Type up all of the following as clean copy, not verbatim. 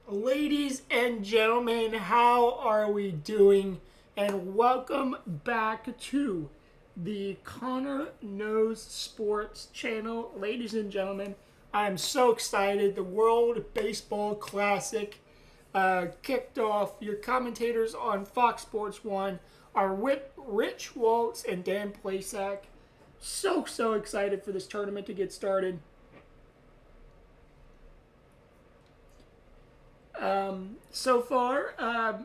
Ladies and gentlemen, how are we doing? And welcome back to the Connor Knows Sports channel. Ladies and gentlemen, I am so excited. The World Baseball Classic kicked off. Your commentators on Fox Sports 1 are Rich Waltz and Dan Plasak. So excited for this tournament to get started. So far,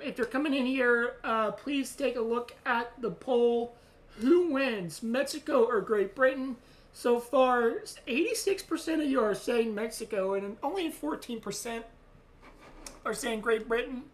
if you're coming in here, please take a look at the poll. Who wins, Mexico or Great Britain? So far, 86% of you are saying Mexico, and only 14% are saying Great Britain.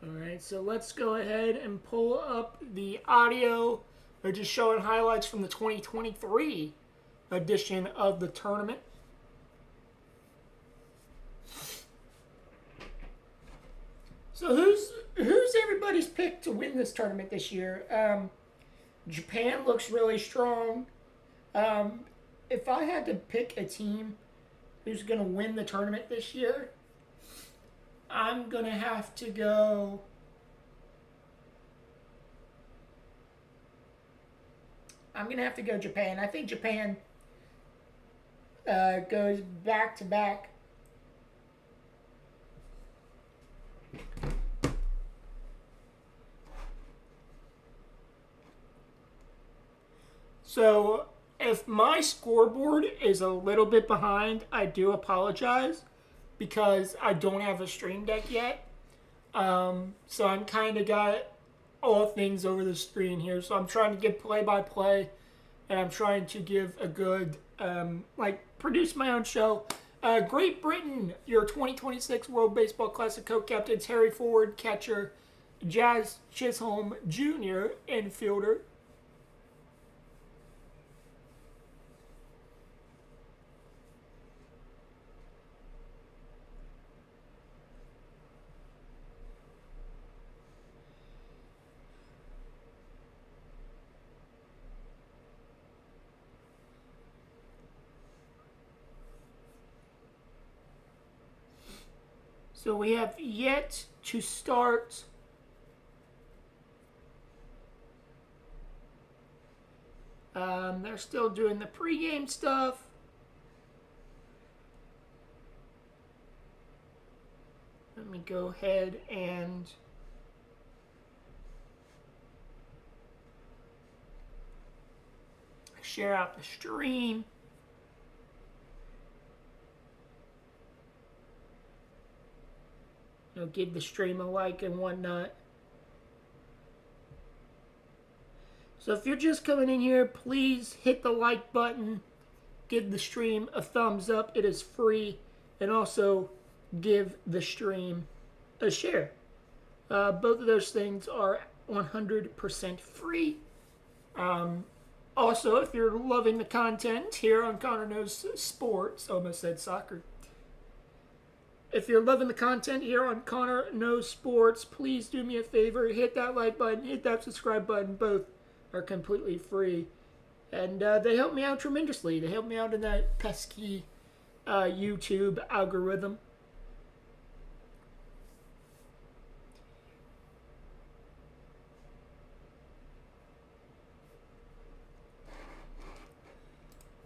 Alright, so let's go ahead and pull up the audio. They're just showing highlights from the 2023 edition of the tournament. So who's everybody's pick to win this tournament this year? Japan looks really strong. If I had to pick a team who's going to win the tournament this year, I'm going to have to go. I'm going to have to go Japan. I think Japan goes back to back. So if my scoreboard is a little bit behind, I do apologize because I don't have a stream deck yet. So I'm kind of got all things over the screen here. So I'm trying to give play-by-play, and I'm trying to give a good, produce my own show. Great Britain, your 2026 World Baseball Classic co-captains Harry Ford, catcher, Jazz Chisholm Jr., infielder. So we have yet to start they're still doing the pregame stuff. Let me go ahead and share out the stream. Give the stream a like and whatnot. So if you're just coming in here, please hit the like button. Give the stream a thumbs up. It is free. And also give the stream a share. Both of those things are 100% free. Also, if you're loving the content here on Connor Knows Sports, almost said soccer. If you're loving the content here on Connor Knows Sports, please do me a favor. Hit that like button, hit that subscribe button. Both are completely free. And they help me out tremendously. They help me out in that pesky YouTube algorithm.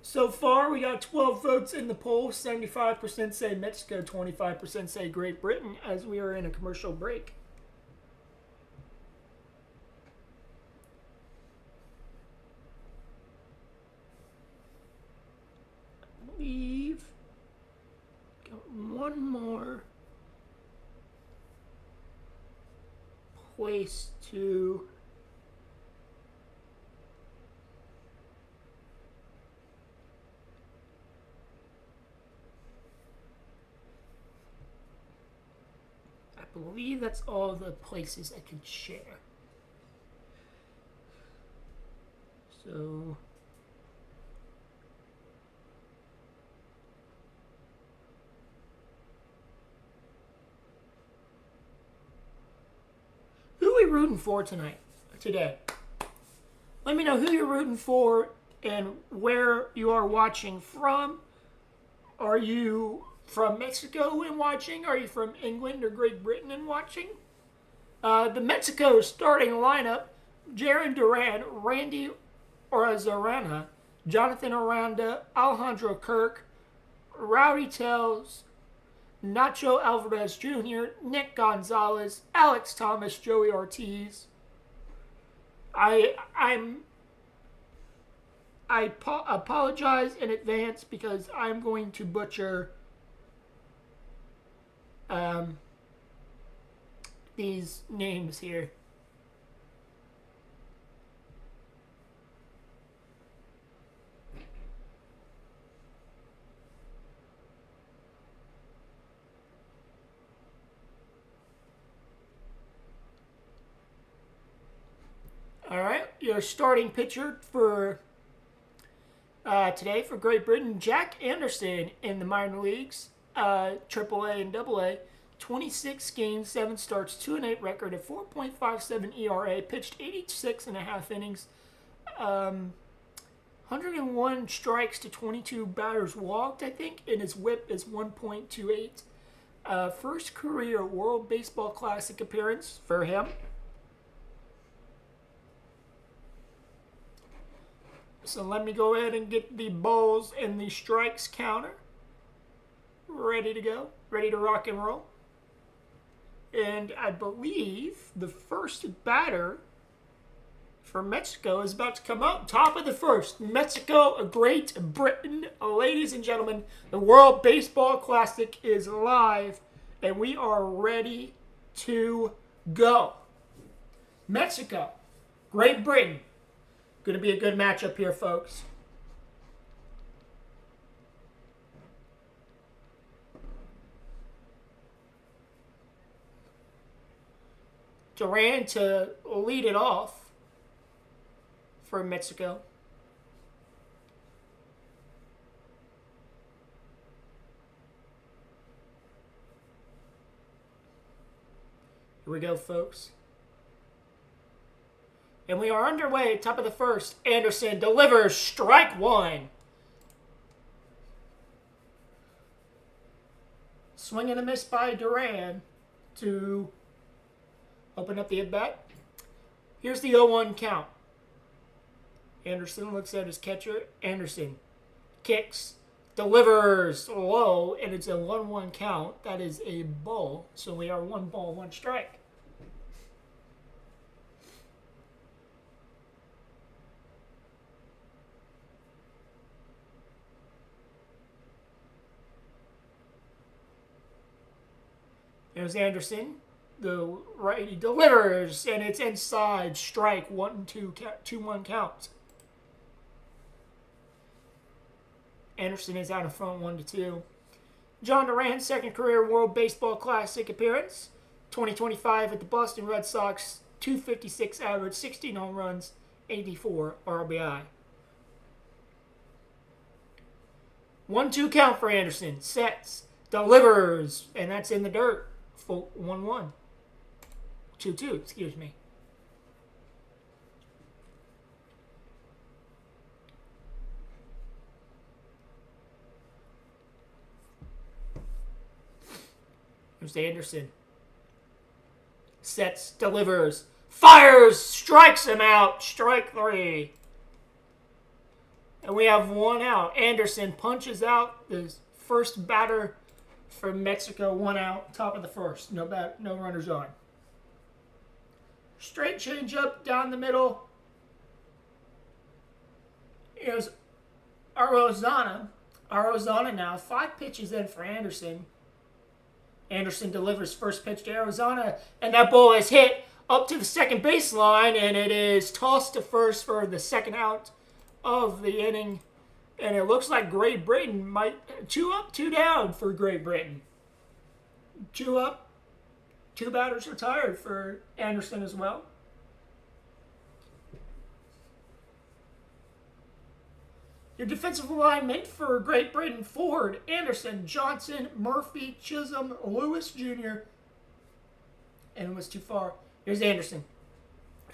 So far, we got 12 votes in the poll. 75% say Mexico, 25% say Great Britain, as we are in a commercial break. I believe got one more place to believe that's all the places I can share. So who are we rooting for today? Let me know who you're rooting for and where you are watching from. Are you from Mexico and watching? Are you from England or Great Britain and watching? The Mexico starting lineup: Jaron Duran, Randy Orozarena, Jonathan Aranda, Alejandro Kirk, Rowdy Tells, Nacho Alvarez Jr., Nick Gonzalez, Alex Thomas, Joey Ortiz. I apologize in advance because I'm going to butcher these names here. All right, your starting pitcher for today for Great Britain, Jack Anderson in the minor leagues, AAA and AA. 26 games, 7 starts, 2-8 record, a 4.57 ERA, pitched 86.5 innings, 101 strikes to 22 batters walked, I think, and his whip is 1.28. First career World Baseball Classic appearance for him. So let me go ahead and get the balls and the strikes counter ready to go, ready to rock and roll. And I believe the first batter for Mexico is about to come up. Top of the first. Mexico, Great Britain. Ladies and gentlemen, the World Baseball Classic is live, and we are ready to go. Mexico, Great Britain. Going to be a good matchup here, folks. Duran to lead it off for Mexico. Here we go, folks. And we are underway, top of the first. Anderson delivers strike one. Swing and a miss by Duran to open up the at-bat. Here's the 0-1 count. Anderson looks at his catcher. Anderson kicks, delivers low, and it's a 1-1 count. That is a ball. So we are 1 ball, 1 strike. There's Anderson. The righty delivers, and it's inside. Strike 2-1 count. Anderson is out in front 1-2. John Duran, second career World Baseball Classic appearance. 2025 at the Boston Red Sox. 256 average, 16 home runs, 84 RBI. 1-2 count for Anderson. Sets, delivers, and that's in the dirt. Full 1-1. 2-2, excuse me. Here's Anderson. Sets, delivers, fires, strikes him out. Strike 3. And we have 1 out. Anderson punches out the first batter for Mexico. 1 out, top of the first. No runners on. Straight changeup down the middle. Here's Arozana. Arozana now. 5 pitches in for Anderson. Anderson delivers first pitch to Arozana, and that ball is hit up to the second baseline, and it is tossed to first for the second out of the inning. And it looks like Great Britain might 2 up, 2 down for Great Britain. 2 up. 2 batters retired for Anderson as well. Your defensive alignment for Great Britain: Ford, Anderson, Johnson, Murphy, Chisholm, Lewis Jr., and it was too far. Here's Anderson.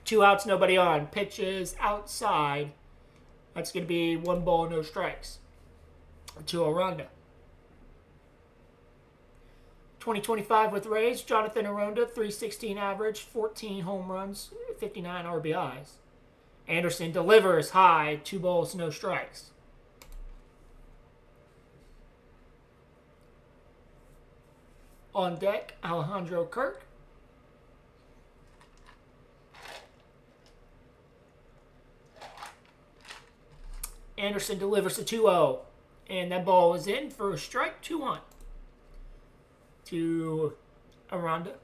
2 outs, nobody on. Pitches outside. That's going to be 1 ball, no strikes. To Aranda. 2025 with Rays, Jonathan Aranda, 316 average, 14 home runs, 59 RBIs. Anderson delivers high, 2 balls, no strikes. On deck, Alejandro Kirk. Anderson delivers a 2-0. And that ball is in for a strike, 2-1. To Aranda.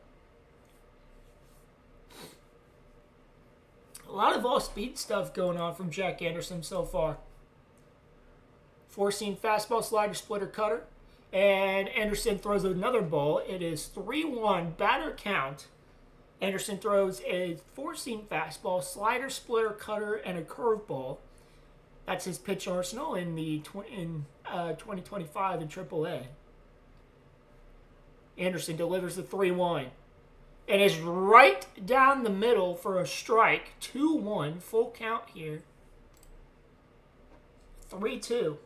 A lot of off-speed stuff going on from Jack Anderson so far. 4-seam fastball, slider, splitter, cutter. And Anderson throws another ball. It is 3-1 batter count. Anderson throws a 4-seam fastball, slider, splitter, cutter, and a curveball. That's his pitch arsenal in 2025 in AAA. Anderson delivers the 3-1. And is right down the middle for a strike. 2-1, full count here. 3-2.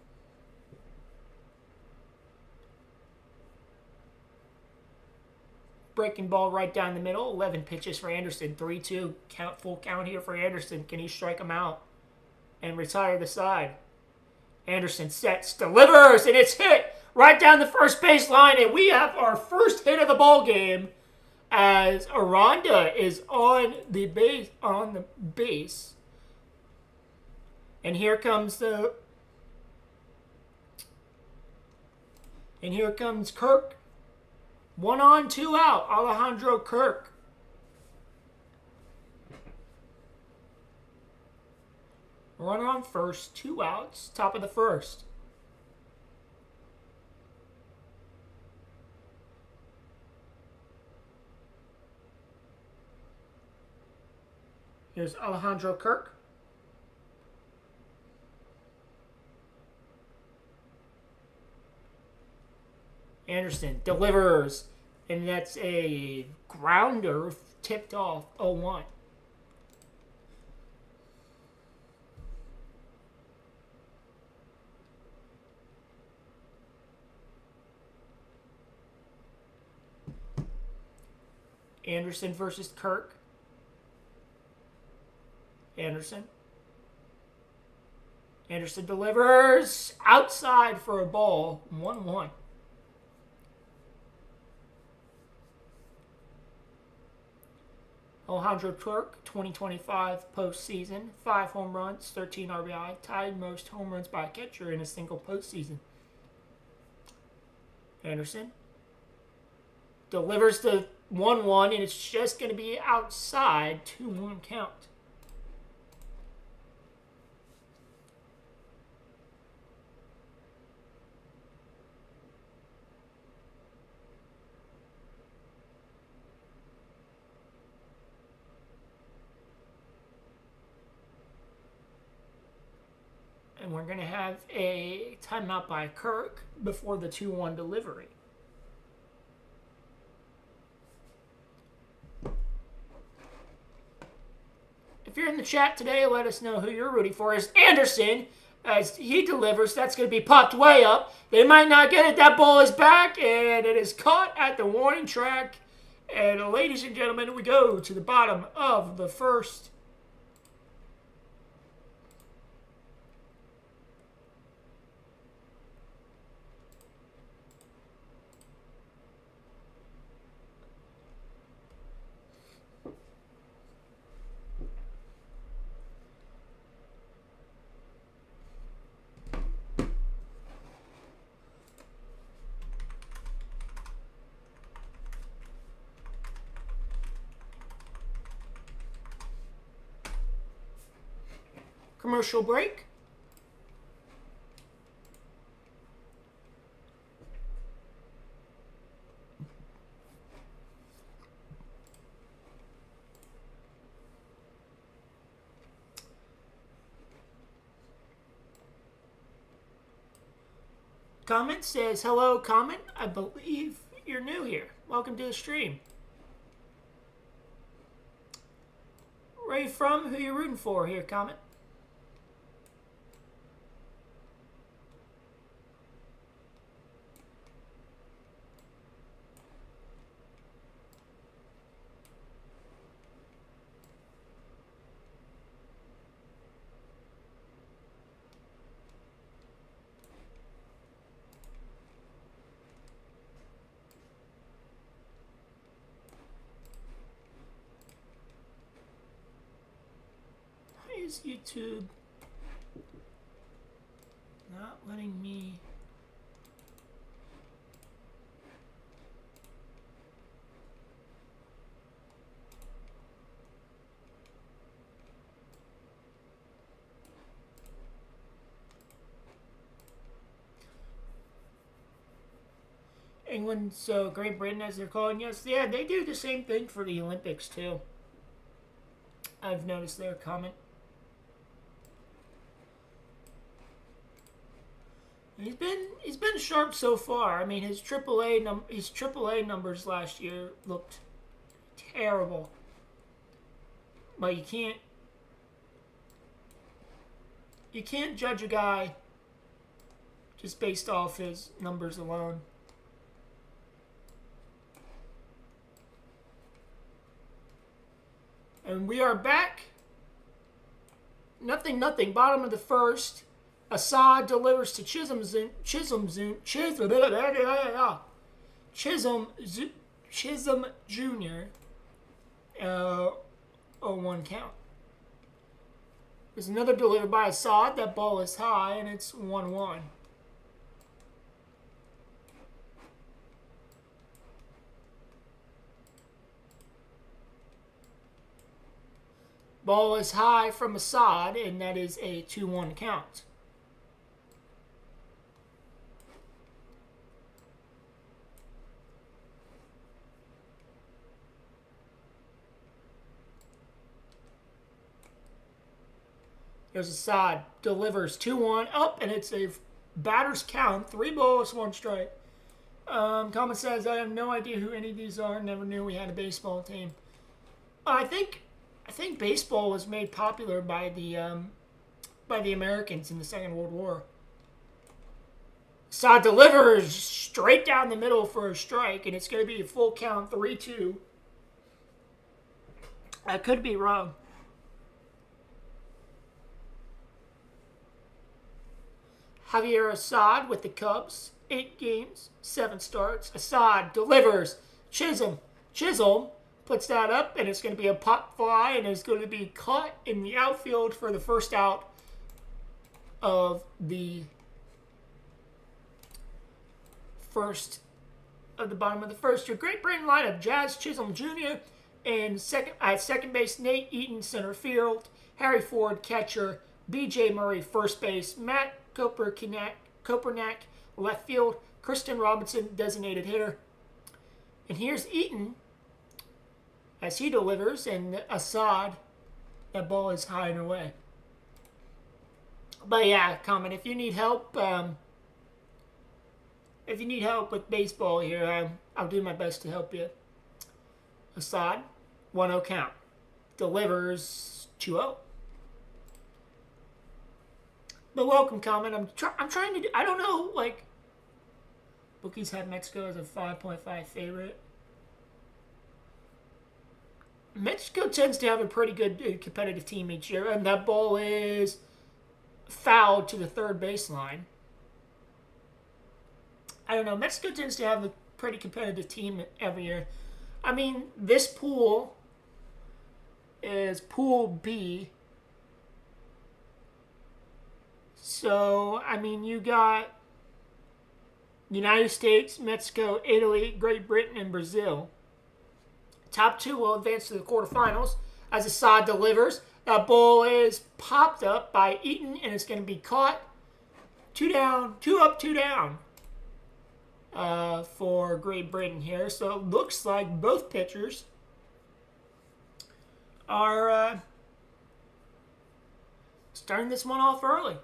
Breaking ball right down the middle. 11 pitches for Anderson. 3-2. Full count here for Anderson. Can he strike him out and retire the side? Anderson sets, delivers, and it's hit right down the first base line. And we have our first hit of the ball game as Aranda is on the base. And here comes Kirk. 1 on, 2 out. Alejandro Kirk. Runner on first, 2 outs, top of the first. Here's Alejandro Kirk. Anderson delivers, and that's a grounder tipped off 0-1. Anderson versus Kirk. Anderson delivers outside for a ball. 1-1. Alejandro Kirk, 2025 postseason. 5 home runs, 13 RBI. Tied most home runs by a catcher in a single postseason. Anderson delivers the 1-1, and it's just going to be outside. 2-1 count. And we're going to have a timeout by Kirk before the 2-1 delivery. If you're in the chat today, let us know who you're rooting for. As Anderson, as he delivers, that's going to be popped way up. They might not get it. That ball is back, and it is caught at the warning track. And ladies and gentlemen, we go to the bottom of the first. Commercial break. Comment says, hello, Comment. I believe you're new here. Welcome to the stream. Where are you from? Who are you rooting for here, Comment? Why is YouTube not letting me... England, so Great Britain, as they're calling us. Yeah, they do the same thing for the Olympics, too. I've noticed their comment. He's been sharp so far. I mean, his AAA numbers last year looked terrible. But you can't judge a guy just based off his numbers alone. And we are back. 0-0. Bottom of the first. Assad delivers to Chisholm Jr. 0-1 count. There's another delivered by Assad. That ball is high, and it's 1-1. Ball is high from Assad, and that is a 2-1 count. There's Assad, delivers 2-1, up, and it's a batter's count. 3 balls, 1 strike. Comment says, I have no idea who any of these are. Never knew we had a baseball team. I think baseball was made popular by the Americans in the Second World War. Assad delivers straight down the middle for a strike, and it's going to be a full count, 3-2. I could be wrong. Javier Assad with the Cubs, 8 games, 7 starts. Assad delivers. Chisholm puts that up, and it's going to be a pop fly, and it's going to be caught in the outfield for the first out of the bottom of the first. Your Great Britain lineup: Jazz Chisholm Jr. and second base, Nate Eaton, center field, Harry Ford, catcher, B.J. Murray, first base, Matt Kopernak, left field, Kristen Robinson, designated hitter. And here's Eaton as he delivers, and Assad, that ball is high and away. But yeah, Comment, if you need help, with baseball here, I'll do my best to help you. Assad, 1-0 count. Delivers 2-0. But welcome, Comment. I'm trying to do, I don't know, like, bookies have Mexico as a 5.5 favorite. Mexico tends to have a pretty good competitive team each year, and that ball is fouled to the third baseline. I don't know. Mexico tends to have a pretty competitive team every year. I mean, this pool is Pool B. So, I mean, you got United States, Mexico, Italy, Great Britain, and Brazil. Top 2 will advance to the quarterfinals as Assad delivers. That ball is popped up by Eaton, and it's going to be caught. 2 down, 2 up, 2 down for Great Britain here. So it looks like both pitchers are starting this one off early.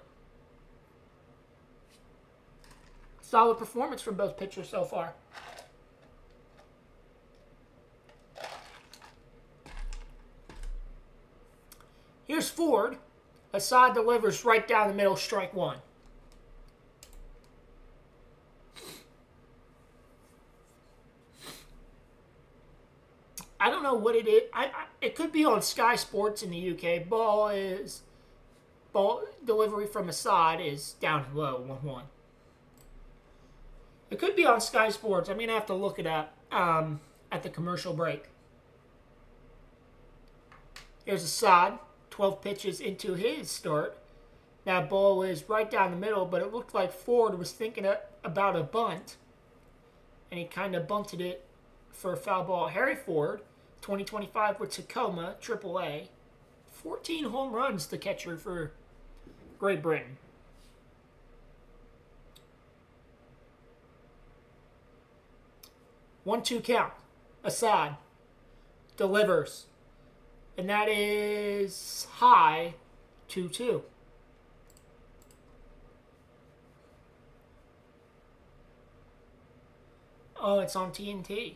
Solid performance from both pitchers so far. Here's Ford. Assad delivers right down the middle, strike one. I don't know what it is. It could be on Sky Sports in the UK. Ball delivery from Assad is down low, 1-1. It could be on Sky Sports. I'm going to have to look it up at the commercial break. Here's Assad, 12 pitches into his start. That ball is right down the middle, but it looked like Ford was thinking about a bunt, and he kind of bunted it for a foul ball. Harry Ford, 2025 with Tacoma, AAA. 14 home runs, the catcher for Great Britain. One-two count. Assad delivers. And that is high, 2-2. Oh, it's on TNT.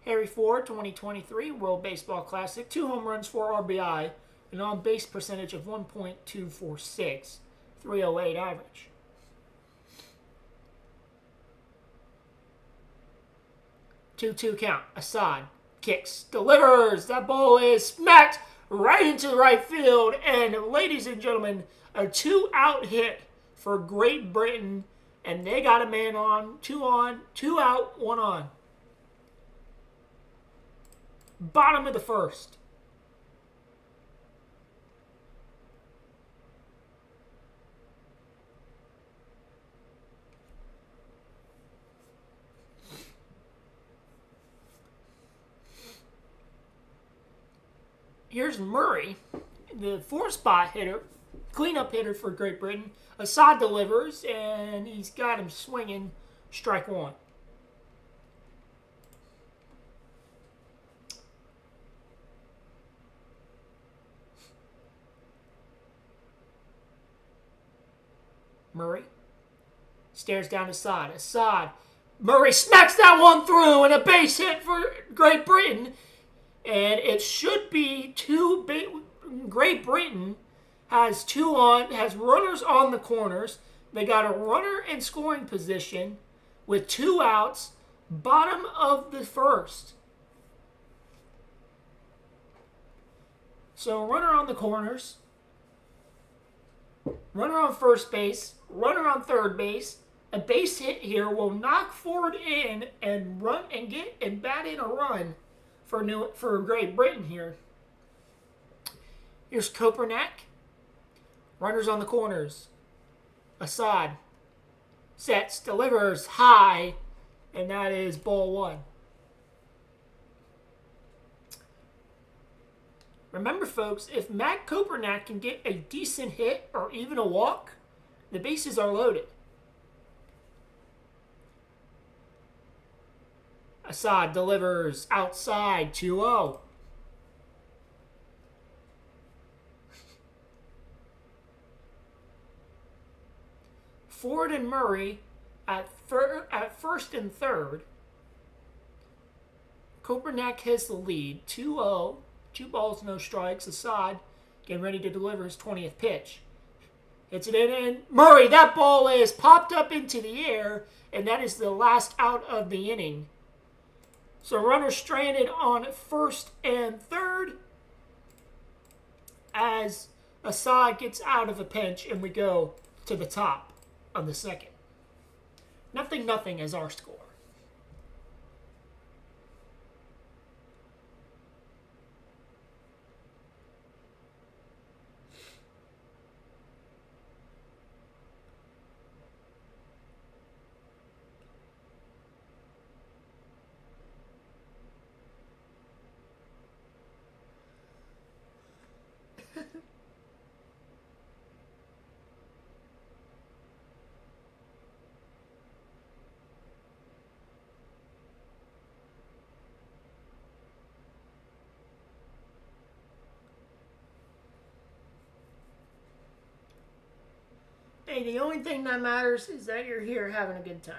Harry Ford, 2023 World Baseball Classic. 2 home runs, 4 RBI, an on-base percentage of 1.246, 308 average. Two count. Assad kicks, delivers. That ball is smacked right into right field. And ladies and gentlemen, a 2-out hit for Great Britain. And they got a man on, 2 out, 1 on. Bottom of the first. Here's Murray, the 4-spot hitter, cleanup hitter for Great Britain. Assad delivers, and he's got him swinging, strike one. Murray stares down Assad. Murray smacks that one through, and a base hit for Great Britain. And it should be Great Britain has runners on the corners. They got a runner in scoring position with 2 outs, bottom of the first. So runner on the corners, runner on first base, runner on third base. A base hit here will knock Ford in and run and bat in a run for Great Britain here. Here's Kopernak. Runners on the corners. Assad sets, delivers high, and that is ball one. Remember, folks, if Matt Kopernak can get a decent hit or even a walk, the bases are loaded. Assad delivers outside, 2-0. Ford and Murray at first and third. Kopernak has the lead, 2-0. 2 balls, no strikes. Assad getting ready to deliver his 20th pitch. Hits it in, and Murray, that ball is popped up into the air, and that is the last out of the inning. So runner stranded on first and third as Assad gets out of a pinch, and we go to the top of the second. 0-0 is our score. Hey, the only thing that matters is that you're here having a good time.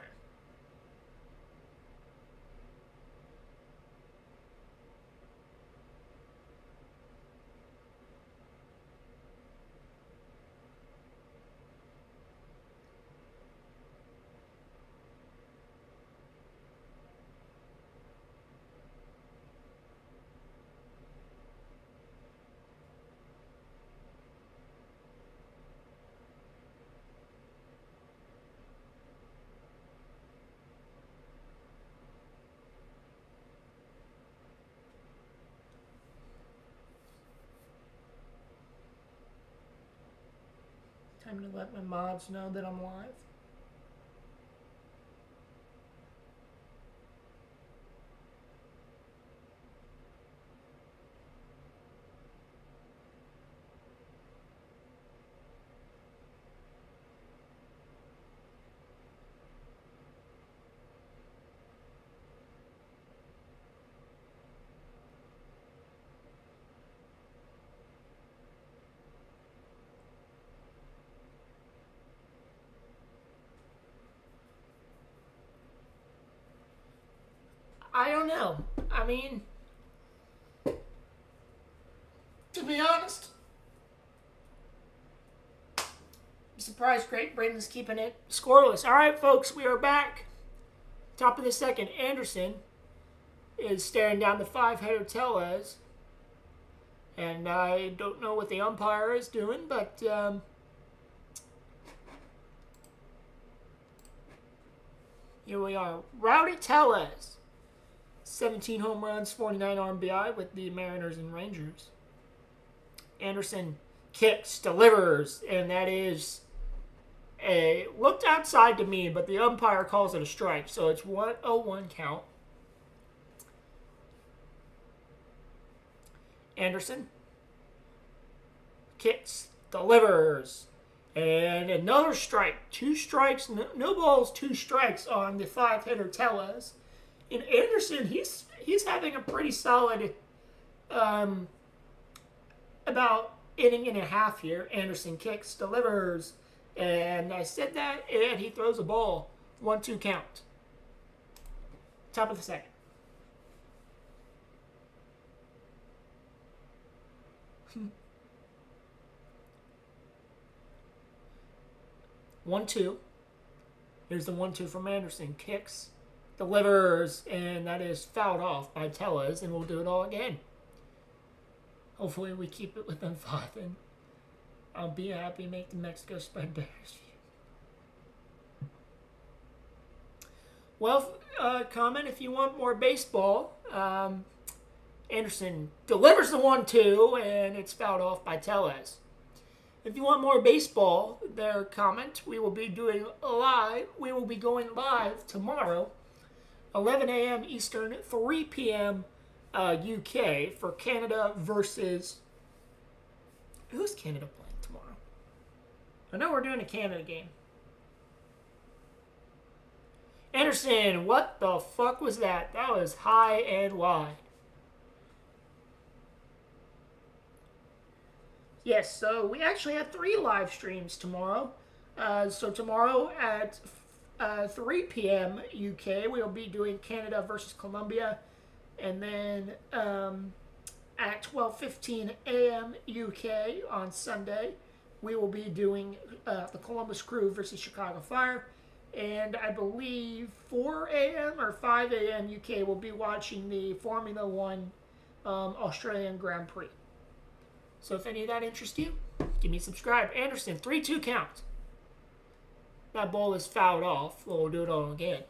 Time to let my mods know that I'm live. I don't know. I mean, to be honest, I'm surprised Great Britain's keeping it scoreless. All right, folks, we are back. Top of the second, Anderson is staring down the five-header Tellez. And I don't know what the umpire is doing, but here we are. Rowdy Tellez. 17 home runs, 49 RBI with the Mariners and Rangers. Anderson kicks, delivers, and that is looked outside to me, but the umpire calls it a strike, so it's 1-0-1 count. Anderson kicks, delivers, and another strike. 2 strikes, no balls, 2 strikes on the five-hitter Tellez. And Anderson, he's having a pretty solid about inning and a half here. Anderson kicks, delivers, and I said that, and he throws a ball. 1-2 count. Top of the second. One, two. Here's the 1-2 from Anderson. Kicks, delivers, and that is fouled off by Tellez, and we'll do it all again. Hopefully we keep it within 5, and I'll be happy to make the Mexico spread bears. Well, comment if you want more baseball. Anderson delivers the 1-2, and it's fouled off by Tellez. If you want more baseball, there comment. We will be doing live. We will be going live tomorrow, 11 a.m. Eastern, 3 p.m. UK for Canada versus. Who's Canada playing tomorrow? I know we're doing a Canada game. Anderson, what the fuck was that? That was high and wide. Yes, so we actually have 3 live streams tomorrow. So tomorrow at 3 p.m. UK, we'll be doing Canada versus Colombia. And then at 12:15 a.m. UK on Sunday, we will be doing the Columbus Crew versus Chicago Fire. And I believe 4 a.m. or 5 a.m. UK will be watching the Formula One Australian Grand Prix. So if any of that interests you, give me a subscribe. Anderson, 3-2 count. That ball is fouled off. We'll do it all again.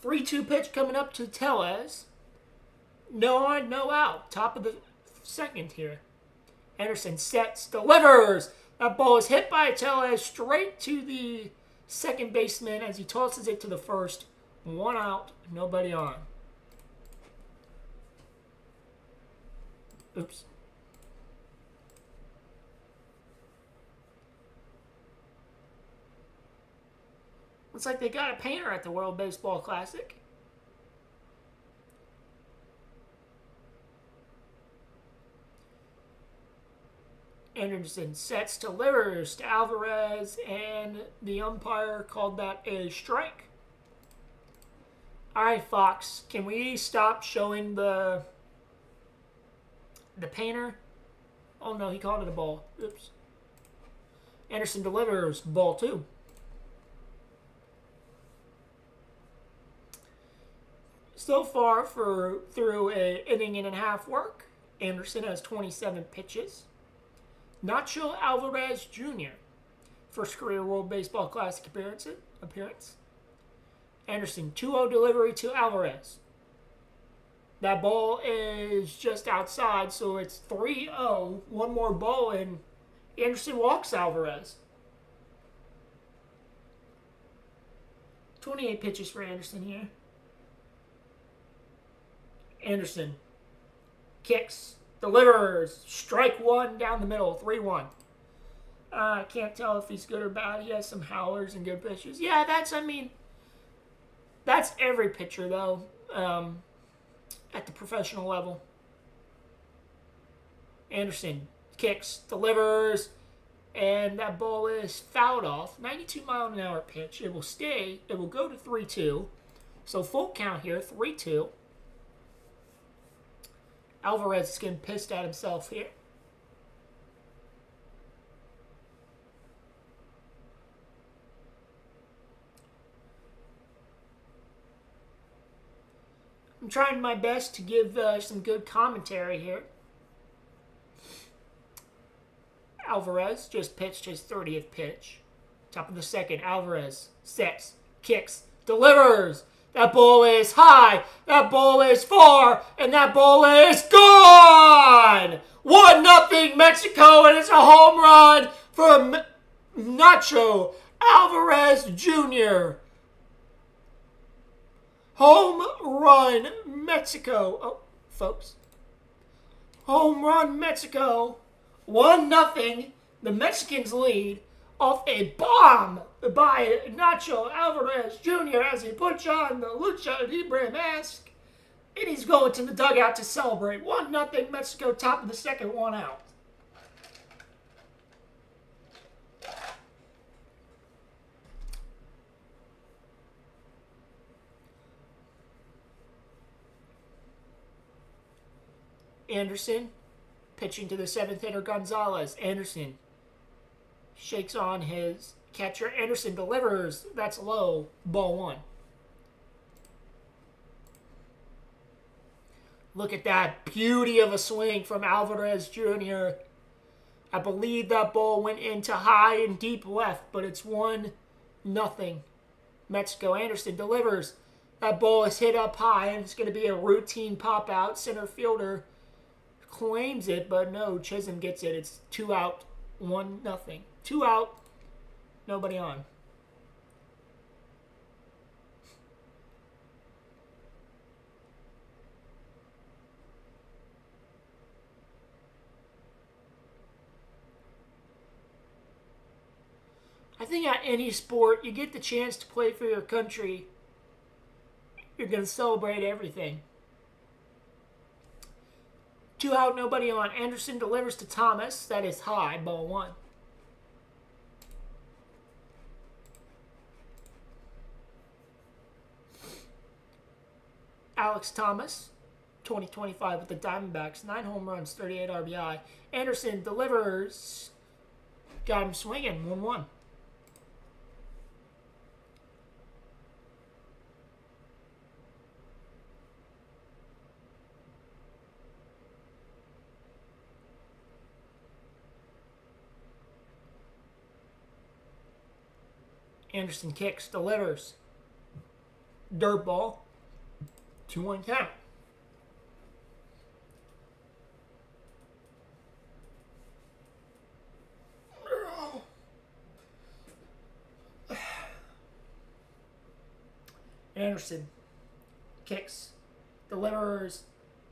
Three-two pitch coming up to Tellez. No on, no out. Top of the second here. Anderson sets, delivers. That ball is hit by Tellez straight to the second baseman as he tosses it to the first. 1 out, nobody on. Oops. Looks like they got a painter at the World Baseball Classic. Anderson sets, delivers to Alvarez, and the umpire called that a strike. All right, Fox, can we stop showing the painter? Oh, no, he called it a ball. Oops. Anderson delivers, ball 2. So far, through an inning and a half work, Anderson has 27 pitches. Nacho Alvarez Jr., first career World Baseball Classic appearance. Anderson, 2-0 delivery to Alvarez. That ball is just outside, so it's 3-0. One more ball, and Anderson walks Alvarez. 28 pitches for Anderson here. Anderson kicks, delivers, strike 1 down the middle, 3-1. I can't tell if he's good or bad. He has some howlers and good pitches. Yeah, that's every pitcher, though, at the professional level. Anderson kicks, delivers, and that ball is fouled off. 92-mile-an-hour pitch. It will stay. It will go to 3-2. So full count here, 3-2. Alvarez is getting pissed at himself here. I'm trying my best to give some good commentary here. Alvarez just pitched his 30th pitch. Top of the second, Alvarez sets, kicks, delivers. That ball is high, that ball is far, and that ball is gone! 1-0 Mexico, and it's a home run for Nacho Alvarez Jr. Home run Mexico. Oh, folks. Home run Mexico. 1-0. The Mexicans lead off a bomb by Nacho Alvarez Jr. as he puts on the Lucha Libre mask. And he's going to the dugout to celebrate. 1-0 Mexico, top of the second, 1 out. Anderson pitching to the 7th hitter Gonzalez. Anderson shakes on his catcher. Anderson delivers. That's low. Ball 1. Look at that beauty of a swing from Alvarez Jr. I believe that ball went into high and deep left, but it's 1-0 Mexico. Anderson delivers. That ball is hit up high, and it's going to be a routine pop out. Center fielder claims it, but no, Chisholm gets it. It's 2 out, 1-0. 2 out, nobody on. I think at any sport, you get the chance to play for your country, you're going to celebrate everything. 2 out, nobody on. Anderson delivers to Thomas. That is high, ball 1. Alex Thomas, 2025 with the Diamondbacks. 9 home runs, 38 RBI. Anderson delivers. Got him swinging, 1-1. Anderson kicks, delivers. Dirt ball. 2-1 count. Anderson kicks, delivers.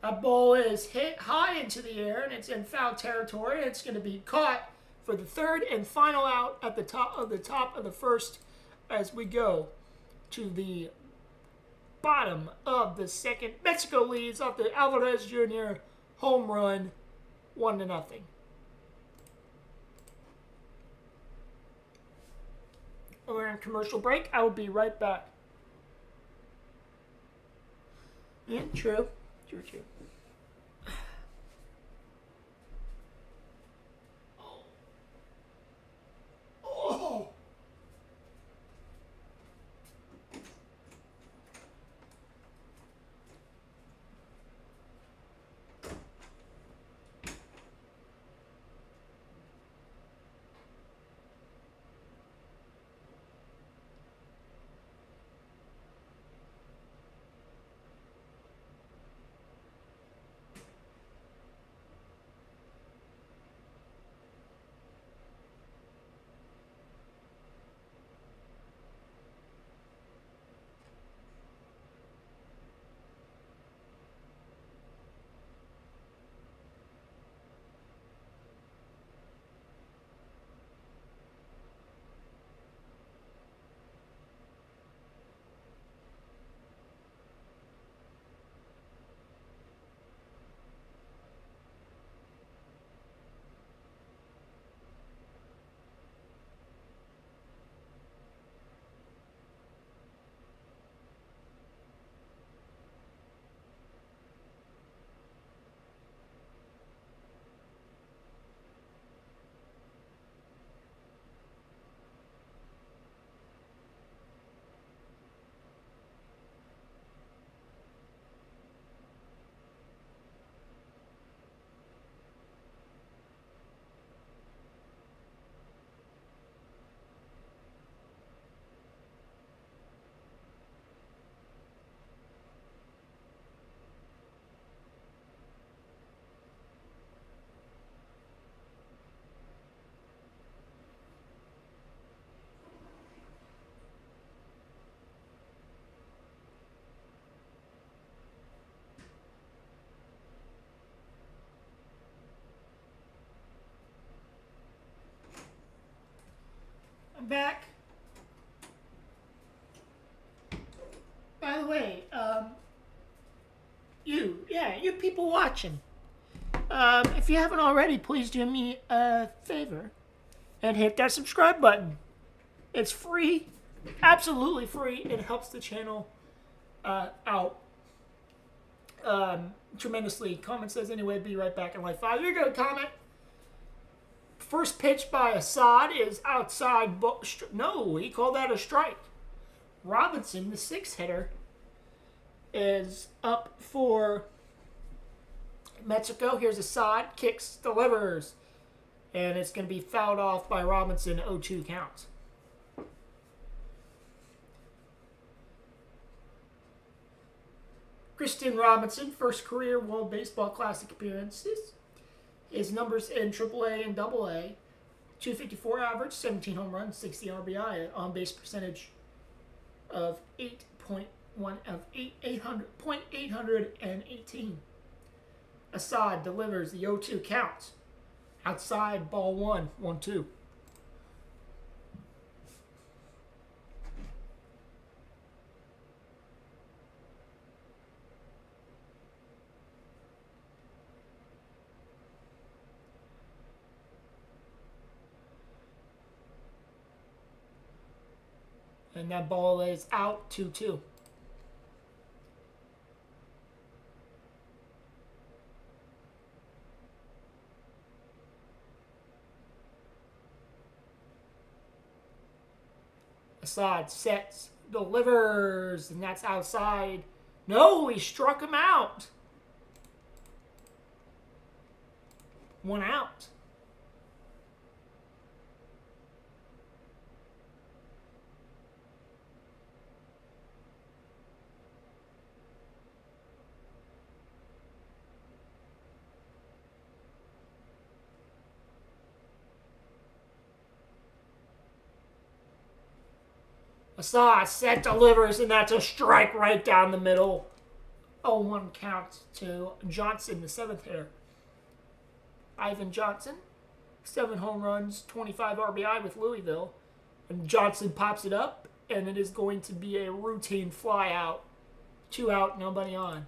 That ball is hit high into the air, and it's in foul territory. It's going to be caught for the 3rd and final out at the top of the first as we go to the bottom of the second. Mexico leads off the Alvarez Jr. home run, 1-0. We're in commercial break. I will be right back. Yeah, true. True. Oh. I'm back. By the way, you people watching, if you haven't already, please do me a favor and hit that subscribe button. It's free, absolutely free. It helps the channel out tremendously. Comment says anyway, be right back in like 5. You're going to comment. First pitch by Assad is outside. No, he called that a strike. Robinson, the 6 hitter, is up for Mexico. Here's Assad, kicks, delivers, and it's going to be fouled off by Robinson. 0-2 counts. Kristen Robinson, first career World Baseball Classic appearances. His numbers in AAA and AA: 254 average, 17 home runs, 60 RBI, an on-base percentage of 818. Assad delivers the 0-2 count. Outside, ball 1, 1-2. And that ball is out, 2-2. Assad sets, delivers, and that's outside. No, he struck him out. 1 out. Assad set, delivers, and that's a strike right down the middle. 0-1 count to Johnson, the 7th hitter. Ivan Johnson, 7 home runs, 25 RBI with Louisville. And Johnson pops it up, and it is going to be a routine fly out. 2 out, nobody on.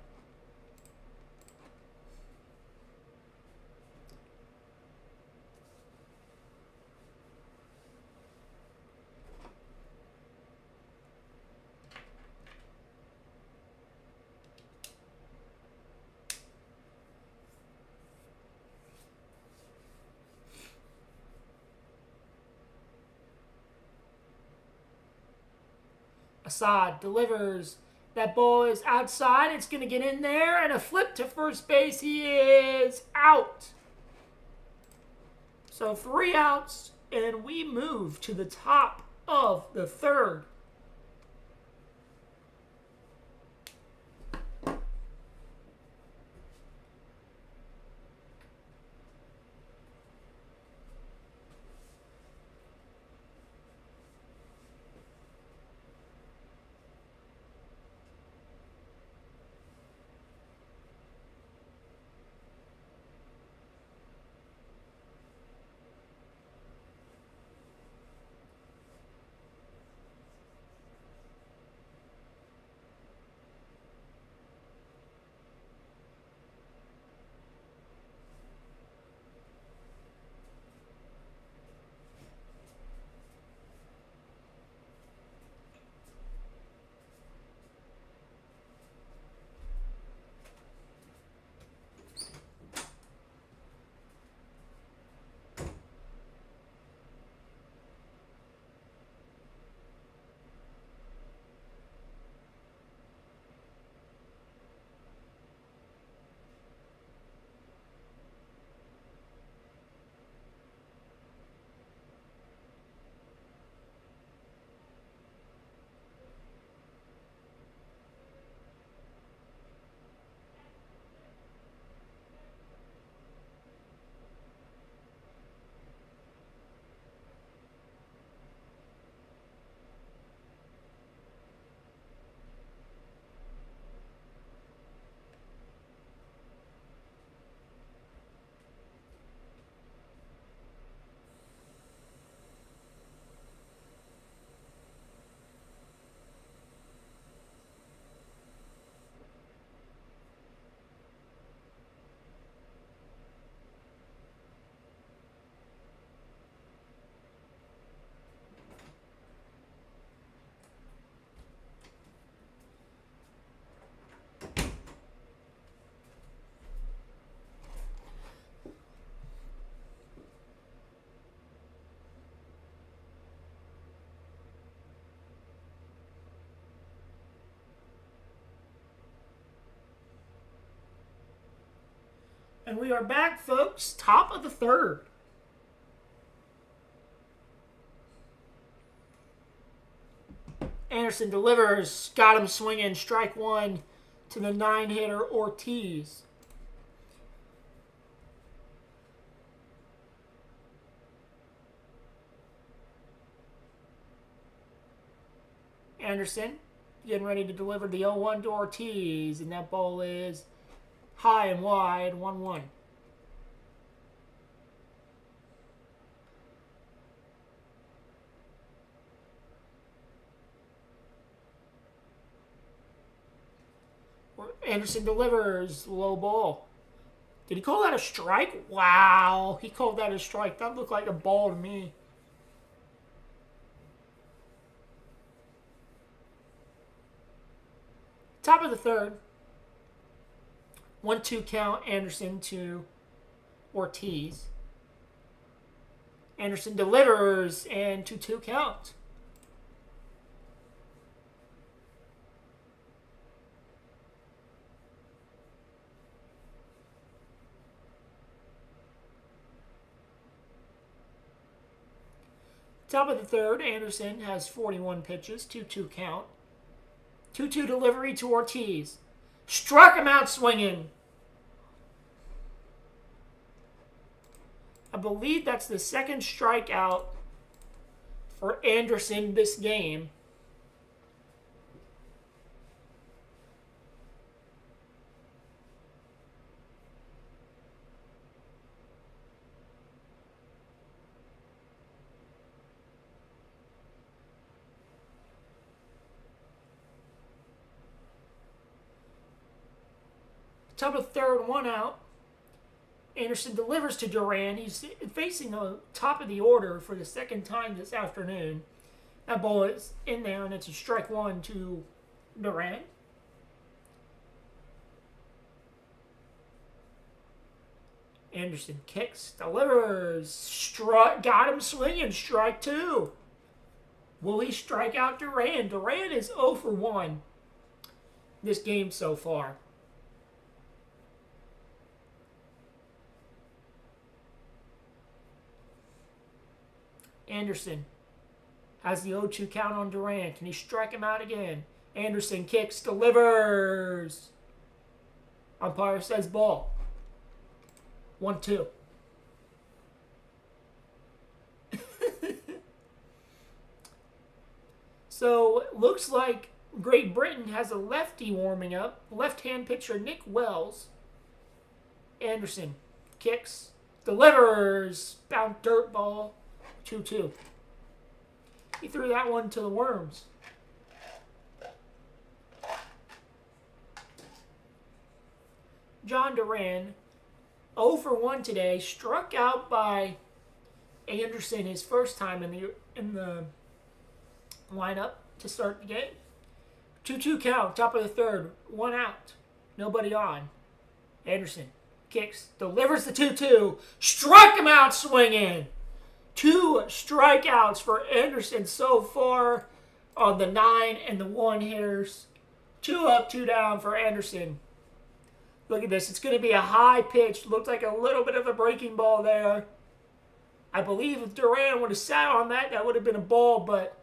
Assad delivers. That ball is outside. It's going to get in there. And a flip to first base. He is out. So 3 outs. And we move to the top of the third. And we are back, folks. Top of the third. Anderson delivers. Got him swinging. Strike 1 to the 9-hitter Ortiz. Anderson getting ready to deliver the 0-1 to Ortiz. And that ball is high and wide, 1-1. Anderson delivers, low ball. Did he call that a strike? Wow, he called that a strike. That looked like a ball to me. Top of the third. 1-2 count, Anderson to Ortiz. Anderson delivers, and 2-2 count. Top of the third, Anderson has 41 pitches, 2-2 count. 2-2 delivery to Ortiz. Struck him out swinging. I believe that's the second strikeout for Anderson this game. top of the third, one out. Anderson delivers to Duran. He's facing the top of the order for the second time this afternoon. That ball is in there, and it's a strike one to Duran. Anderson kicks, delivers, got him swinging, strike two. Will he strike out Duran? Duran is 0 for 1 this game so far. Anderson has the 0-2 count on Duran. Can he strike him out again? Anderson kicks, delivers. Umpire says ball. 1-2. So looks like Great Britain has a lefty warming up. Left-hand pitcher Nick Wells. Anderson kicks, delivers, bounce dirt ball. 2-2. He threw that one to the worms. John Duran, 0 for 1 today, struck out by Anderson his first time in the lineup to start the game. 2-2 count, top of the third, one out, nobody on. Anderson kicks, delivers the 2-2, struck him out swinging. 2 strikeouts for Anderson so far on the 9 and the 1 hitters. 2 up, 2 down for Anderson. Look at this. It's going to be a high pitch. Looked like a little bit of a breaking ball there. I believe if Duran would have sat on that, that would have been a ball. But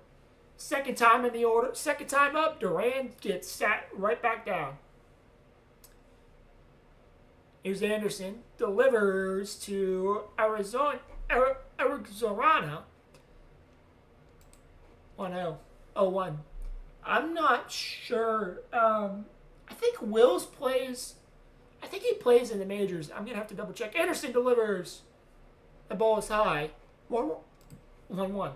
second time in the order, second time up, Duran gets sat right back down. Here's Anderson. Delivers to Arizona. 1-0. 0-1. I'm not sure. I think Wills plays. I think he plays in the majors. I'm going to have to double check. Anderson delivers. The ball is high. 1-1.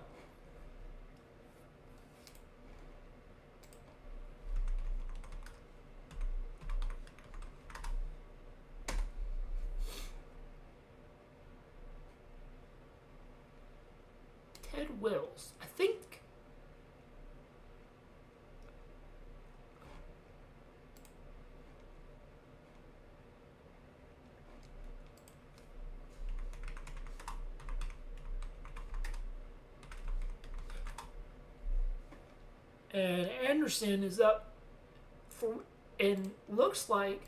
Ted Wills. I think. And Anderson is up for, and looks like,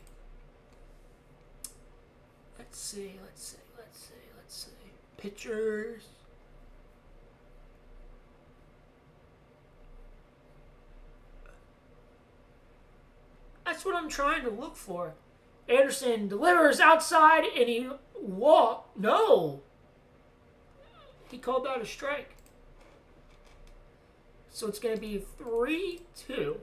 let's see. Pitchers. That's what I'm trying to look for. Anderson delivers outside and he walked. No. He called that a strike. So it's going to be 3-2.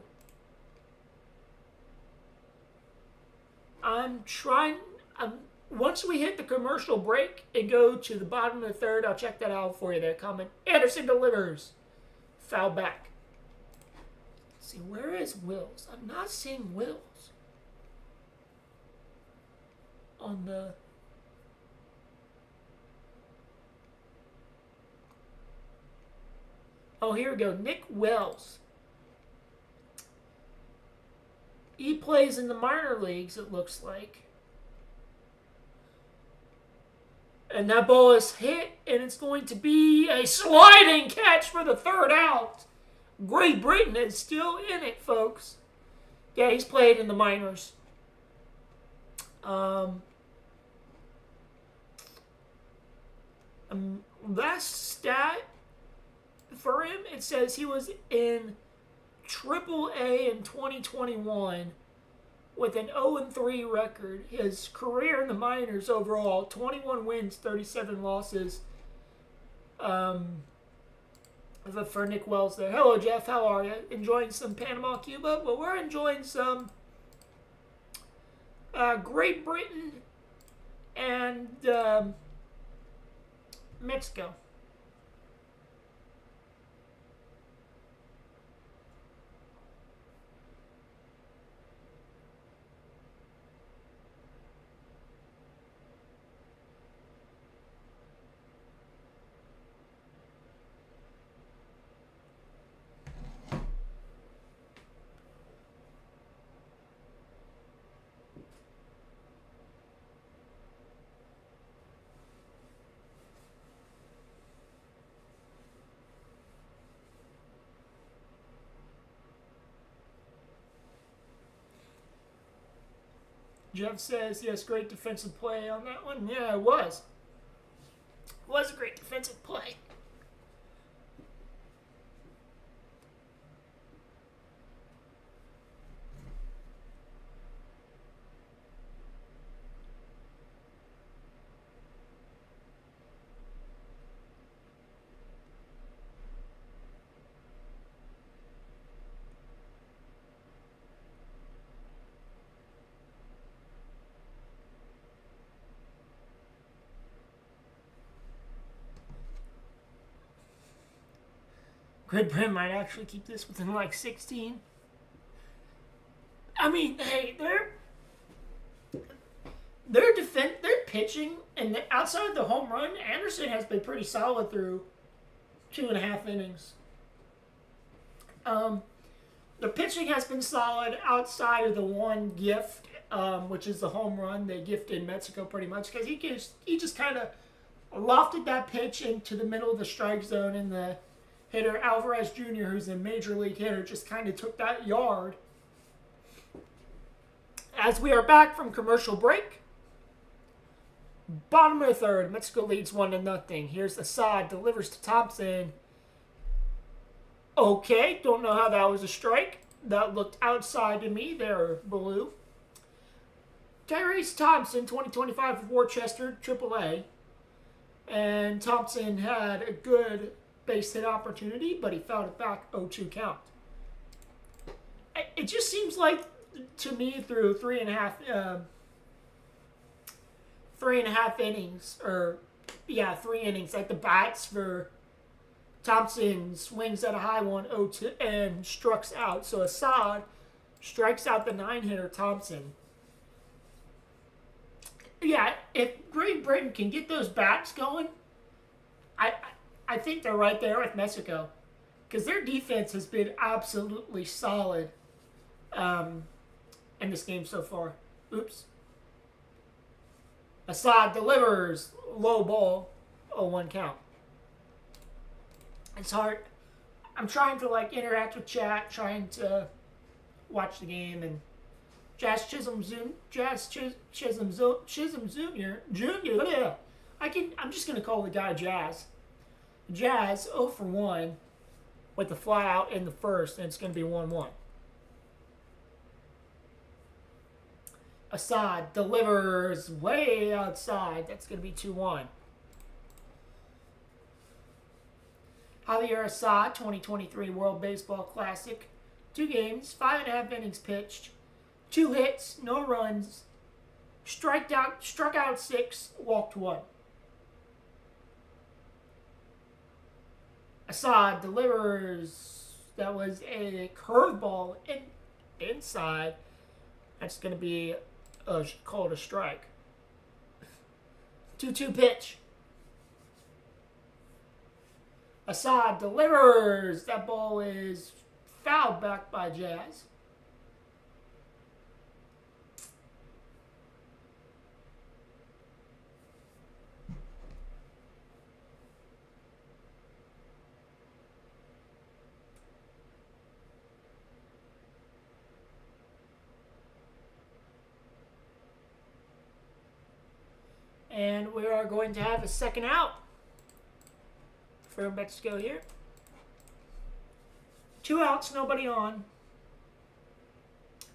Once we hit the commercial break and go to the bottom of the third, I'll check that out for you there. Comment. Anderson delivers. Foul back. Let's see, where is Wills? I'm not seeing Wills on the... Oh, here we go. Nick Wells. He plays in the minor leagues, it looks like. And that ball is hit, and it's going to be a sliding catch for the third out. Great Britain is still in it, folks. Yeah, he's played in the minors. Last stat for him, it says he was in AAA in 2021 with an 0-3 record. His career in the minors overall, 21 wins, 37 losses. For Nick Wells there. Hello, Jeff. How are you? Enjoying some Panama, Cuba? Well, we're enjoying some Great Britain and Mexico. Jeff says, yes, great defensive play on that one. Yeah, it was. It was a great defensive play. Great Britain might actually keep this within like 16. I mean, hey, their pitching, and outside of the home run, Anderson has been pretty solid through 2.5 innings. The pitching has been solid outside of the one gift, which is the home run they gifted Mexico pretty much, because he just kind of lofted that pitch into the middle of the strike zone, and the hitter Alvarez Jr., who's a major league hitter, just kind of took that yard. As we are back from commercial break, bottom of the third, Mexico leads 1-0. Here's Assad, delivers to Thompson. Okay, don't know how that was a strike. That looked outside to me there, Blue. Tyrese Thompson, 2025 for Worcester, AAA. And Thompson had a good base hit opportunity, but he fouled it back, 0-2 count. It just seems like, to me, through 3.5 innings, 3 innings, like the bats for Thompson swings at a high one, 0-2, and strikes out. So Assad strikes out the 9-hitter Thompson. Yeah, if Great Britain can get those bats going, I think they're right there with Mexico, because their defense has been absolutely solid in this game so far. Oops. Assad delivers, low ball, 0-1 count. It's hard. I'm trying to interact with chat, trying to watch the game, and Chisholm Jr. Yeah. I'm just gonna call the guy Jazz. Jazz 0 for 1 with the fly out in the first, and it's gonna be 1-1. Assad delivers way outside. That's gonna be 2-1. Javier Assad, 2023 World Baseball Classic. 2 games, 5.5 innings pitched, 2 hits, no runs, struck out 6, walked 1. Assad delivers. That was a curveball inside. That's going to be called a strike. 2-2 pitch. Assad delivers. That ball is fouled back by Jazz. And we are going to have a second out for Mexico here. 2 outs, nobody on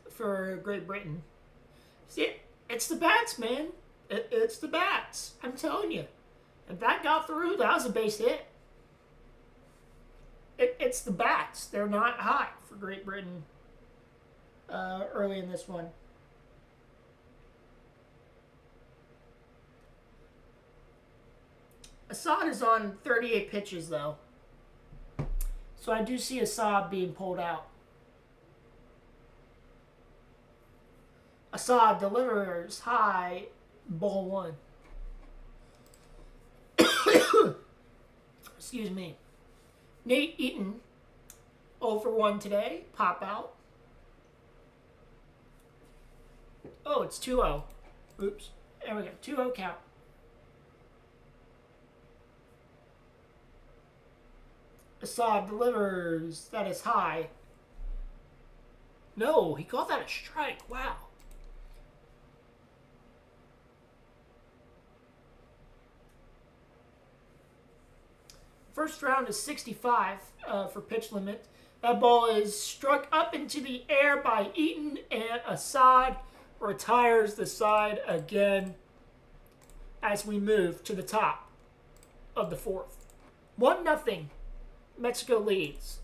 for Great Britain. See, it's the bats, man. It's the bats. I'm telling you. If that got through, that was a base hit. It's the bats. They're not hot for Great Britain early in this one. Assad is on 38 pitches, though. So I do see Assad being pulled out. Assad delivers high, ball 1. Excuse me. Nate Eaton, 0 for 1 today. Pop out. Oh, it's 2-0. Oops. There we go. 2-0 count. Assad delivers. That is high. No, he called that a strike. Wow. First round is 65 for pitch limit. That ball is struck up into the air by Eaton, and Assad retires the side again as we move to the top of the fourth. 1-0. Mexico leads.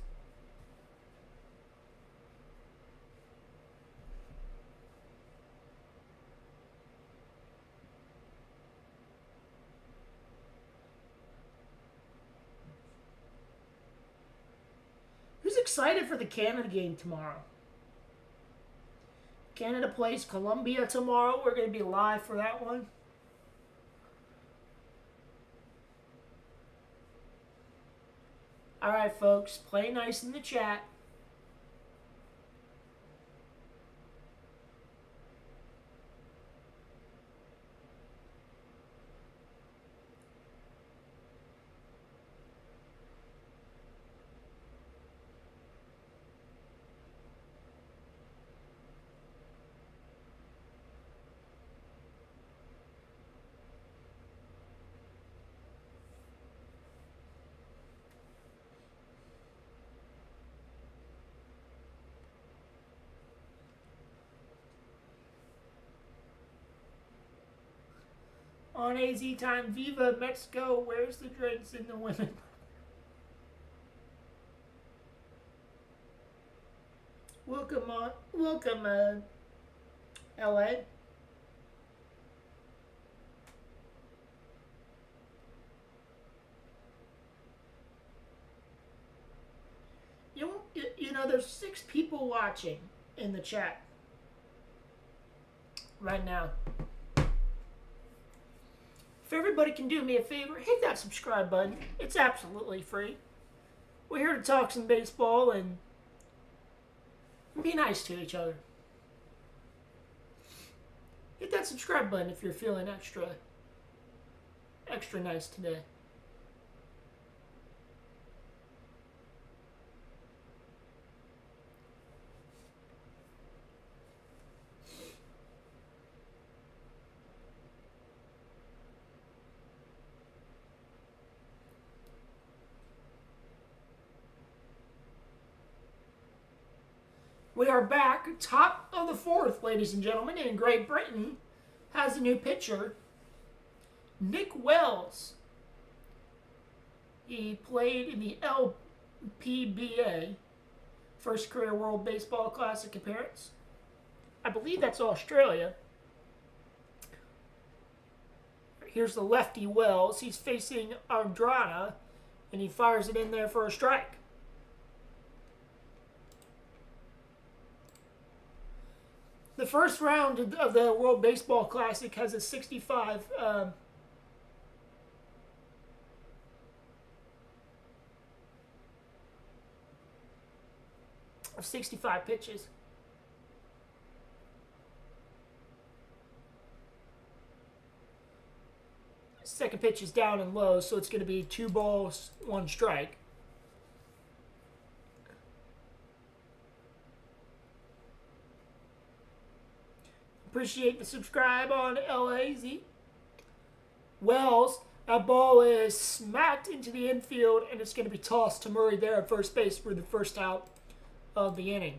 Who's excited for the Canada game tomorrow? Canada plays Colombia tomorrow. We're going to be live for that one. All right, folks. Play nice in the chat. On AZ time, Viva Mexico. Where's the drinks in the women? Welcome, LA. You know, there's 6 people watching in the chat right now. If everybody can do me a favor, hit that subscribe button. It's absolutely free. We're here to talk some baseball and be nice to each other. Hit that subscribe button if you're feeling extra nice today. We are back, top of the fourth, ladies and gentlemen, and Great Britain has a new pitcher, Nick Wells. He played in the LPBA, first career World Baseball Classic appearance. I believe that's Australia. Here's the lefty Wells. He's facing Andrada, and he fires it in there for a strike. The first round of the World Baseball Classic has a 65 of 65 pitches. Second pitch is down and low, so it's going to be 2 balls, 1 strike. Appreciate the subscribe on LAZ. Wells, that ball is smacked into the infield, and it's going to be tossed to Murray there at first base for the first out of the inning.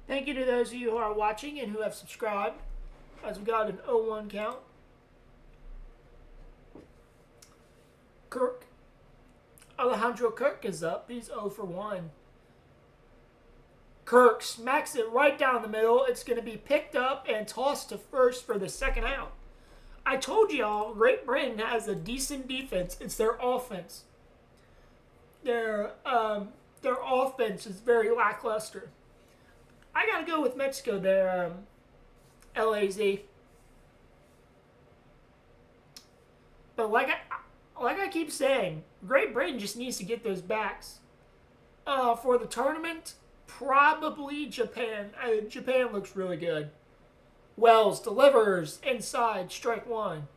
Thank you to those of you who are watching and who have subscribed, as we got an 0-1 count. Alejandro Kirk is up. He's 0 for 1. Kirk smacks it right down the middle. It's going to be picked up and tossed to first for the second out. I told y'all, Great Britain has a decent defense. It's their offense. Their offense is very lackluster. I got to go with Mexico there, LAZ. But like I keep saying, Great Britain just needs to get those backs for the tournament Probably Japan. Japan looks really good. Wells delivers inside, strike one.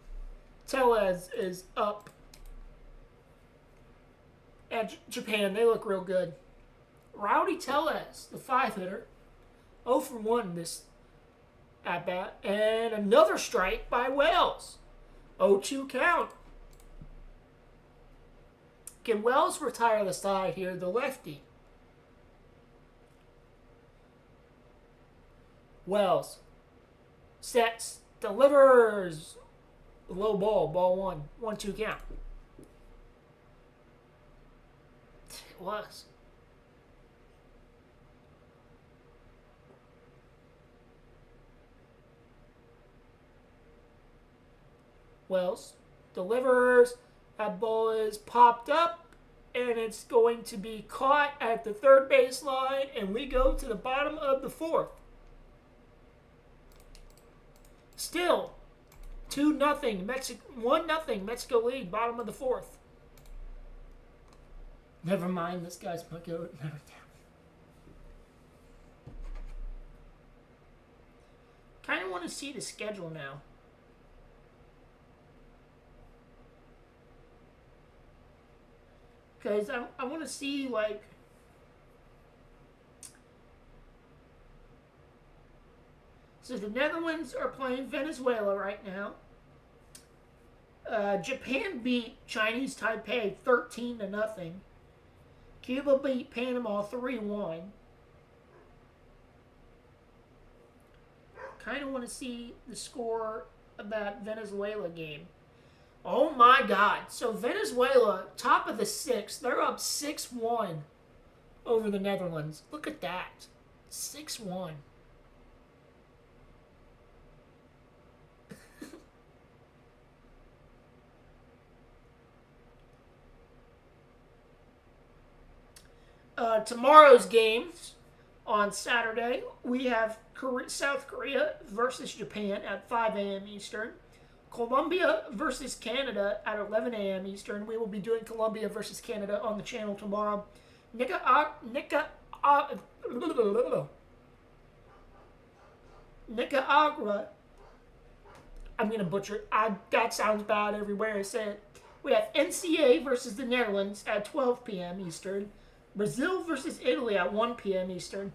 Tellez is up. And Japan, they look real good. Rowdy Tellez, the 5-hitter. 0 for 1 this at bat. And another strike by Wells. 0-2 count. Can Wells retire the side here, the lefty? Wells sets, delivers. Low ball, ball one. 1-2 count. It was. Wells delivers. That ball is popped up, and it's going to be caught at the third base line, and we go to the bottom of the fourth. Still, 2-0, 1-0, Mexico lead, bottom of the fourth. Never mind, this guy's put go never down. Kind of want to see the schedule now. Because I want to see, like, so the Netherlands are playing Venezuela right now. Japan beat Chinese Taipei 13-0. Cuba beat Panama 3-1. Kind of want to see the score of that Venezuela game. Oh my God. So Venezuela, top of the sixth, they're up 6-1 over the Netherlands. Look at that. 6-1. Tomorrow's games on Saturday, we have South Korea versus Japan at 5 a.m. Eastern. Colombia versus Canada at 11 a.m. Eastern. We will be doing Colombia versus Canada on the channel tomorrow. Nicaragua. I'm going to butcher it. That sounds bad everywhere I say it. We have NCA versus the Netherlands at 12 p.m. Eastern. Brazil versus Italy at 1 p.m. Eastern.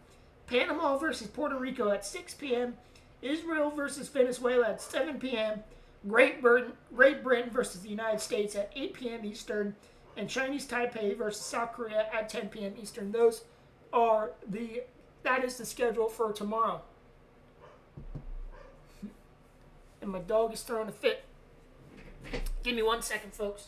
Panama versus Puerto Rico at 6 p.m. Israel versus Venezuela at 7 p.m. Great Britain versus the United States at 8 p.m. Eastern. And Chinese Taipei versus South Korea at 10 p.m. Eastern. That is the schedule for tomorrow. And my dog is throwing a fit. Give me 1 second, folks.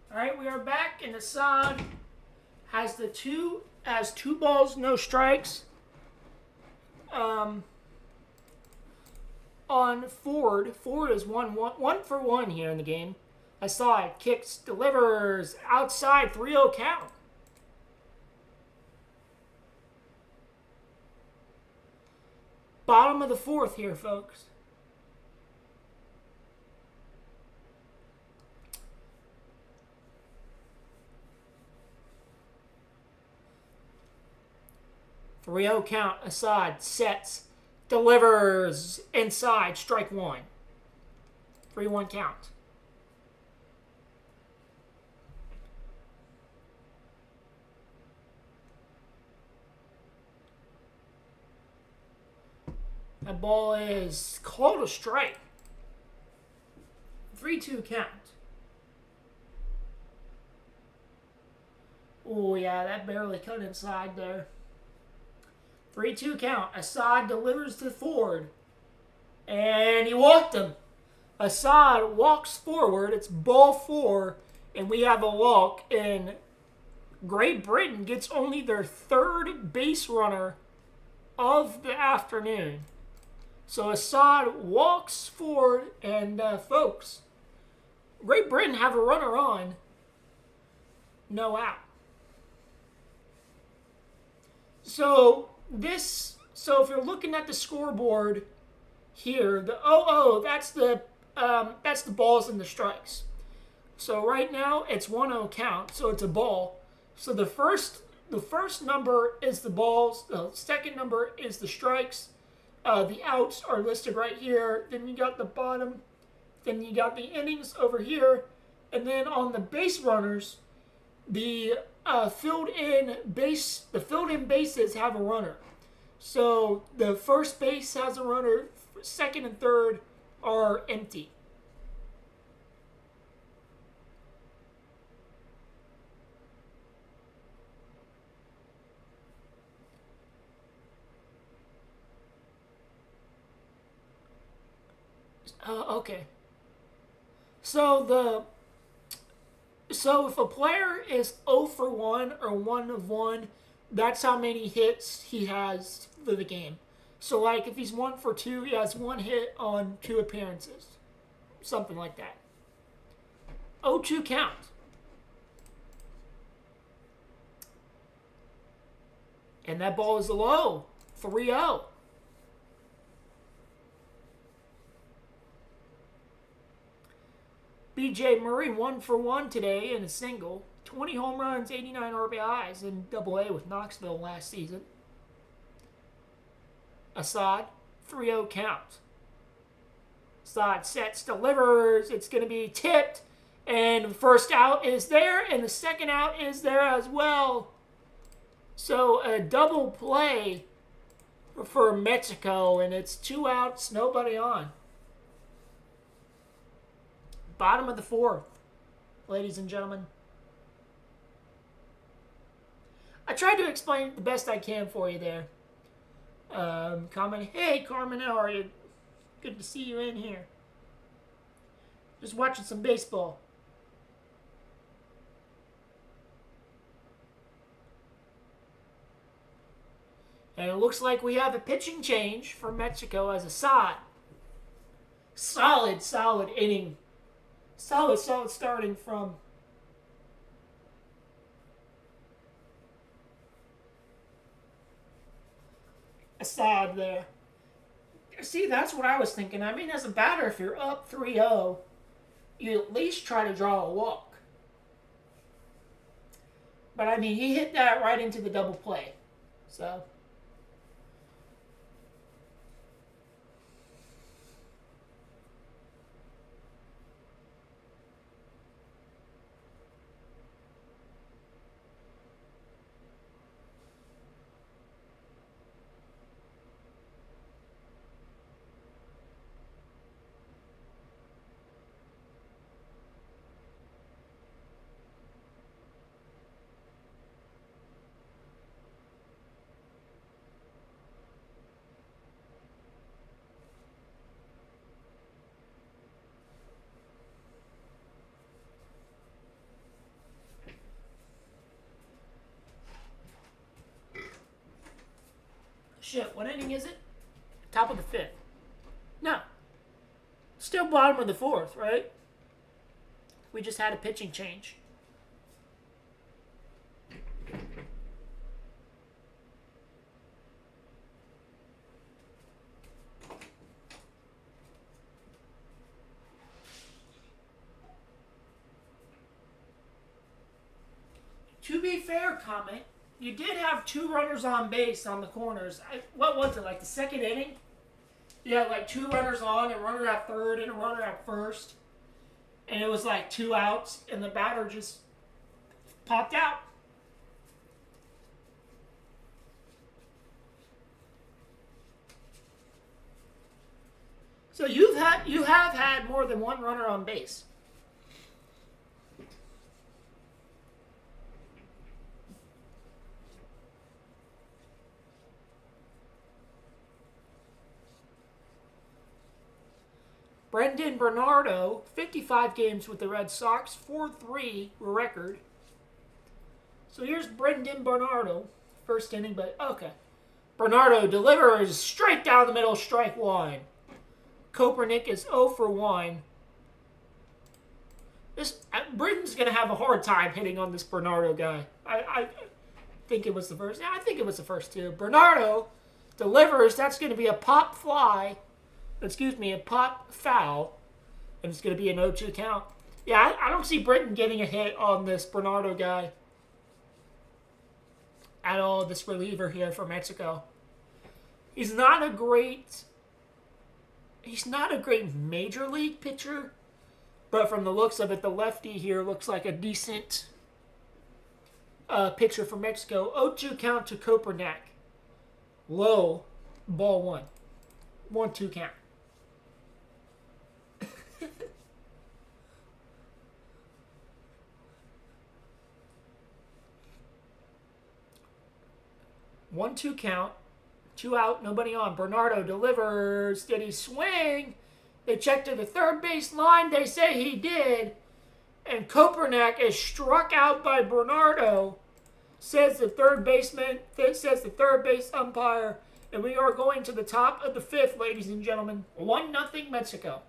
All right, we are back, and Assad has two balls, no strikes. On Ford is one for one here in the game. Assad kicks, delivers outside, 3-0 count. Bottom of the fourth here, folks. Three-0 count. Assad sets, delivers inside, strike one. 3-1 count. That ball is called a strike. 3-2 count. Oh, yeah, that barely cut inside there. 3-2 count. Assad delivers to Ford. And he walked him. Assad walks forward. It's ball 4. And we have a walk. And Great Britain gets only their 3rd base runner of the afternoon. So Assad walks forward. And, folks, Great Britain have a runner on. No out. So if you're looking at the scoreboard here, that's the balls and the strikes. So right now it's 1-0 count, so it's a ball. So the first number is the balls, the second number is the strikes. The outs are listed right here. Then you got the bottom, then you got the innings over here, and then on the base runners, the filled-in bases have a runner. So the first base has a runner, second and third are empty. Okay. So if a player is 0 for 1 or 1 of 1, that's how many hits he has for the game. So, like, if he's 1 for 2, he has 1 hit on 2 appearances. Something like that. 0-2 count. And that ball is low. 3-0. B.J. Murray 1 for 1 today in a single. 20 home runs, 89 RBIs in Double-A with Knoxville last season. Assad, 3-0 count. Assad sets, delivers. It's going to be tipped. And the first out is there, and the second out is there as well. So a double play for Mexico, and it's 2 outs, nobody on. Bottom of the 4th, ladies and gentlemen. I tried to explain the best I can for you there. Comment, hey Carmen, how are you? Good to see you in here. Just watching some baseball. And it looks like we have a pitching change for Mexico as Assad. Solid inning. Solid starting from Assad there. See, that's what I was thinking. I mean, as a batter, if you're up 3-0, you at least try to draw a walk. But, I mean, he hit that right into the double play. So... Shit, what inning is it? Top of the 5th. No. Still bottom of the 4th, right? We just had a pitching change. To be fair, comment, you did have 2 runners on base on the corners. What was it, like the 2nd inning? You had like 2 runners on, a runner at 3rd and a runner at 1st. And it was like 2 outs, and the batter just popped out. So you have had more than 1 runner on base. Brendan Bernardo, 55 games with the Red Sox, 4-3 record. So here's Brendan Bernardo, first inning, but okay. Bernardo delivers straight down the middle, strike one. Kopernik is 0 for 1. Britton's going to have a hard time hitting on this Bernardo guy. I think it was the first. Yeah, I think it was the first two. Bernardo delivers. That's going to be a pop fly. Excuse me, a pop foul. And it's going to be an 0-2 count. Yeah, I don't see Britton getting a hit on this Bernardo guy at all, this reliever here for Mexico. He's not a great major league pitcher, but from the looks of it, the lefty here looks like a decent pitcher for Mexico. 0-2 count to Kopernik. Low, ball one. 1-2 count. One, 2 count. 2 out, nobody on. Bernardo delivers. Did he swing? They check to the third base line. They say he did. And Kopernik is struck out by Bernardo. Says the third baseman. Says the third base umpire. And we are going to the top of the fifth, ladies and gentlemen. 1-0 Mexico.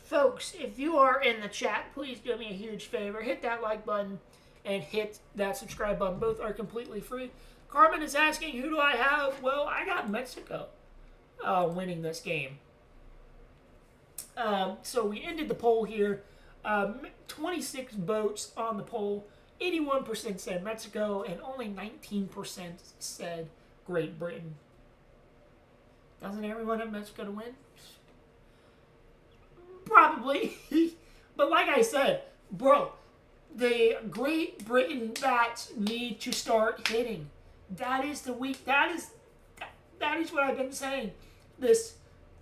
Folks, if you are in the chat, please do me a huge favor. Hit that like button and hit that subscribe button. Both are completely free. Carmen is asking, who do I have? Well, I got Mexico winning this game. So we ended the poll here. 26 votes on the poll. 81% said Mexico, and only 19% said Great Britain. Doesn't everyone have Mexico to win? Probably. But like I said, bro, the Great Britain bats need to start hitting. That is the week. That is what I've been saying this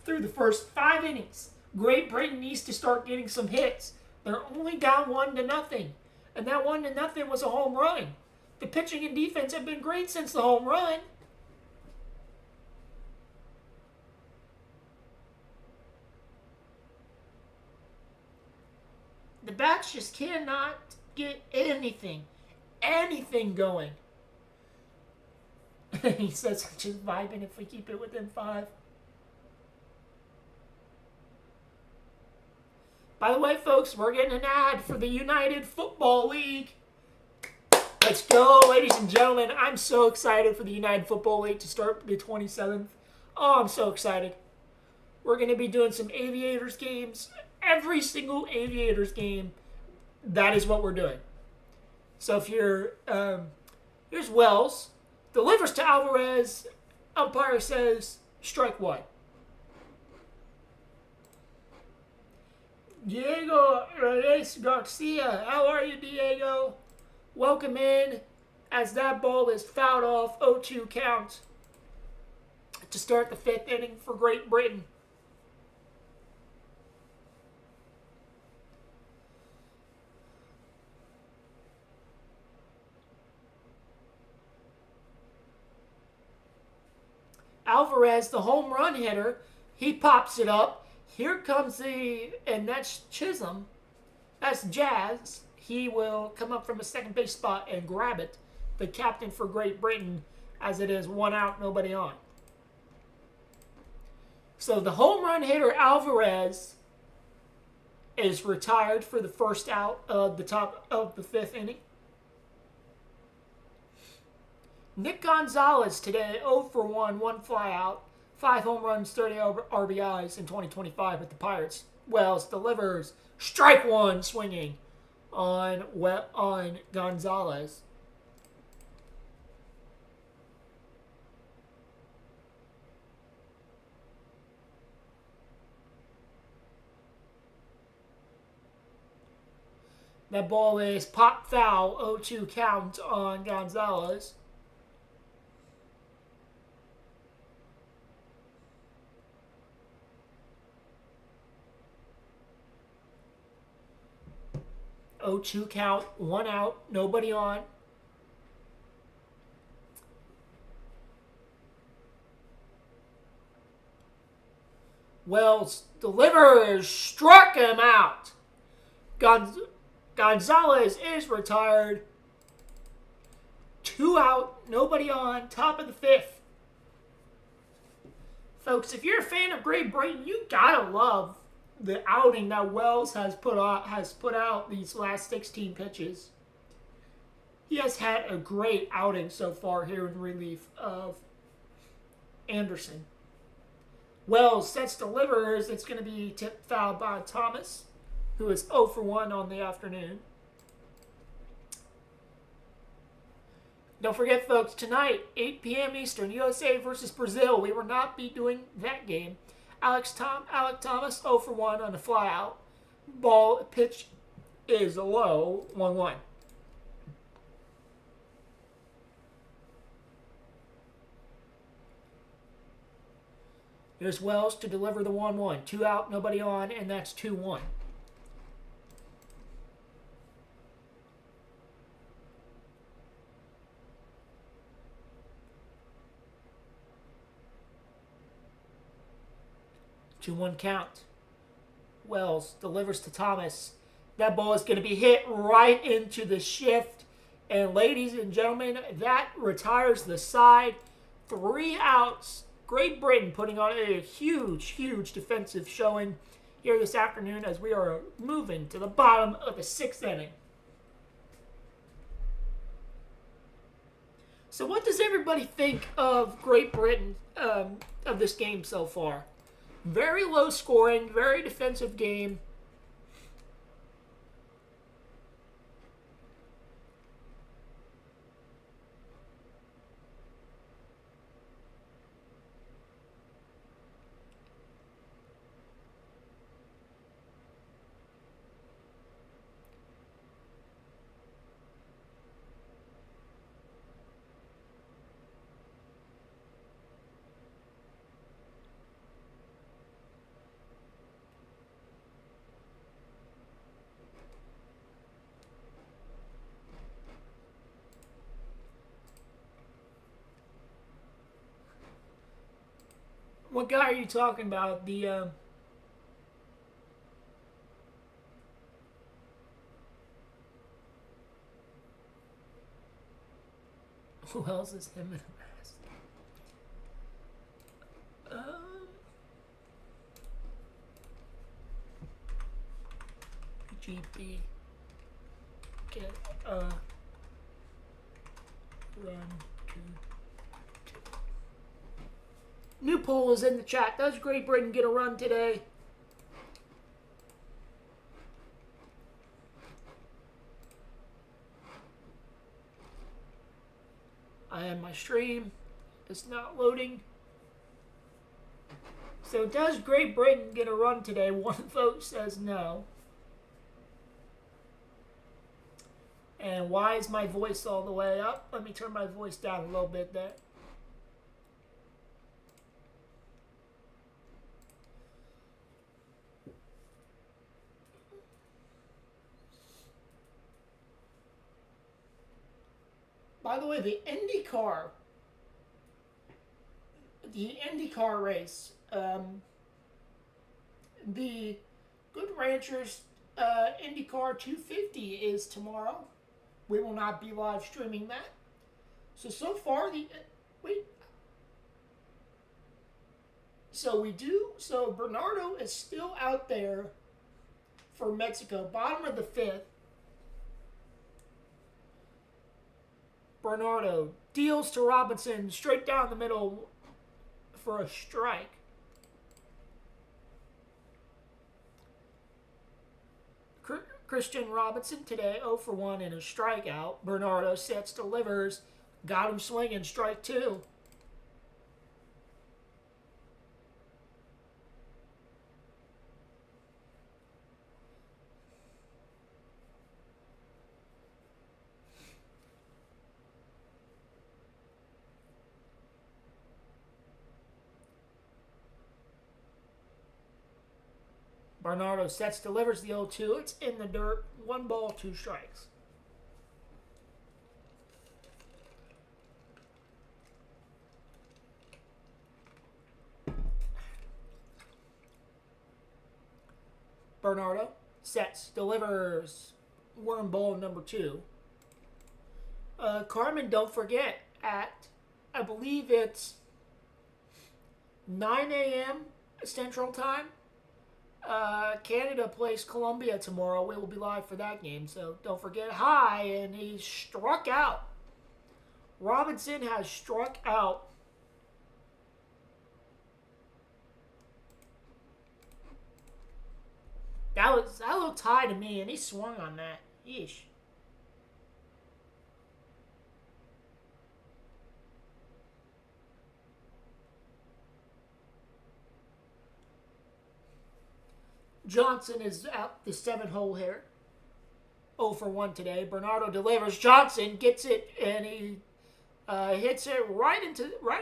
through the first 5 innings. Great Britain needs to start getting some hits. They're only down 1-0. And that 1-0 was a home run. The pitching and defense have been great since the home run. The bats just cannot get anything going. He says, I'm just vibing if we keep it within 5. By the way, folks, we're getting an ad for the United Football League. Let's go, ladies and gentlemen. I'm so excited for the United Football League to start the 27th. Oh, I'm so excited. We're going to be doing some Aviators games. Every single Aviators game, that is what we're doing. So if you're, here's Wells. Delivers to Alvarez. Umpire says, strike one. Diego Reyes Garcia. How are you, Diego? Welcome in as that ball is fouled off. 0-2 count to start the 5th inning for Great Britain. Alvarez, the home run hitter, he pops it up. Here comes and that's Chisholm. That's Jazz. He will come up from a second base spot and grab it. The captain for Great Britain, as it is 1 out, nobody on. So the home run hitter, Alvarez, is retired for the first out of the top of the 5th inning. Nick Gonzalez today, 0 for 1, 1 fly out. 5 home runs, 30 RBIs in 2025 with the Pirates. Wells delivers. Strike one swinging on Gonzalez. That ball is pop foul, 0-2 count on Gonzalez. Oh, 2 count, 1 out, nobody on. Wells delivers, struck him out. Gonzalez is retired. 2 out, nobody on, top of the 5th. Folks, if you're a fan of Great Britain, you gotta love the outing that Wells has put out these last 16 pitches. He has had a great outing so far here in relief of Anderson. Wells sets delivers. It's going to be tipped foul by Thomas, who is 0 for 1 on the afternoon. Don't forget, folks, tonight, 8 p.m. Eastern, USA versus Brazil. We will not be doing that game. Alec Thomas, 0 for 1 on the flyout. Ball pitch is low, 1-1. Here's Wells to deliver the 1-1. 2 out, nobody on, and that's 2-1. Two-one count. Wells delivers to Thomas. That ball is going to be hit right into the shift. And ladies and gentlemen, that retires the side. 3 outs. Great Britain putting on a huge, huge defensive showing here this afternoon as we are moving to the bottom of the 6th inning. So what does everybody think of Great Britain, of this game so far? Very low scoring, very defensive game. What guy are you talking about? The who else is him in the mask? GP get run to. New poll is in the chat. Does Great Britain get a run today? I am my stream. It's not loading. So does Great Britain get a run today? 1 vote says no. And why is my voice all the way up? Let me turn my voice down a little bit there. By the way, the IndyCar race, the Good Ranchers IndyCar 250 is tomorrow. We will not be live streaming that. So far, So Bernardo is still out there for Mexico, bottom of the 5th. Bernardo deals to Robinson, straight down the middle for a strike. Christian Robinson today 0 for 1 in a strikeout. Bernardo sets, delivers, got him swinging, strike 2. Bernardo sets, delivers the 0-2. It's in the dirt. 1 ball, 2 strikes. Bernardo sets, delivers. Worm ball number 2. Carmen, don't forget, at, I believe it's 9 a.m. Central Time. Canada plays Colombia tomorrow. We will be live for that game, so don't forget. High, and he struck out. Robinson has struck out. That looked high to me, and he swung on that. Yeesh. Johnson is out the 7-hole hitter. 0 for 1 today. Bernardo delivers. Johnson gets it, and he hits it right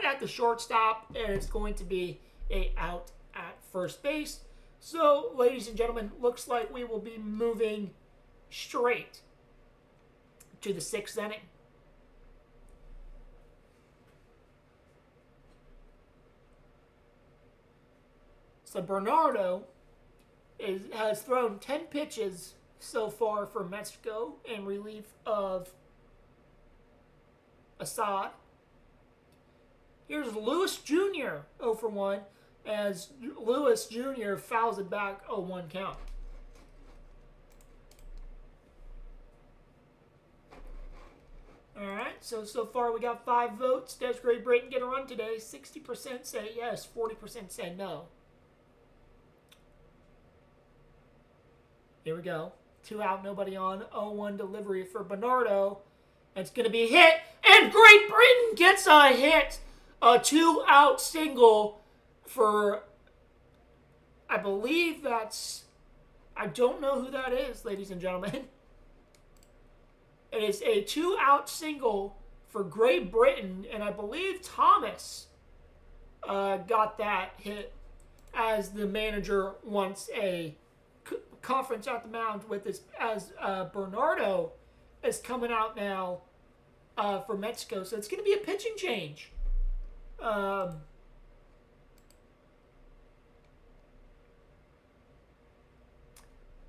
at the shortstop, and it's going to be a out at first base. So, ladies and gentlemen, looks like we will be moving straight to the 6th inning. So Bernardo has thrown 10 pitches so far for Mexico in relief of Assad. Here's Lewis Jr. 0 for 1 as Lewis Jr. fouls it back 0-1 count. Alright, so far we got 5 votes. Does Great Britain get a run today? 60% say yes, 40% say no. Here we go. 2 out, nobody on. 0-1 delivery for Bernardo. It's going to be hit, and Great Britain gets a hit. A 2-out single for, I believe that's, I don't know who that is, ladies and gentlemen. It is a 2-out single for Great Britain, and I believe Thomas got that hit as the manager wants a conference at the mound with this, as Bernardo is coming out now for Mexico. So it's going to be a pitching change.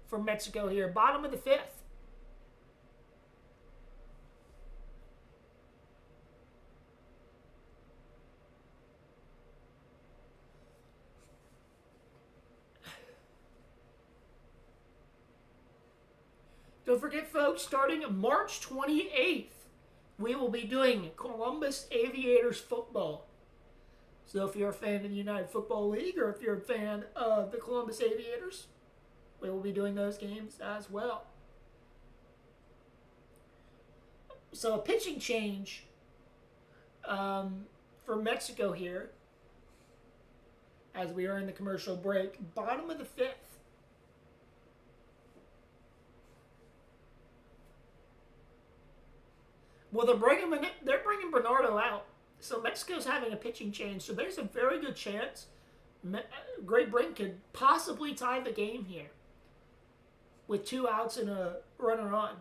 For Mexico here. Bottom of the 5th. Don't forget, folks, starting March 28th, we will be doing Columbus Aviators football. So if you're a fan of the United Football League or if you're a fan of the Columbus Aviators, we will be doing those games as well. So a pitching change for Mexico here as we are in the commercial break. Bottom of the 5th. Well, they're bringing Bernardo out. So Mexico's having a pitching change. So there's a very good chance Great Britain could possibly tie the game here with 2 outs and a runner on.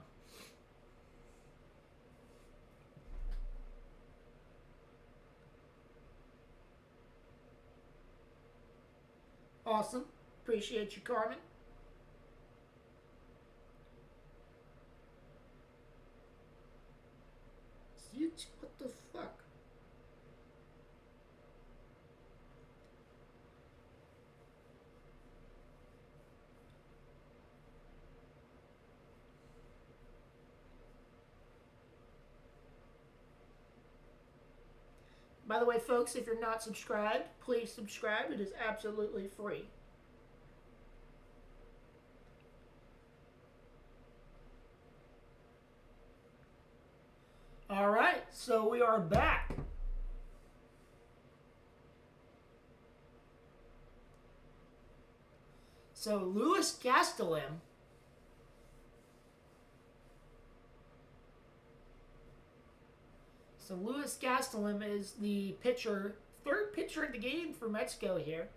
Awesome. Appreciate you, Carmen. What the fuck? By the way, folks, if you're not subscribed, please subscribe. It is absolutely free. All right, so we are back. So Louis Gastelum is the pitcher, third pitcher in the game for Mexico here.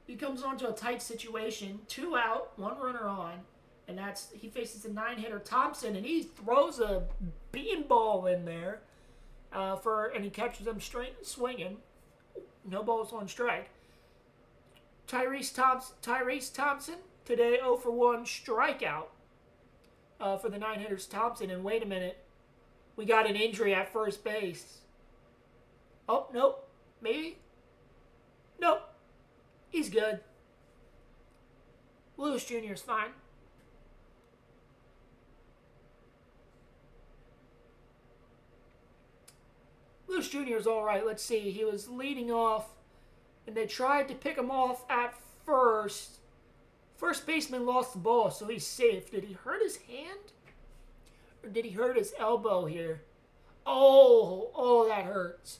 He comes onto a tight situation, 2 out, 1 runner on, and he faces a 9-hitter Thompson, and he throws a beanball in there and he catches him straight swinging. No balls, 1 strike. Tyrese Thompson today 0 for 1 strikeout for the 9-hitters Thompson. And wait a minute, we got an injury at first base. Oh, nope. Maybe? Nope. He's good. Lewis Jr. is fine. Lewis Jr. is all right. Let's see. He was leading off, and they tried to pick him off at first. First baseman lost the ball, so he's safe. Did he hurt his hand? Or did he hurt his elbow here? Oh, that hurts.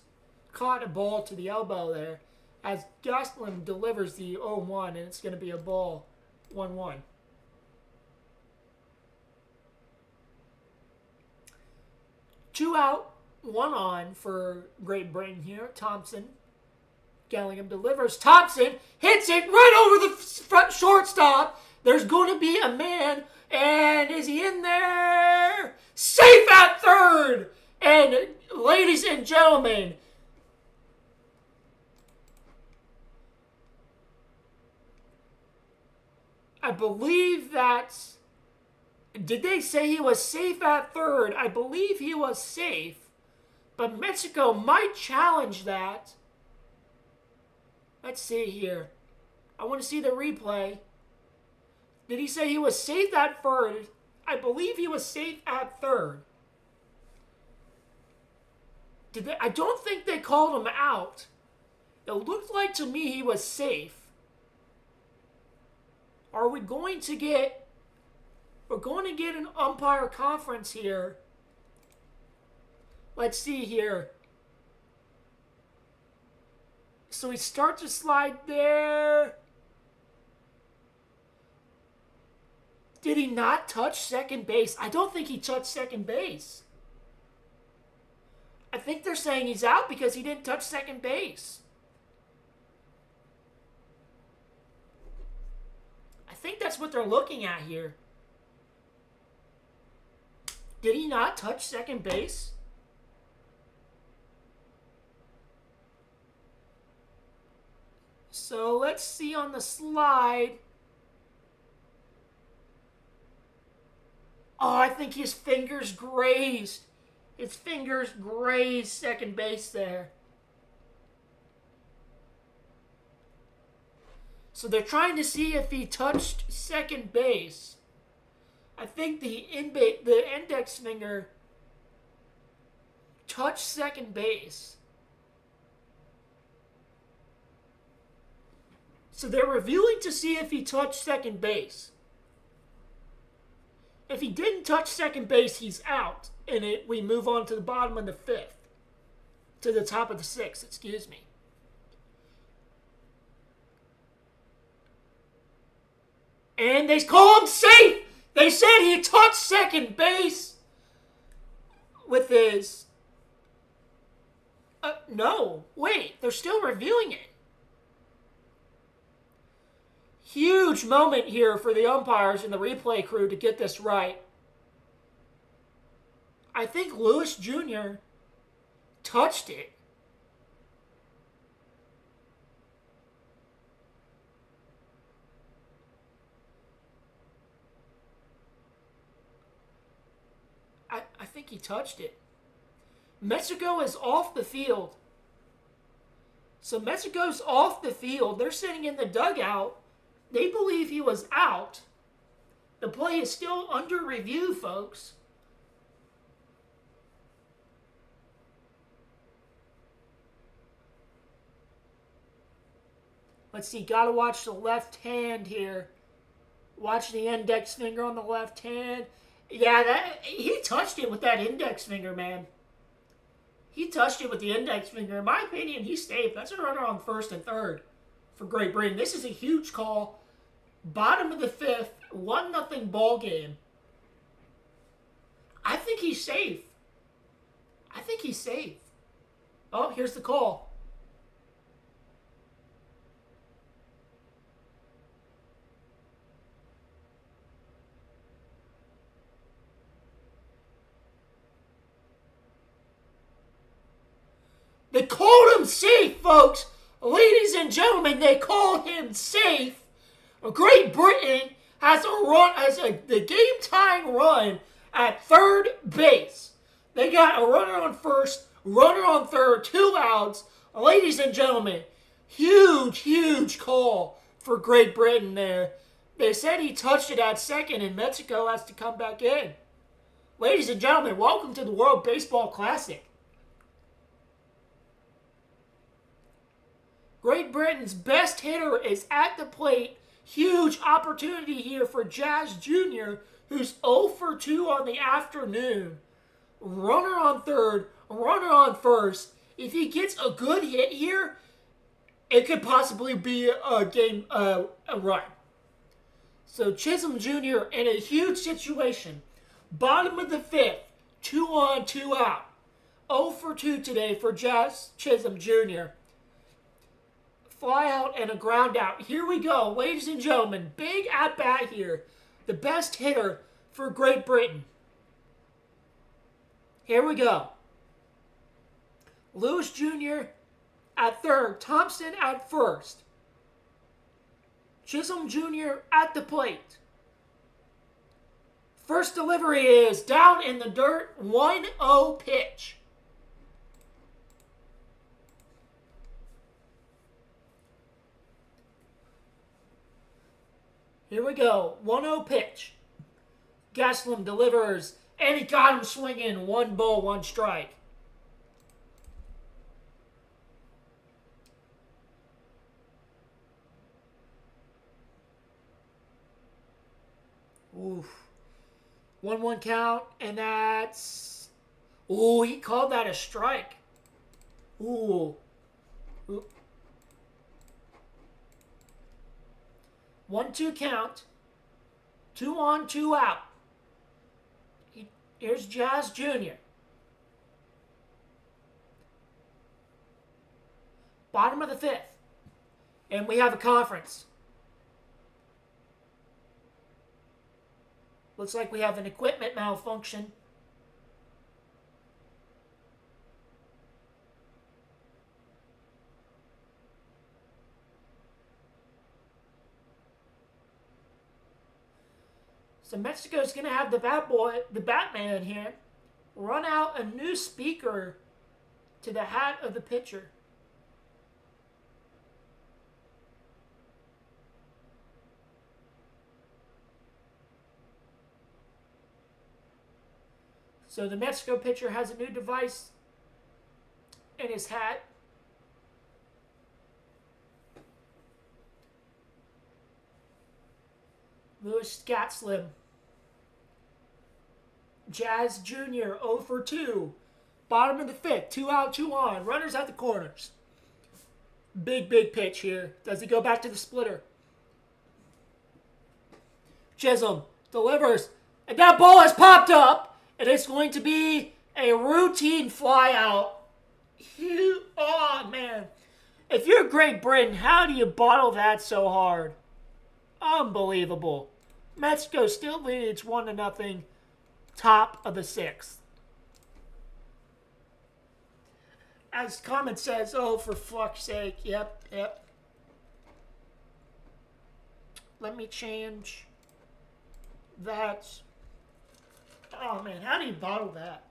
Caught a ball to the elbow there as Gastelum delivers the 0-1, and it's going to be a ball, 1-1. Two out, 1 on for Great Britain here. Thompson. Gallingham delivers. Thompson hits it right over the front shortstop. There's going to be a man, and is he in there? Safe at third! And ladies and gentlemen, I believe that's... Did they say he was safe at third? I believe he was safe, but Mexico might challenge that. Let's see here. I want to see the replay. Did he say he was safe at third? I believe he was safe at third. I don't think they called him out. It looked like to me he was safe. Are we going to get... We're going to get an umpire conference here. Let's see here. So he starts to slide there. Did he not touch second base? I don't think he touched second base. I think they're saying he's out because he didn't touch second base. I think that's what they're looking at here. Did he not touch second base? So let's see on the slide. Oh, I think his fingers grazed. His fingers grazed second base there. So they're trying to see if he touched second base. I think the index finger touched second base. So they're reviewing to see if he touched second base. If he didn't touch second base, he's out. And we move on to the bottom of the 5th. To the top of the 6th, excuse me. And they call him safe! They said he touched second base with his... no, wait, they're still reviewing it. Huge moment here for the umpires and the replay crew to get this right. I think Lewis Jr. touched it. I think he touched it. Mexico is off the field. So Mexico's off the field. They're sitting in the dugout. They believe he was out. The play is still under review, folks. Let's see. Got to watch the left hand here. Watch the index finger on the left hand. Yeah, he touched it with that index finger, man. He touched it with the index finger. In my opinion, he's safe. That's a runner on first and third for Great Britain. This is a huge call. Bottom of the fifth, 1-0 ball game. I think he's safe. I think he's safe. Oh, here's the call. They called him safe, folks. Ladies and gentlemen, they called him safe. Great Britain has the game-tying run at third base. They got a runner on first, runner on third, 2 outs. Ladies and gentlemen, huge call for Great Britain there. They said he touched it at second, and Mexico has to come back in. Ladies and gentlemen, welcome to the World Baseball Classic. Great Britain's best hitter is at the plate. Huge opportunity here for Jazz Jr., who's 0 for 2 on the afternoon. Runner on third, runner on first. If he gets a good hit here, it could possibly be a run. So Chisholm Jr. in a huge situation. Bottom of the fifth, 2 on, 2 out. 0 for 2 today for Jazz Chisholm Jr. Fly out and a ground out. Here we go, ladies and gentlemen. Big at-bat here. The best hitter for Great Britain. Here we go. Lewis Jr. at third. Thompson at first. Chisholm Jr. at the plate. First delivery is down in the dirt. 1-0 pitch. Here we go. 1-0 pitch. Gaslam delivers, and he got him swinging. 1 ball, 1 strike. Oof. 1-1 count, and that's... Ooh, he called that a strike. Ooh. 1-2 count. 2 on, 2 out. Here's Jazz Jr. Bottom of the fifth. And we have a conference. Looks like we have an equipment malfunction. So Mexico's going to have the Batman here, run out a new speaker to the hat of the pitcher. So the Mexico pitcher has a new device in his hat. Lewis Gatslim. Jazz Jr. 0 for 2. Bottom of the fifth. 2 out, 2 on. Runners at the corners. Big pitch here. Does he go back to the splitter? Chisholm delivers. And that ball has popped up. And it's going to be a routine fly out. Oh, man. If you're Great Britain, how do you bottle that so hard? Unbelievable. Mexico still leads 1-0. Top of the sixth. As comment says, oh, for fuck's sake. Yep. Let me change that. Oh, man. How do you bottle that?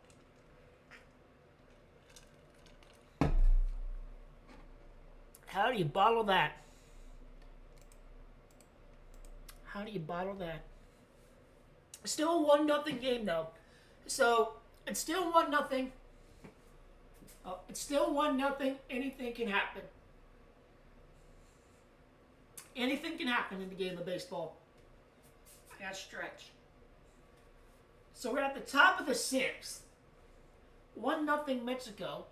How do you bottle that? How do you bottle that? Still a 1-0 game, though. So, it's still 1-0. Oh, it's still 1-0. Anything can happen. Anything can happen in the game of baseball. I got stretch. So we're at the top of the sixth. 1-0 Mexico.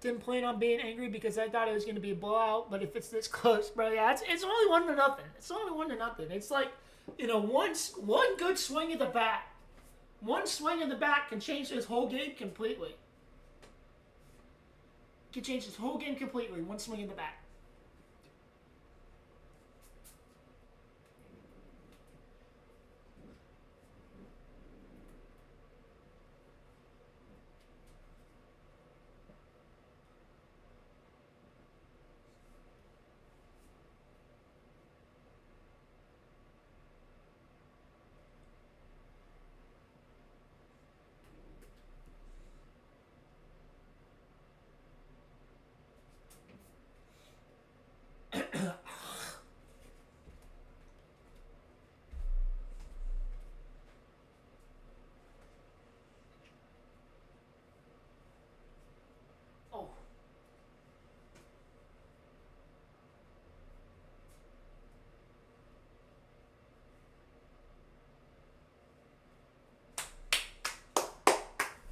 Didn't plan on being angry because I thought it was going to be a blowout, but if it's this close, bro, yeah, it's only 1-0. It's only 1-0. It's like, one good swing of the bat. One swing in the bat can change this whole game completely. Can change this whole game completely. One swing in the bat. Oh.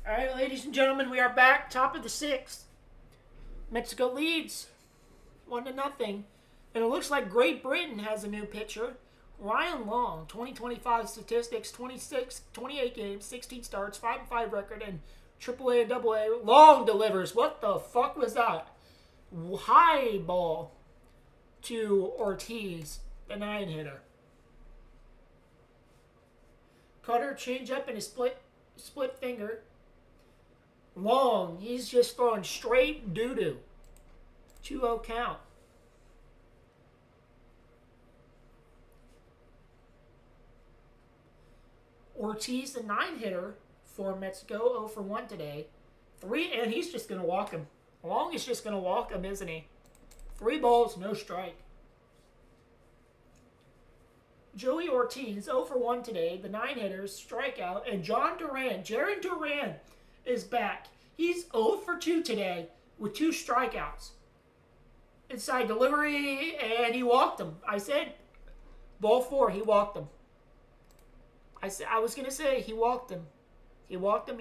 All right, ladies and gentlemen, we are back. Top of the sixth. Mexico leads 1-0. And it looks like Great Britain has a new pitcher. Ryan Long, 2025 statistics, 28 games, 16 starts, 5-5 record, and AAA and AA. Long delivers. What the fuck was that? High ball to Ortiz, the 9-hitter. Cutter, changeup, and a split finger. Long, he's just throwing straight doo-doo. 2-0 count. Ortiz, the 9-hitter for Mexico, 0 for 1 today. And he's just going to walk him. Long is just going to walk him, isn't he? 3 balls, no strike. Joey Ortiz, 0 for 1 today. The 9-hitter, strikeout. And Jaron Duran is back. He's 0 for 2 today with 2 strikeouts. Inside delivery, and he walked him. I said, ball 4, he walked him. I was going to say he walked him. He walked him.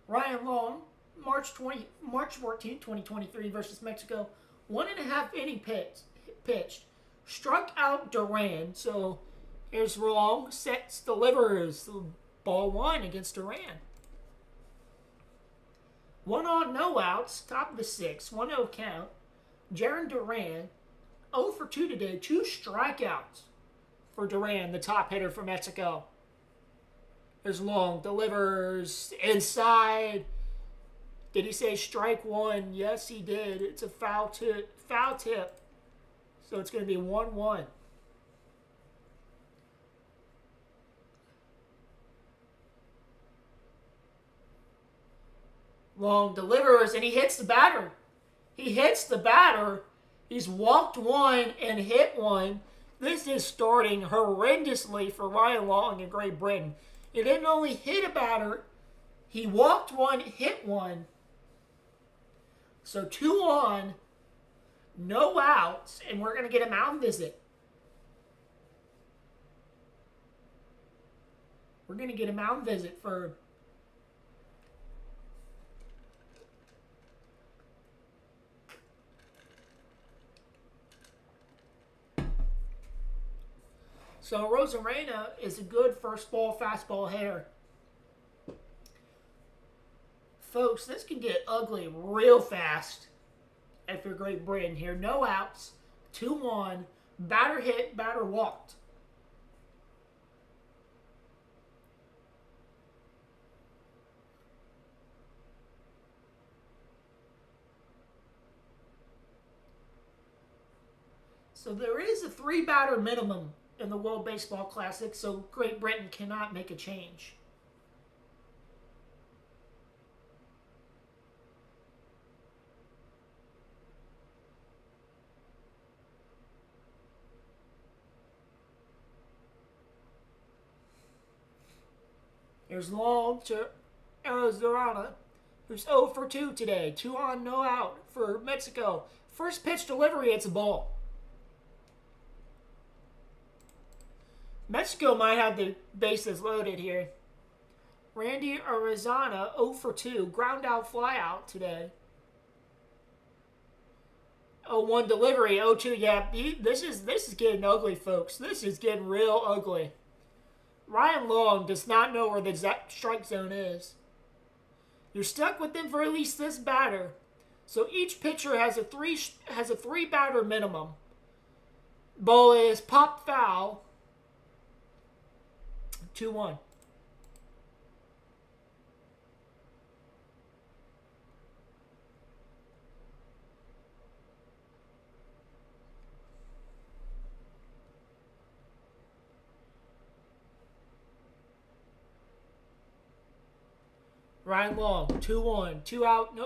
Ryan Long, March 14, 2023 versus Mexico. 1.5 inning pitched. Struck out Duran. So here's Long. Sets, delivers. Ball 1 against Duran. 1 on, no outs. Top of the 6th. 1-0 count. Jaron Duran. 0 for 2 today. 2 strikeouts for Duran, the top hitter for Mexico. There's Long. Delivers inside. Did he say strike 1? Yes, he did. It's a foul tip. So it's going to be 1-1. Long delivers, and he hits the batter. He's walked 1 and hit 1. This is starting horrendously for Ryan Long in Great Britain. He didn't only hit a batter, he walked 1, hit 1. So 2 on, no outs, and we're going to get a mound visit. We're going to get a mound visit for So Rosarena is a good first ball, fastball hitter. Folks, this can get ugly real fast if you're Great Britain here. No outs, 2-1, batter hit, batter walked. So there is a 3-batter minimum in the World Baseball Classic, so Great Britain cannot make a change. There's long to Arizona, who's 0 for 2 today. 2 on, no out for Mexico. First pitch delivery, it's a ball. Mexico might have the bases loaded here. Randy Arizona, 0 for 2. Ground out, fly out today. 0-1 delivery, 0-2. Yeah, this is getting ugly, folks. This is getting real ugly. Ryan Long does not know where the strike zone is. You're stuck with him for at least this batter. So each pitcher has a three batter minimum. Ball is pop foul. 2-1. Ryan Long, 2-1, 2 out,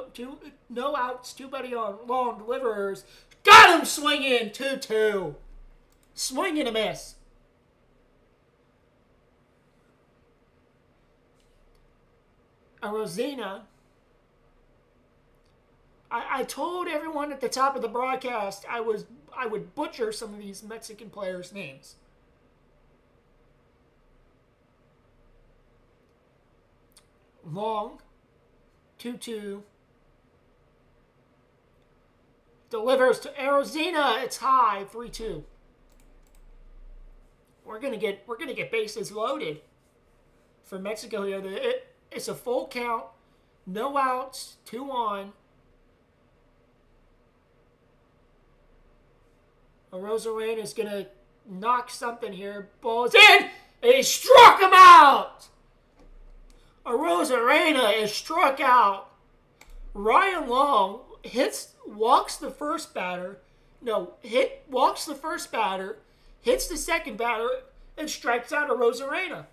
no outs, 2 on. Long delivers. Got him swinging, 2-2. Swing and a miss. Rosina. I told everyone at the top of the broadcast I would butcher some of these Mexican players' names. Long, 2-2. Delivers to Arizona. It's high, 3-2. We're gonna get bases loaded for Mexico here. It's a full count, no outs, 2 on. Rosarena is gonna knock something here. Ball's in. And he struck him out. Rosarena is struck out. Ryan Long walks the first batter, hits the second batter, and strikes out Rosarena.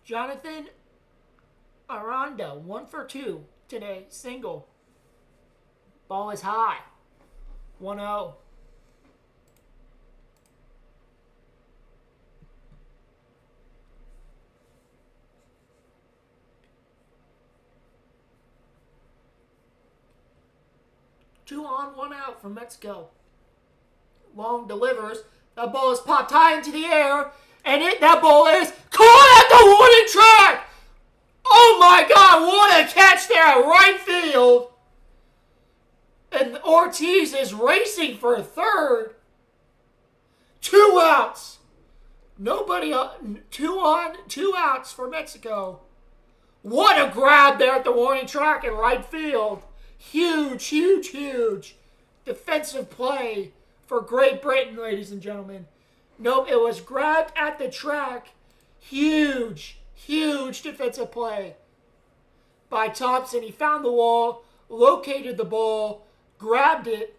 Jonathan Aranda, 1 for 2 today, single. Ball is high, 1-0. Two on, 1 out for Mexico. Long delivers. That ball is popped high into the air. And that ball is caught at the warning track. Oh my God, what a catch there at right field. And Ortiz is racing for third. 2 outs. Nobody, 2 on, 2 outs for Mexico. What a grab there at the warning track in right field. Huge, huge, huge defensive play for Great Britain, ladies and gentlemen. Nope, it was grabbed at the track. Huge, huge defensive play by Thompson. He found the wall, located the ball, grabbed it.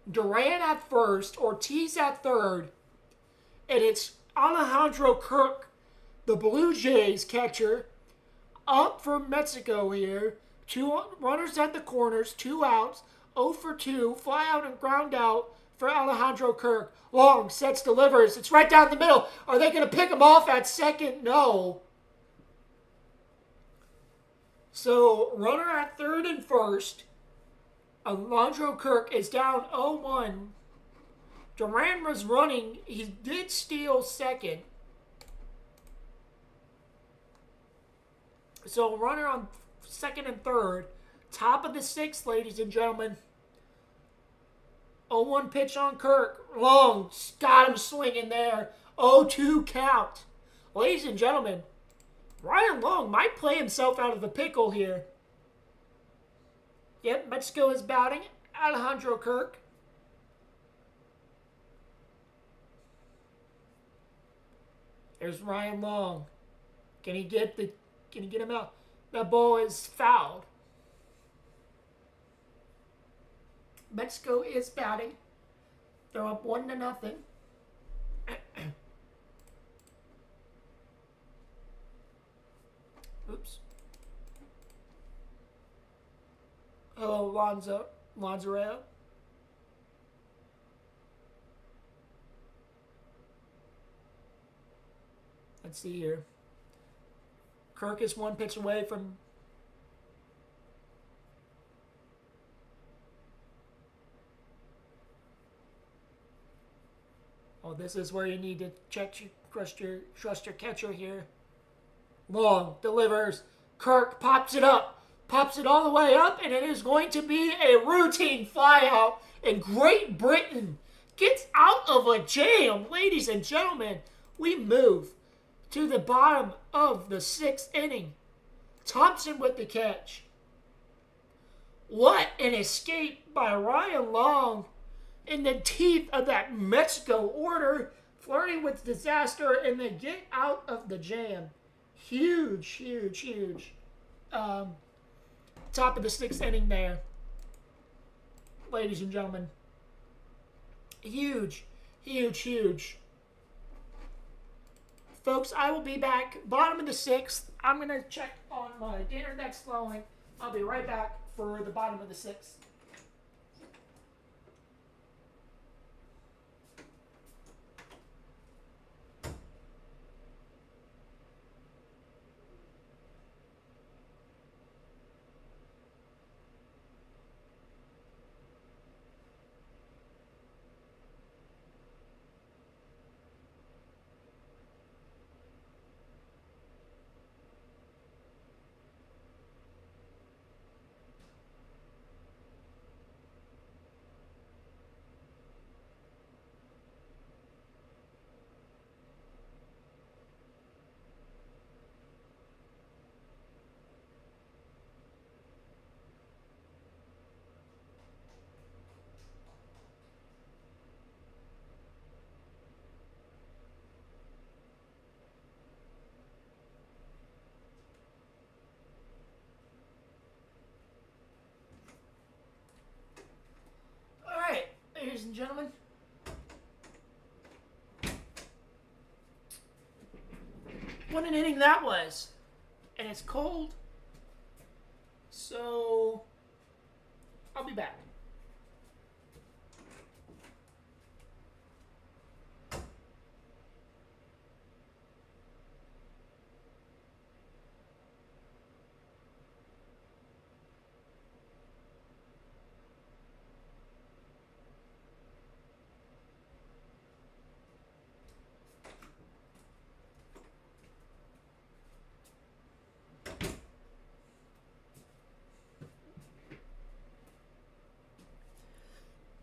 Duran at first, Ortiz at third. And it's Alejandro Kirk, the Blue Jays catcher, up for Mexico here. 2 runners at the corners, 2 outs, 0 for 2, fly out and ground out for Alejandro Kirk. Long sets, delivers. It's right down the middle. Are they going to pick him off at second? No. So, runner at third and first. Alejandro Kirk is down 0-1. Duran was running. He did steal second. So, runner on second and third. Top of the 6th, ladies and gentlemen. 0-1 pitch on Kirk. Long got him swinging there. 0-2 count. Ladies and gentlemen, Ryan Long might play himself out of the pickle here. Yep, Mexico is batting. Alejandro Kirk. There's Ryan Long. Can he get him out? That ball is fouled. Mexico is batting. They're up 1-0. Lonzareo. Let's see here. Kirk is one pitch away from. Oh, this is where you need to trust your catcher here. Long delivers. Kirk pops it up. Pops it all the way up, and it is going to be a routine flyout. And Great Britain gets out of a jam. Ladies and gentlemen, we move to the bottom of the 6th inning. Thompson with the catch. What an escape by Ryan Long in the teeth of that Mexico order, flirting with disaster, and they get out of the jam. Huge, huge, huge. Top of the 6th inning there, ladies and gentlemen. Huge, huge, huge. Folks, I will be back. Bottom of the 6th. I'm going to check on my internet's flowing. I'll be right back for the bottom of the 6th. Ladies and gentlemen, what an inning that was. And it's cold, so I'll be back.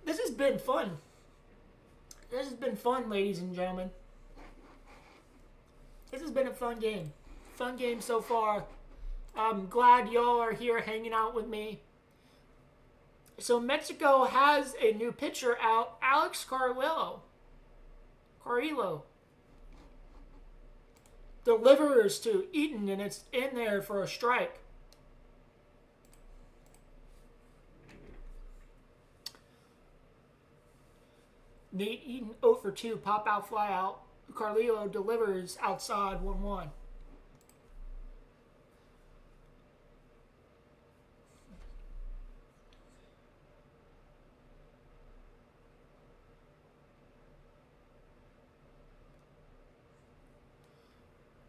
This has been fun. This has been fun, ladies and gentlemen. This has been a fun game. Fun game so far. I'm glad y'all are here hanging out with me. So Mexico has a new pitcher out, Alex Carrillo. Delivers to Eaton, and it's in there for a strike. Nate Eaton 0 for 2, pop out, fly out. Carrillo delivers outside 1-1.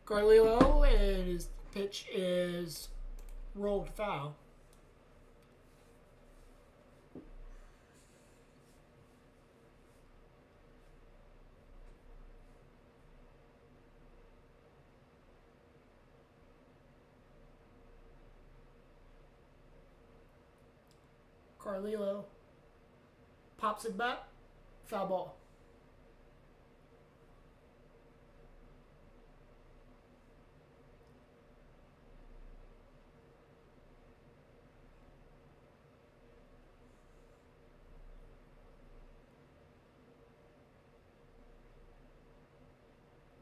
Carrillo, and his pitch is rolled foul. Carrillo pops it back, foul ball.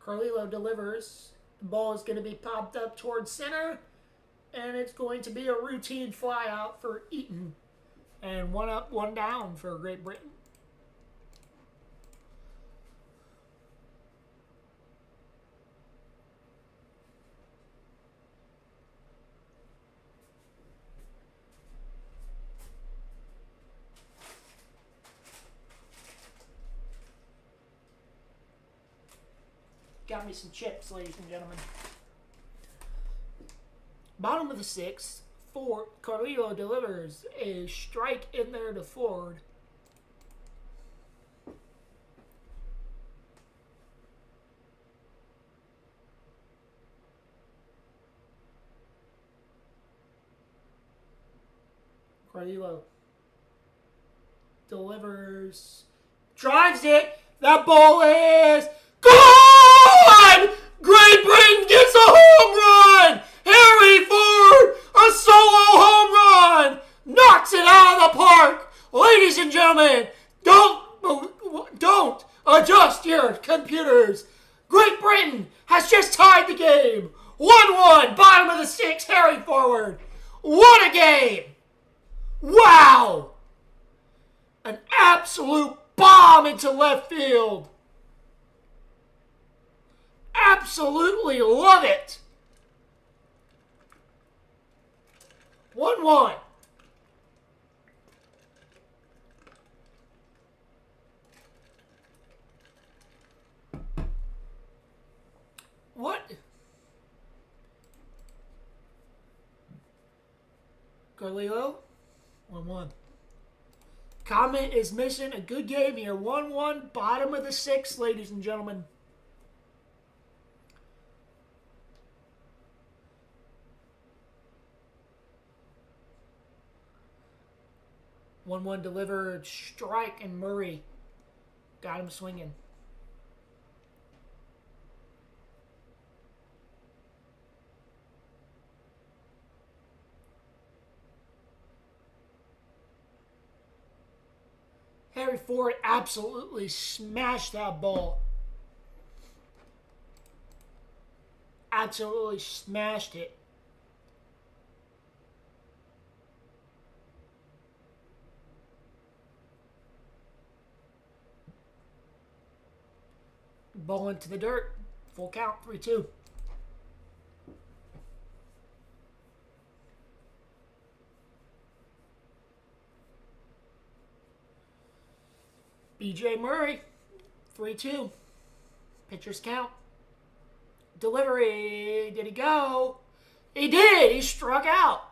Carrillo delivers. The ball is going to be popped up towards center, and it's going to be a routine fly out for Eaton. And 1 up, 1 down for Great Britain. Got me some chips, ladies and gentlemen. Bottom of the sixth, Carlillo delivers a strike in there to Ford. Carlillo delivers, drives it. That ball is gone! Great Britain gets a home run! Harry Ford, a solo home run! Knocks it out of the park! Ladies and gentlemen, don't adjust your computers. Great Britain has just tied the game. 1-1, bottom of the sixth, Harry Forward. What a game! Wow! An absolute bomb into left field. Absolutely love it. 1-1. What? Carlillo? 1-1. Comment is missing a good game here. 1-1, bottom of the sixth, ladies and gentlemen. One delivered strike, and Murray got him swinging. Harry Ford absolutely smashed that ball. Absolutely smashed it. Ball into the dirt. Full count, 3-2. B.J. Murray, 3-2. Pitcher's count. Delivery. Did he go? He did. He struck out.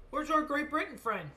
Where's our Great Britain friend?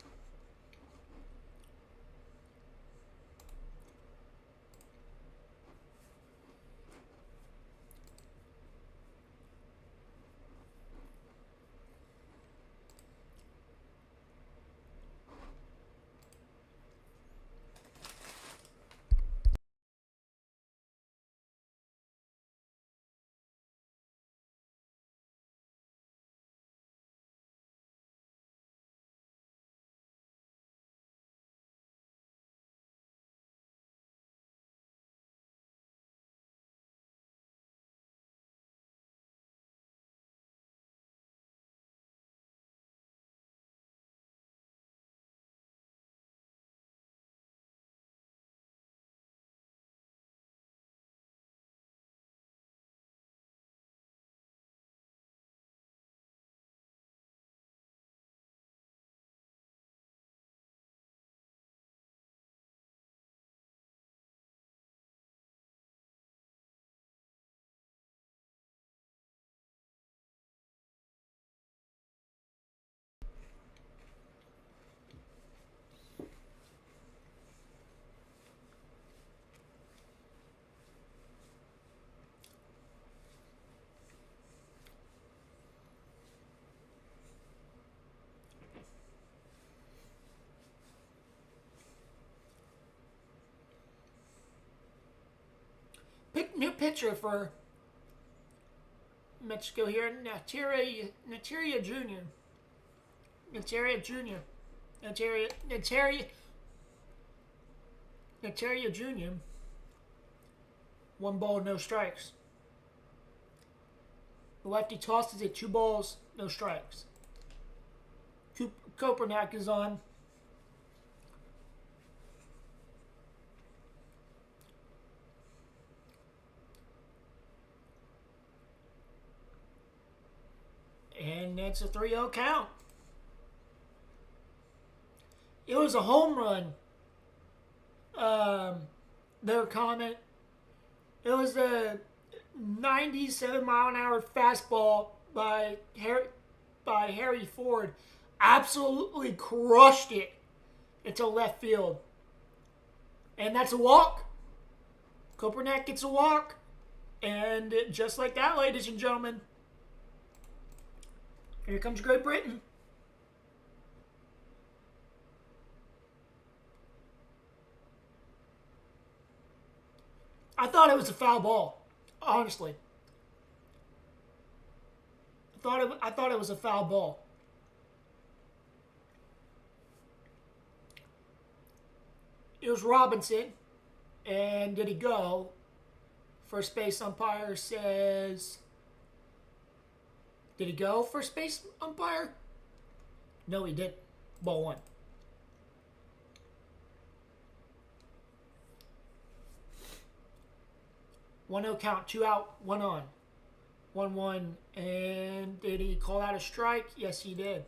New pitcher for Mexico here. Nateria Jr. Nateria Jr. Nateria Jr. 1 ball, no strikes. The lefty tosses it, 2 balls, no strikes. Kopernak is on. And that's a 3-0 count. It was a home run. Their comment. It was a 97-mile-an-hour fastball by Harry Ford. Absolutely crushed it into left field. And that's a walk. Kopernak gets a walk. And just like that, ladies and gentlemen, here comes Great Britain. I thought it was a foul ball, honestly. I thought it was a foul ball. Here's Robinson, and did he go? First base umpire says, did he go? First base umpire? No, he didn't. Ball 1. One 0 count, 2 out, 1 on. 1-1. And did he call out a strike? Yes, he did.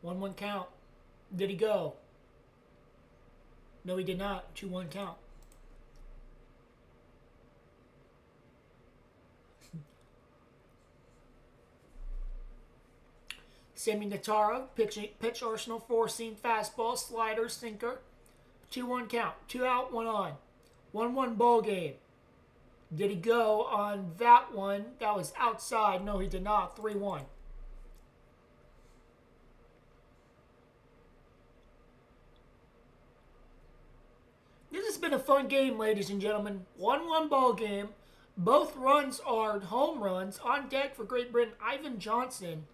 One count. Did he go? No, he did not. 2-1 count. Sammy Natara, pitch arsenal, 4-seam fastball, slider, sinker. 2-1 count. 2 out, 1 on. 1-1 ball game. Did he go on that one? That was outside. No, he did not. 3-1. This has been a fun game, ladies and gentlemen. 1-1 ball game. Both runs are home runs. On deck for Great Britain, Ivan Johnson.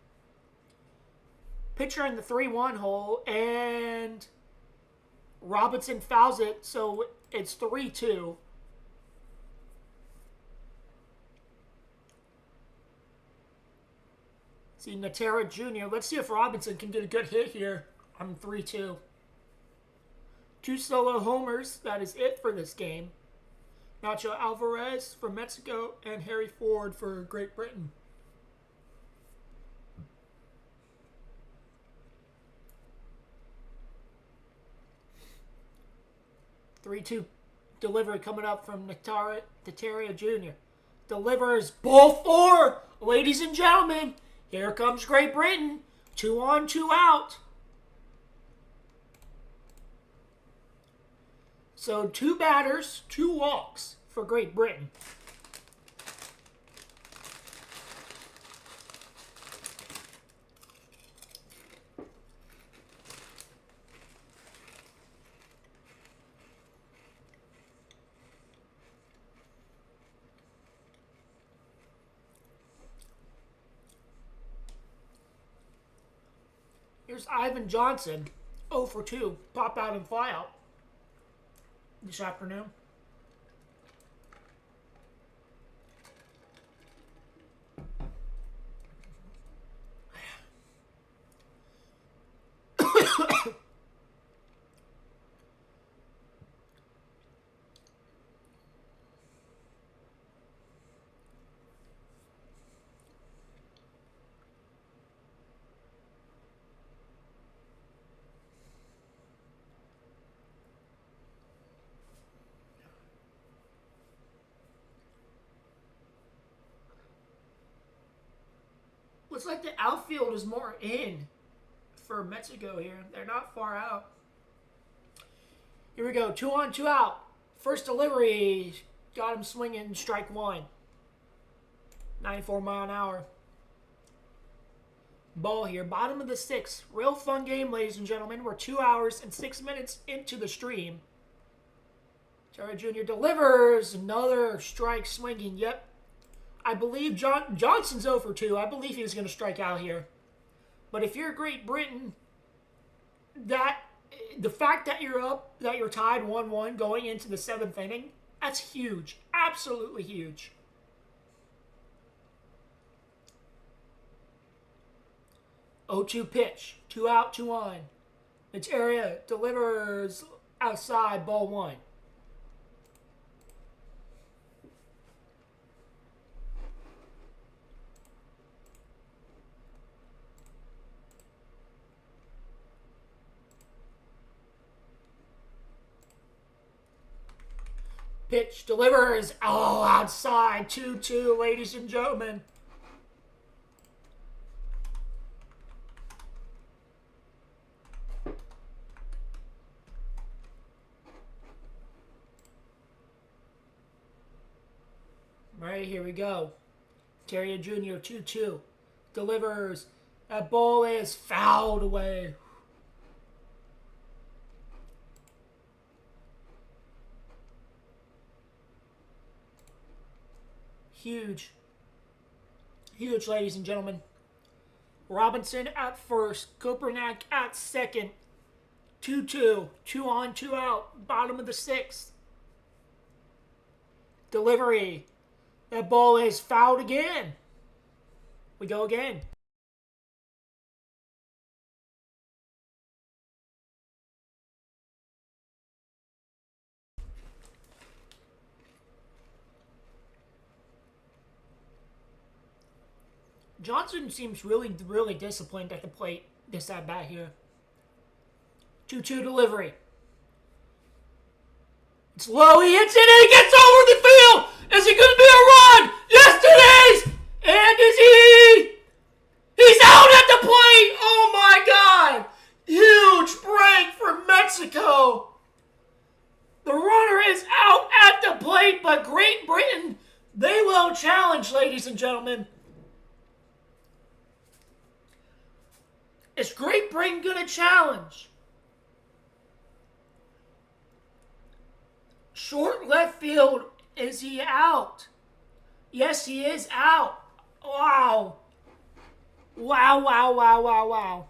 Pitcher in the 3-1 hole, and Robinson fouls it, so it's 3-2. See, Natera Jr. Let's see if Robinson can get a good hit here on 3-2. 2 solo homers. That is it for this game. Nacho Alvarez for Mexico and Harry Ford for Great Britain. 3-2 delivery coming up from Nateria Jr. Delivers ball 4. Ladies and gentlemen, here comes Great Britain. 2 on, 2 out. So 2 batters, 2 walks for Great Britain. Here's Ivan Johnson, 0 for 2, pop out and fly out this afternoon. Looks like the outfield is more in for Mexico here. They're not far out. Here we go. 2 on, 2 out. First delivery. Got him swinging. Strike 1. 94 mile an hour. Ball here, bottom of the sixth. Real fun game, ladies and gentlemen. We're 2 hours and 6 minutes into the stream. Terry Jr. delivers another strike swinging. Yep. I believe Johnson's 0 for 2. I believe he was going to strike out here. But if you're Great Britain, the fact that you're tied 1-1 going into the 7th inning, that's huge. Absolutely huge. Oh, 2 pitch. 2 out, 2 on. It's area delivers outside, ball 1. Pitch delivers. Oh, outside. 2-2, ladies and gentlemen. Right, here we go. Terry Jr. 2-2. Delivers. That ball is fouled away. Huge. Huge, ladies and gentlemen. Robinson at first. Kopernak at second. 2-2. 2 on, 2 out. Bottom of the 6th. Delivery. That ball is fouled again. We go again. Johnson seems really disciplined at the plate this at bat here. 2-2 delivery. It's low. He hits it and he gets over the field. Is it going to be a run? Yes, it is. And is he? He's out at the plate. Oh my God! Huge break for Mexico. The runner is out at the plate, but Great Britain, they will challenge, ladies and gentlemen. Is Great Britain going to challenge? Short left field. Is he out? Yes, he is out. Wow. Wow, wow, wow, wow, wow.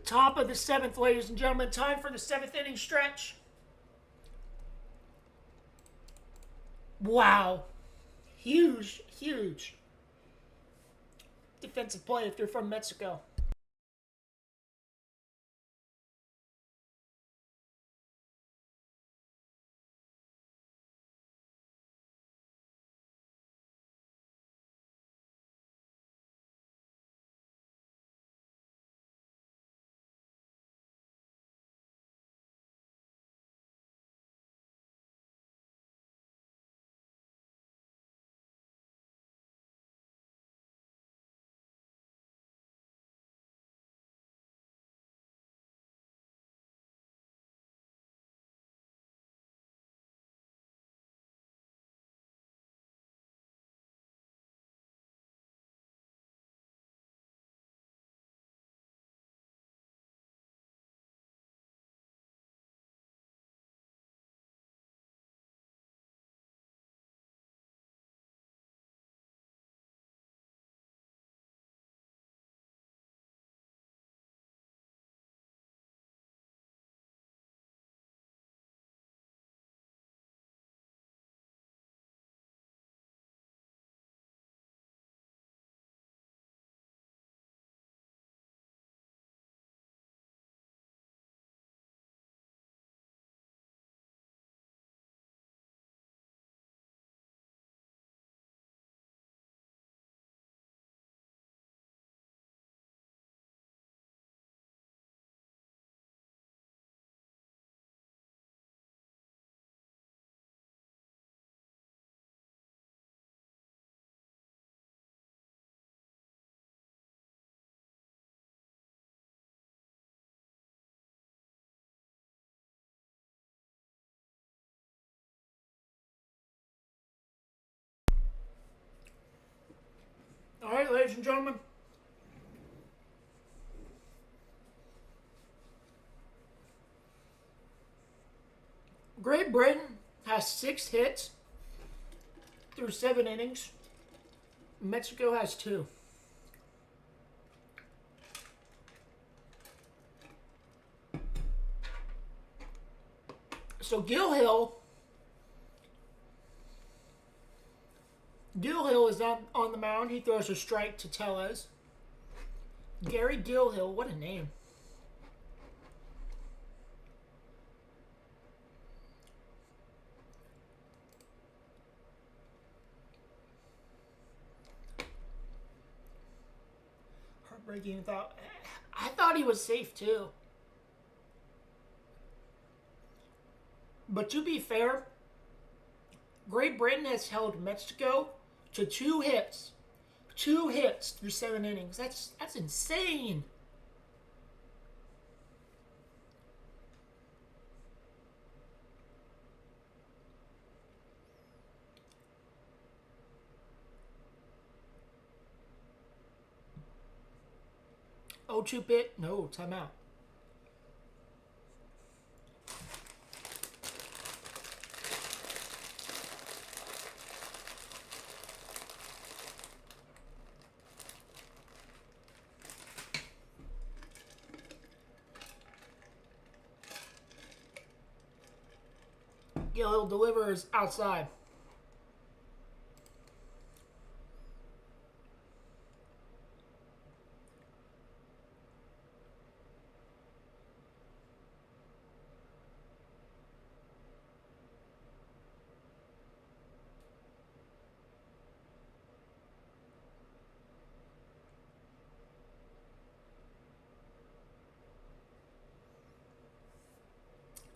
Top of the 7th, ladies and gentlemen. Time for the 7th inning stretch. Wow. Huge, huge defensive play if you're from Mexico. ladies and gentlemen. Great Britain has 6 hits through 7 innings. Mexico has 2. So Gil Hill is on the mound. He throws a strike to Tellez. Gary Gilhill, what a name. Heartbreaking thought. I thought he was safe too. But to be fair, Great Britain has held Mexico to 2 hits. 2 hits through 7 innings. That's insane. Oh, 2 pitch. No, timeout. Gil delivers outside.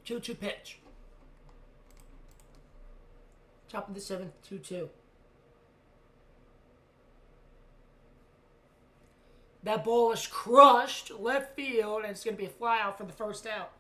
Two pitch. Top of the 7th, 2-2. That ball is crushed left field, and it's going to be a fly out for the first out.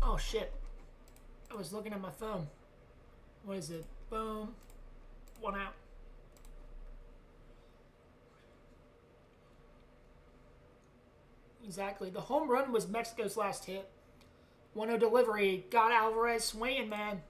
Oh, shit. I was looking at my phone. What is it? Boom. 1 out. Exactly. The home run was Mexico's last hit. 1-0 delivery. Got Alvarez swinging, man.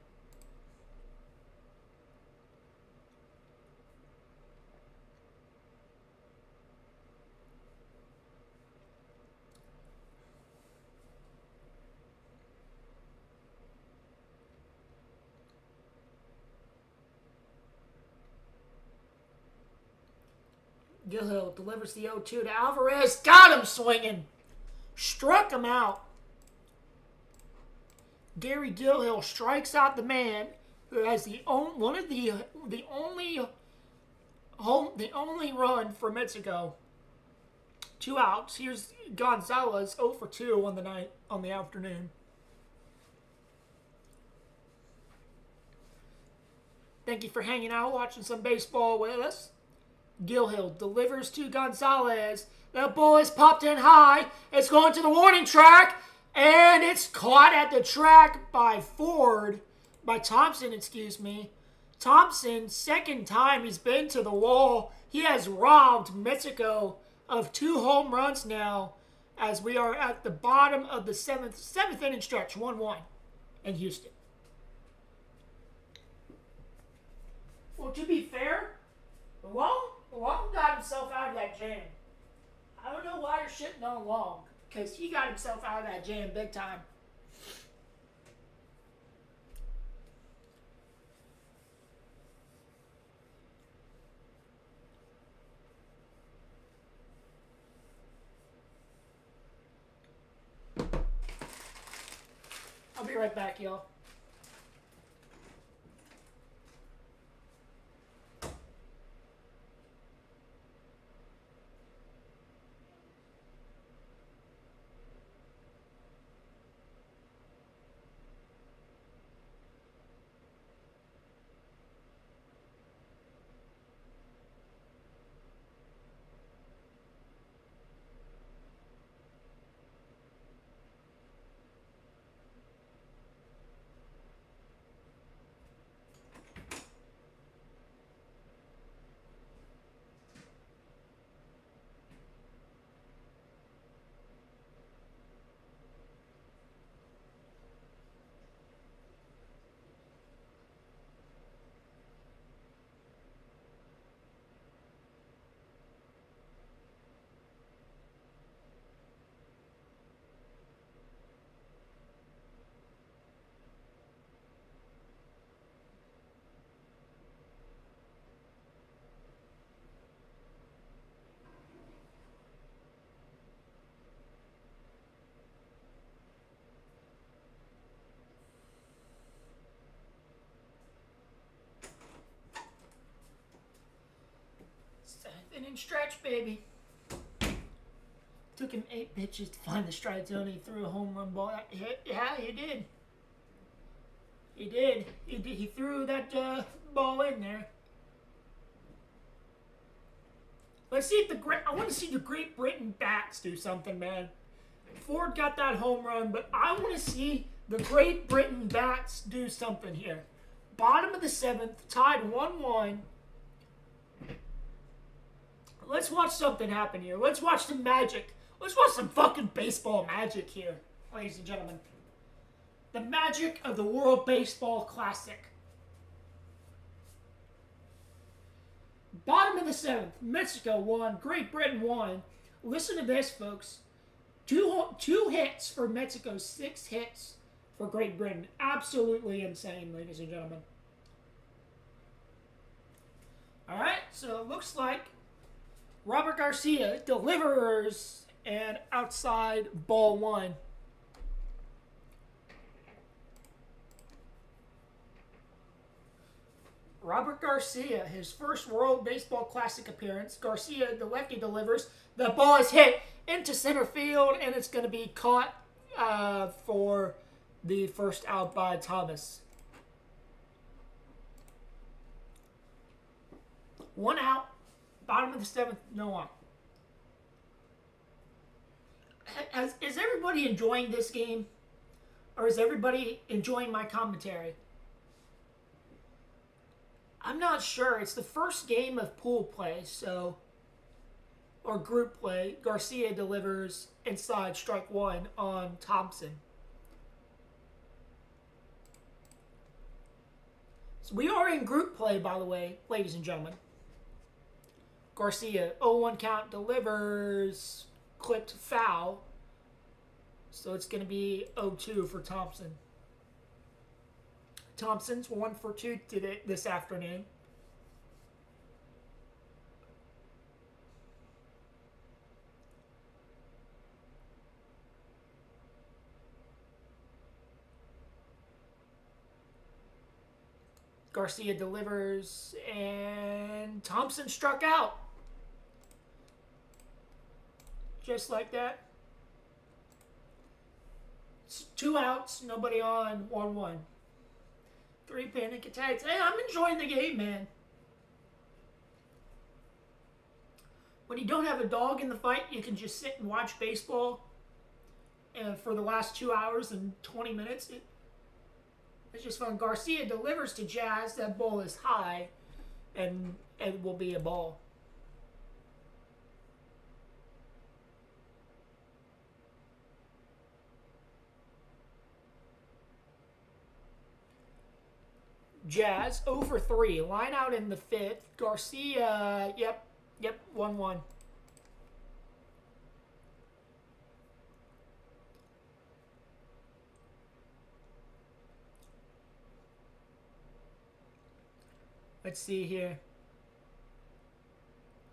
Gilhill delivers the 0-2 to Alvarez. Got him swinging. Struck him out. Gary Gilhill strikes out the man who has the only run for Mexico. 2 outs. Here's Gonzalez 0 for 2 on the afternoon. Thank you for hanging out, watching some baseball with us. Gilhill delivers to Gonzalez. The ball is popped in high. It's going to the warning track. And it's caught at the track by Thompson, excuse me. Thompson, second time he's been to the wall. He has robbed Mexico of 2 home runs now as we are at the bottom of the 7th inning stretch, 1-1 in Houston. Well, to be fair, Long got himself out of that jam. I don't know why you're shitting on Long, because he got himself out of that jam big time. I'll be right back, y'all. Inning stretch, baby. Took him 8 pitches to find the strike zone. He threw a home run ball. Yeah, he did. He did. He threw that ball in there. Let's see if I want to see the Great Britain bats do something, man. Ford got that home run, but I want to see the Great Britain bats do something here. Bottom of the 7th, tied 1-1. Let's watch something happen here. Let's watch some magic. Let's watch some fucking baseball magic here, ladies and gentlemen. The magic of the World Baseball Classic. Bottom of the 7th, Mexico won, Great Britain won. Listen to this, folks. Two hits for Mexico, 6 hits for Great Britain. Absolutely insane, ladies and gentlemen. All right, so it looks like Robert Garcia delivers and outside ball 1. Robert Garcia, his first World Baseball Classic appearance. Garcia, the lefty, delivers. The ball is hit into center field, and it's going to be caught for the first out by Thomas. 1 out. Bottom of the 7th, no on. Is everybody enjoying this game? Or is everybody enjoying my commentary? I'm not sure. It's the first game of pool play, so... or group play. Garcia delivers inside strike 1 on Thompson. So we are in group play, by the way, ladies and gentlemen. Garcia, 0-1 count, delivers, clipped foul. So it's going to be 0-2 for Thompson. Thompson's 1 for 2 today, this afternoon. Garcia delivers, and Thompson struck out. Just like that. It's 2 outs, nobody on, 1-1. 3 panic attacks. Hey, I'm enjoying the game, man. When you don't have a dog in the fight, you can just sit and watch baseball. And for the last 2 hours and 20 minutes, it's just fun. Garcia delivers to Jazz. That ball is high, and it will be a ball. Jazz, 0 for 3. Line out in the 5th. Garcia, yep, 1-1. Let's see here.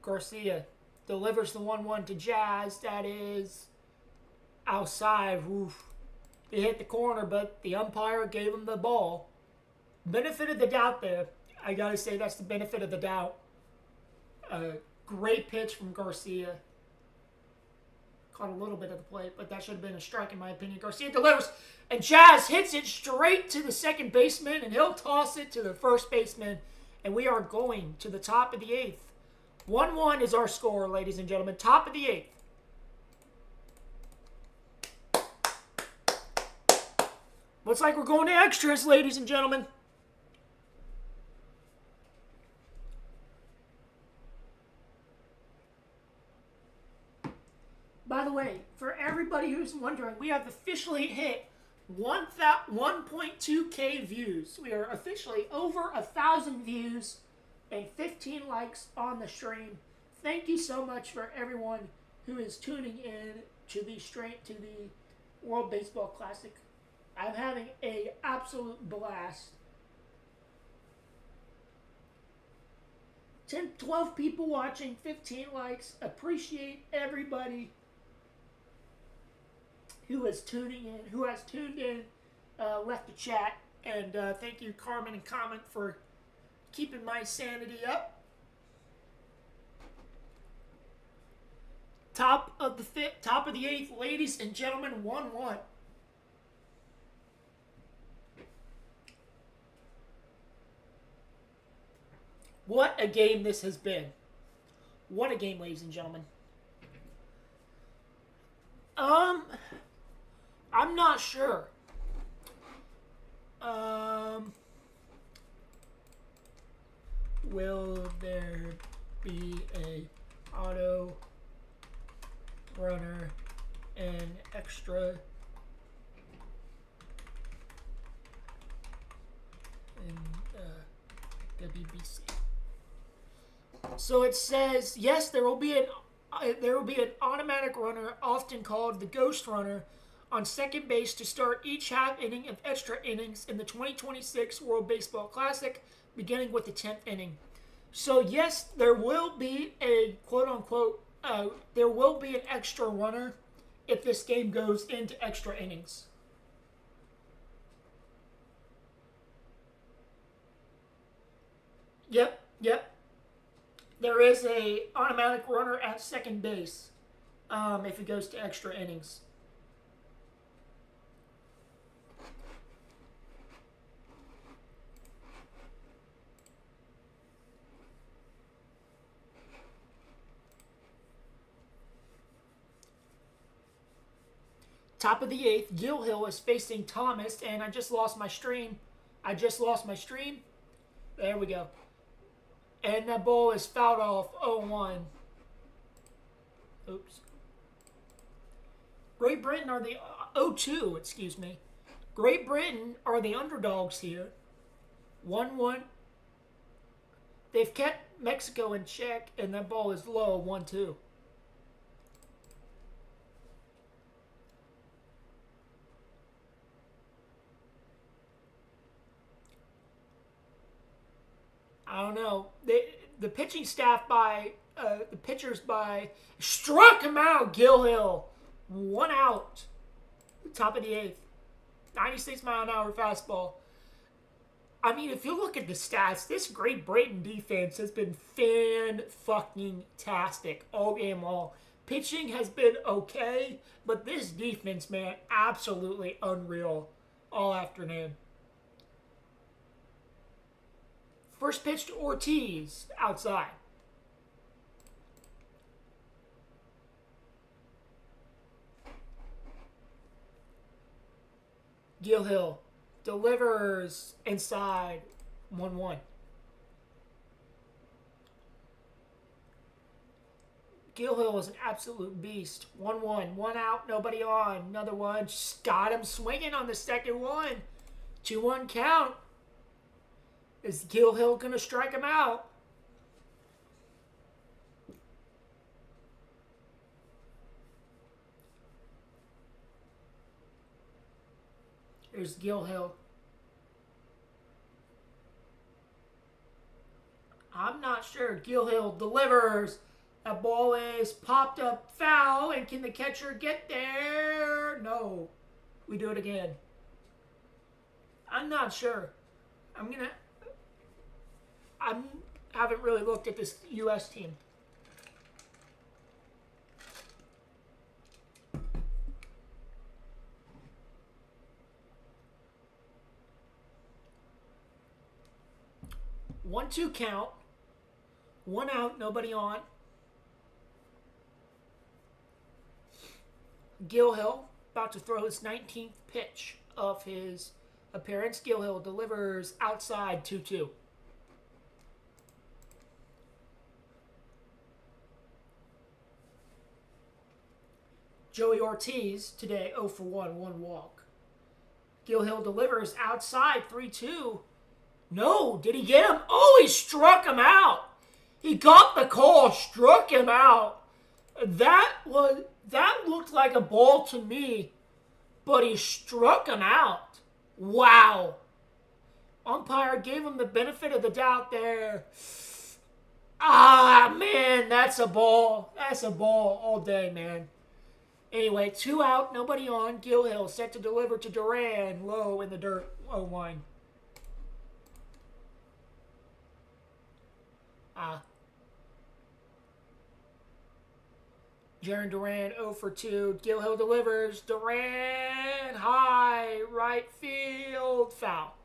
Garcia delivers the 1-1 to Jazz. That is outside. Oof. He hit the corner, but the umpire gave him the ball. Benefit of the doubt there. I gotta say that's the benefit of the doubt. Great pitch from Garcia. Caught a little bit of the plate, but that should have been a strike in my opinion. Garcia delivers, and Jazz hits it straight to the second baseman, and he'll toss it to the first baseman. And we are going to the top of the 8th. 1-1 is our score, ladies and gentlemen. Top of the 8th. Looks like we're going to extras, ladies and gentlemen. By the way, for everybody who's wondering, we have officially hit 1.2K views. We are officially over 1,000 views and 15 likes on the stream. Thank you so much for everyone who is tuning in to the World Baseball Classic. I'm having an absolute blast. 10, 12 people watching, 15 likes. Appreciate everybody who is tuning in, who has tuned in, left a chat, and thank you, Carmen and Comment, for keeping my sanity up. Top of the eighth, ladies and gentlemen, 1-1. What a game this has been. What a game, ladies and gentlemen. I'm not sure. Will there be a auto runner and extra in WBC? So it says yes, there will be an automatic runner, often called the ghost runner, on second base to start each half inning of extra innings in the 2026 World Baseball Classic, beginning with the 10th inning. So yes, there will be a quote-unquote, there will be an extra runner if this game goes into extra innings. Yep. There is a automatic runner at second base if it goes to extra innings. Top of the eighth, Gil Hill is facing Thomas, and I just lost my stream. There we go. And that ball is fouled off 0-1. Oops. Great Britain are the 0-2, excuse me. Great Britain are the underdogs here. 1-1. They've kept Mexico in check, and that ball is low, 1-2. I don't know. The pitching staff the pitchers struck him out, Gil Hill. 1 out. Top of the eighth. 96-mile-an-hour fastball. I mean, if you look at the stats, this Great Britain defense has been fan-fucking-tastic all game long. Pitching has been okay, but this defense, man, absolutely unreal all afternoon. First pitch to Ortiz, outside. Gil Hill delivers inside, 1-1. Gil Hill is an absolute beast. 1-1, 1 out, nobody on. Another one, just got him swinging on the second one. 2-1 count. Is Gil Hill going to strike him out? Here's Gil Hill. I'm not sure. Gil Hill delivers. That ball is popped up foul, and can the catcher get there? No. We do it again. I'm not sure. I haven't really looked at this U.S. team. One-two count. 1 out, nobody on. Gil Hill about to throw his 19th pitch of his appearance. Gil Hill delivers outside, 2-2. Joey Ortiz today 0 for 1, 1 walk. Gil Hill delivers outside, 3-2. No, did he get him? Oh, he struck him out. He got the call, struck him out. That looked like a ball to me, but he struck him out. Wow. Umpire gave him the benefit of the doubt there. Ah, man, that's a ball. That's a ball all day, man. Anyway, 2 out, nobody on. Gil Hill set to deliver to Duran, low in the dirt, 0-1. Jaron Duran 0 for 2. Gilhill delivers. Duran high right field foul.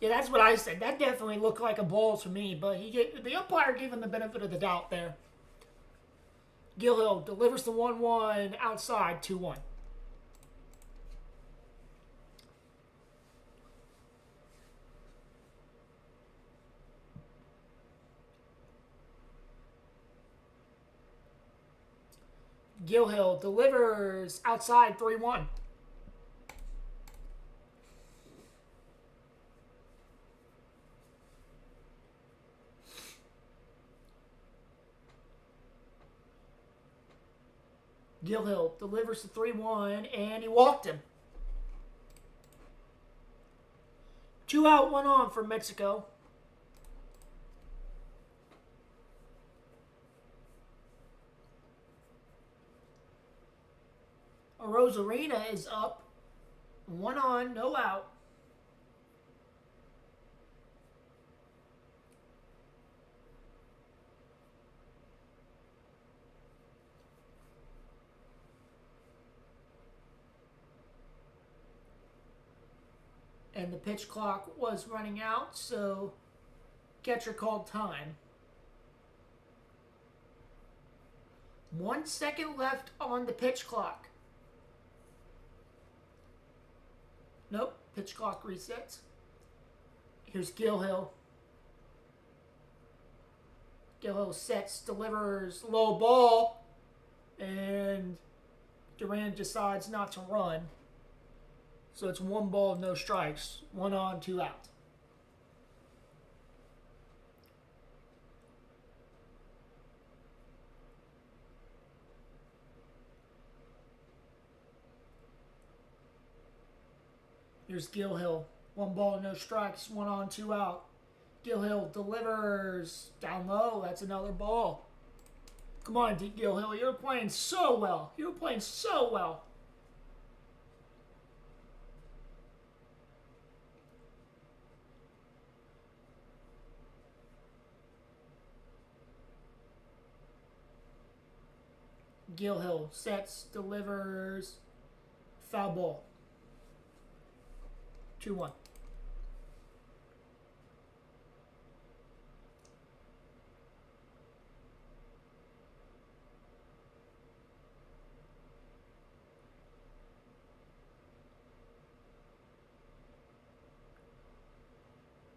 Yeah, that's what I said. That definitely looked like a ball to me, but the umpire gave him the benefit of the doubt there. Gilhill delivers the 1-1 outside 2-1. Gilhill delivers outside 3-1. Gilhill delivers the 3-1, and he walked him. 2 out, 1 on for Mexico. Rosarina is up. 1 on, no out. And the pitch clock was running out, so catcher called time. 1 second left on the pitch clock. Nope, pitch clock resets. Here's Gilhill. Gilhill sets, delivers, low ball, and Duran decides not to run. So it's 1 ball, no strikes. 1 on, 2 out. Here's Gilhill. 1 ball, no strikes. 1 on, 2 out. Gilhill delivers down low. That's another ball. Come on, Gilhill. You're playing so well. You're playing so well. Gilhill sets, delivers, foul ball. 2-1.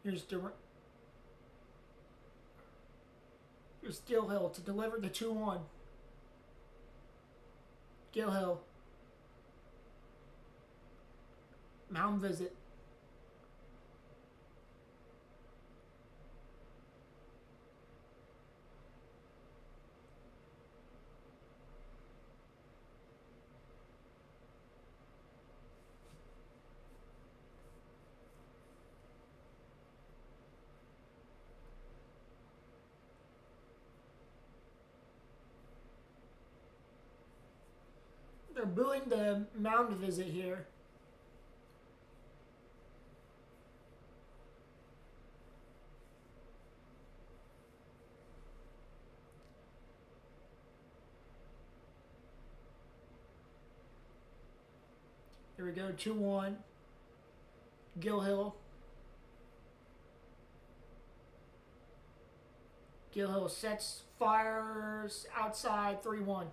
Here's Gilhill to deliver the 2-1. Gilhill. Mound visit. They're booing the mound visit here. Here we go, 2-1. Gilhill. Gilhill sets, fires, outside, 3-1.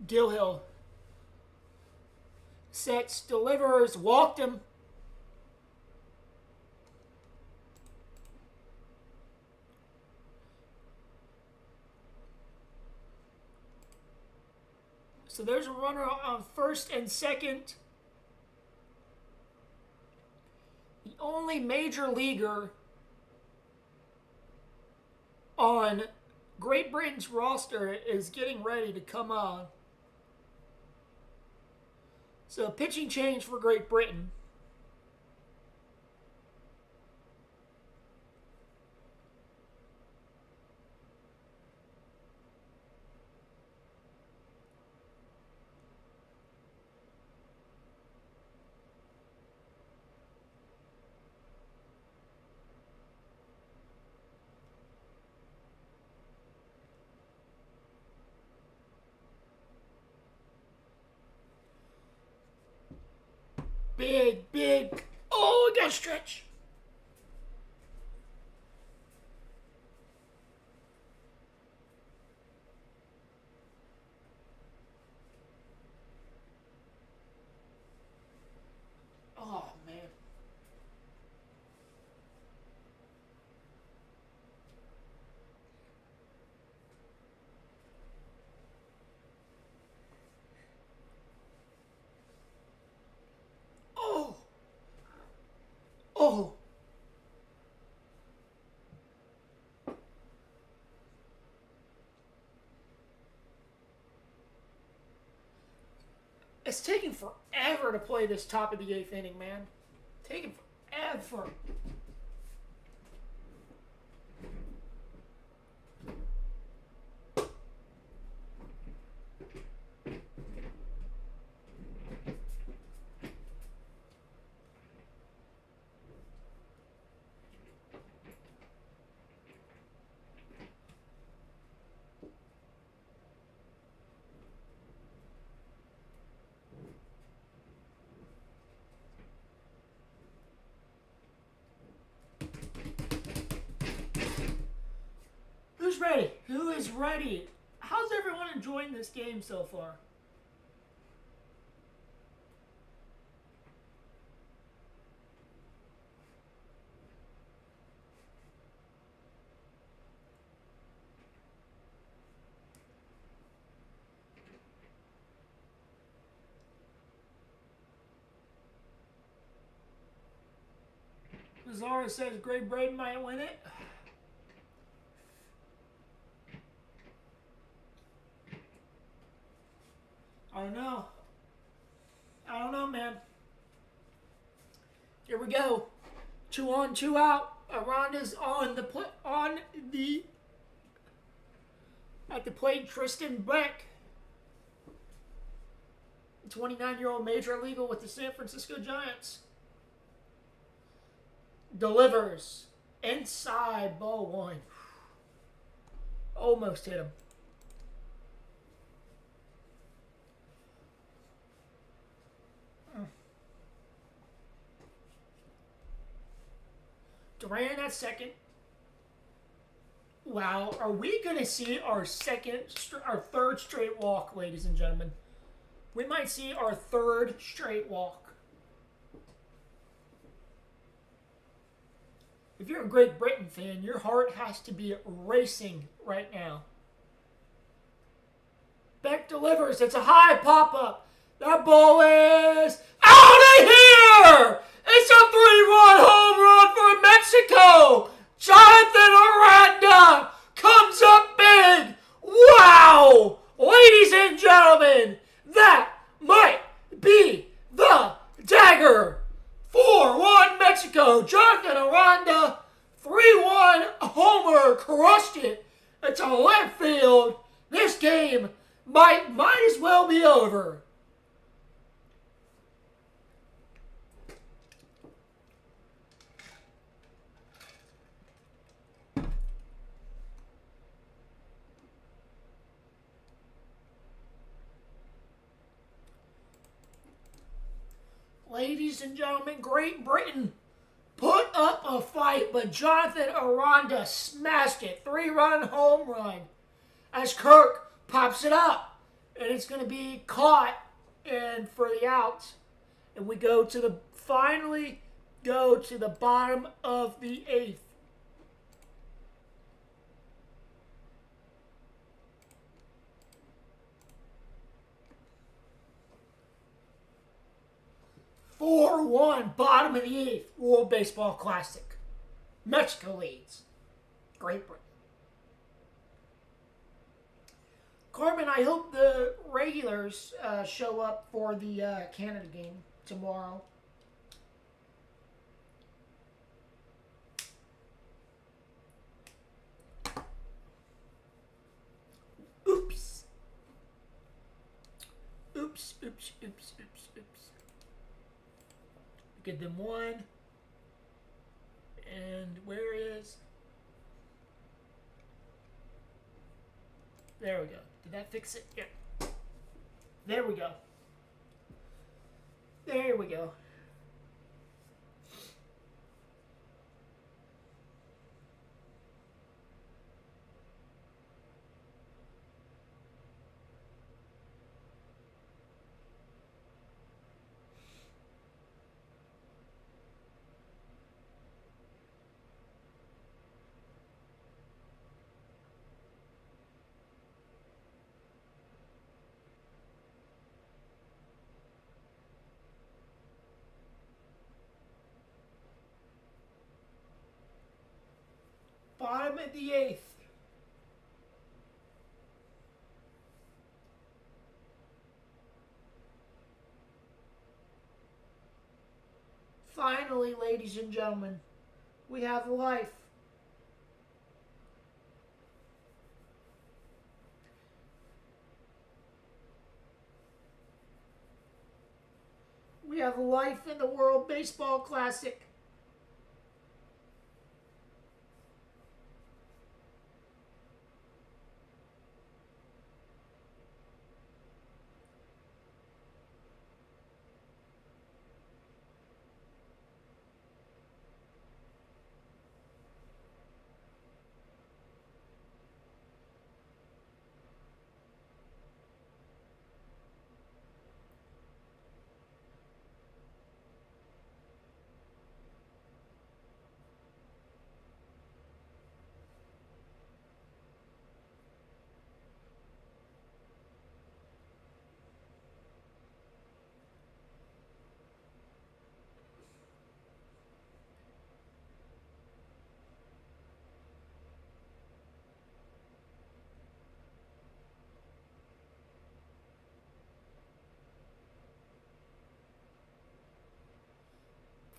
Gilhill sets, delivers, walked him. So there's a runner on first and second. The only major leaguer on Great Britain's roster is getting ready to come on. So pitching change for Great Britain. big, big. Oh, I got to stretch. Oh, man. Oh. Oh. It's taking forever to play this top of the 8th inning, man. Taking forever. Who's ready? Who is ready? How's everyone enjoying this game so far? Zara says Great Braden might win it. I don't know. I don't know, man. Here we go. 2 on, 2 out. Aranda's at the plate. Tristan Beck, 29-year-old major leaguer with the San Francisco Giants, delivers inside ball 1. Almost hit him. Duran at second. Wow, are we going to see our third straight walk, ladies and gentlemen? We might see our third straight walk. If you're a Great Britain fan, your heart has to be racing right now. Beck delivers. It's a high pop-up. That ball is out of here! It's a 3-run home run for Mexico! Jonathan Aranda comes up big! Wow! Ladies and gentlemen, that might be the dagger! 4-1 Mexico. Jonathan Aranda, 3-1 homer, crushed it. It's a left field. This game might as well be over. Ladies and gentlemen, Great Britain put up a fight, but Jonathan Aranda smashed it. 3-run home run as Kirk pops it up. And it's going to be caught and for the out. And we finally go to the bottom of the 8th. (4-1) bottom of the 8th. World Baseball Classic. Mexico leads. Great Britain. Carmen, I hope the regulars show up for the Canada game tomorrow. Oops. Oops, oops, oops, oops, oops. Get them 1. And where is... There we go. Did that fix it? Yeah. There we go. There we go. Bottom of the 8th. Finally, ladies and gentlemen, we have life. We have life in the World Baseball Classic.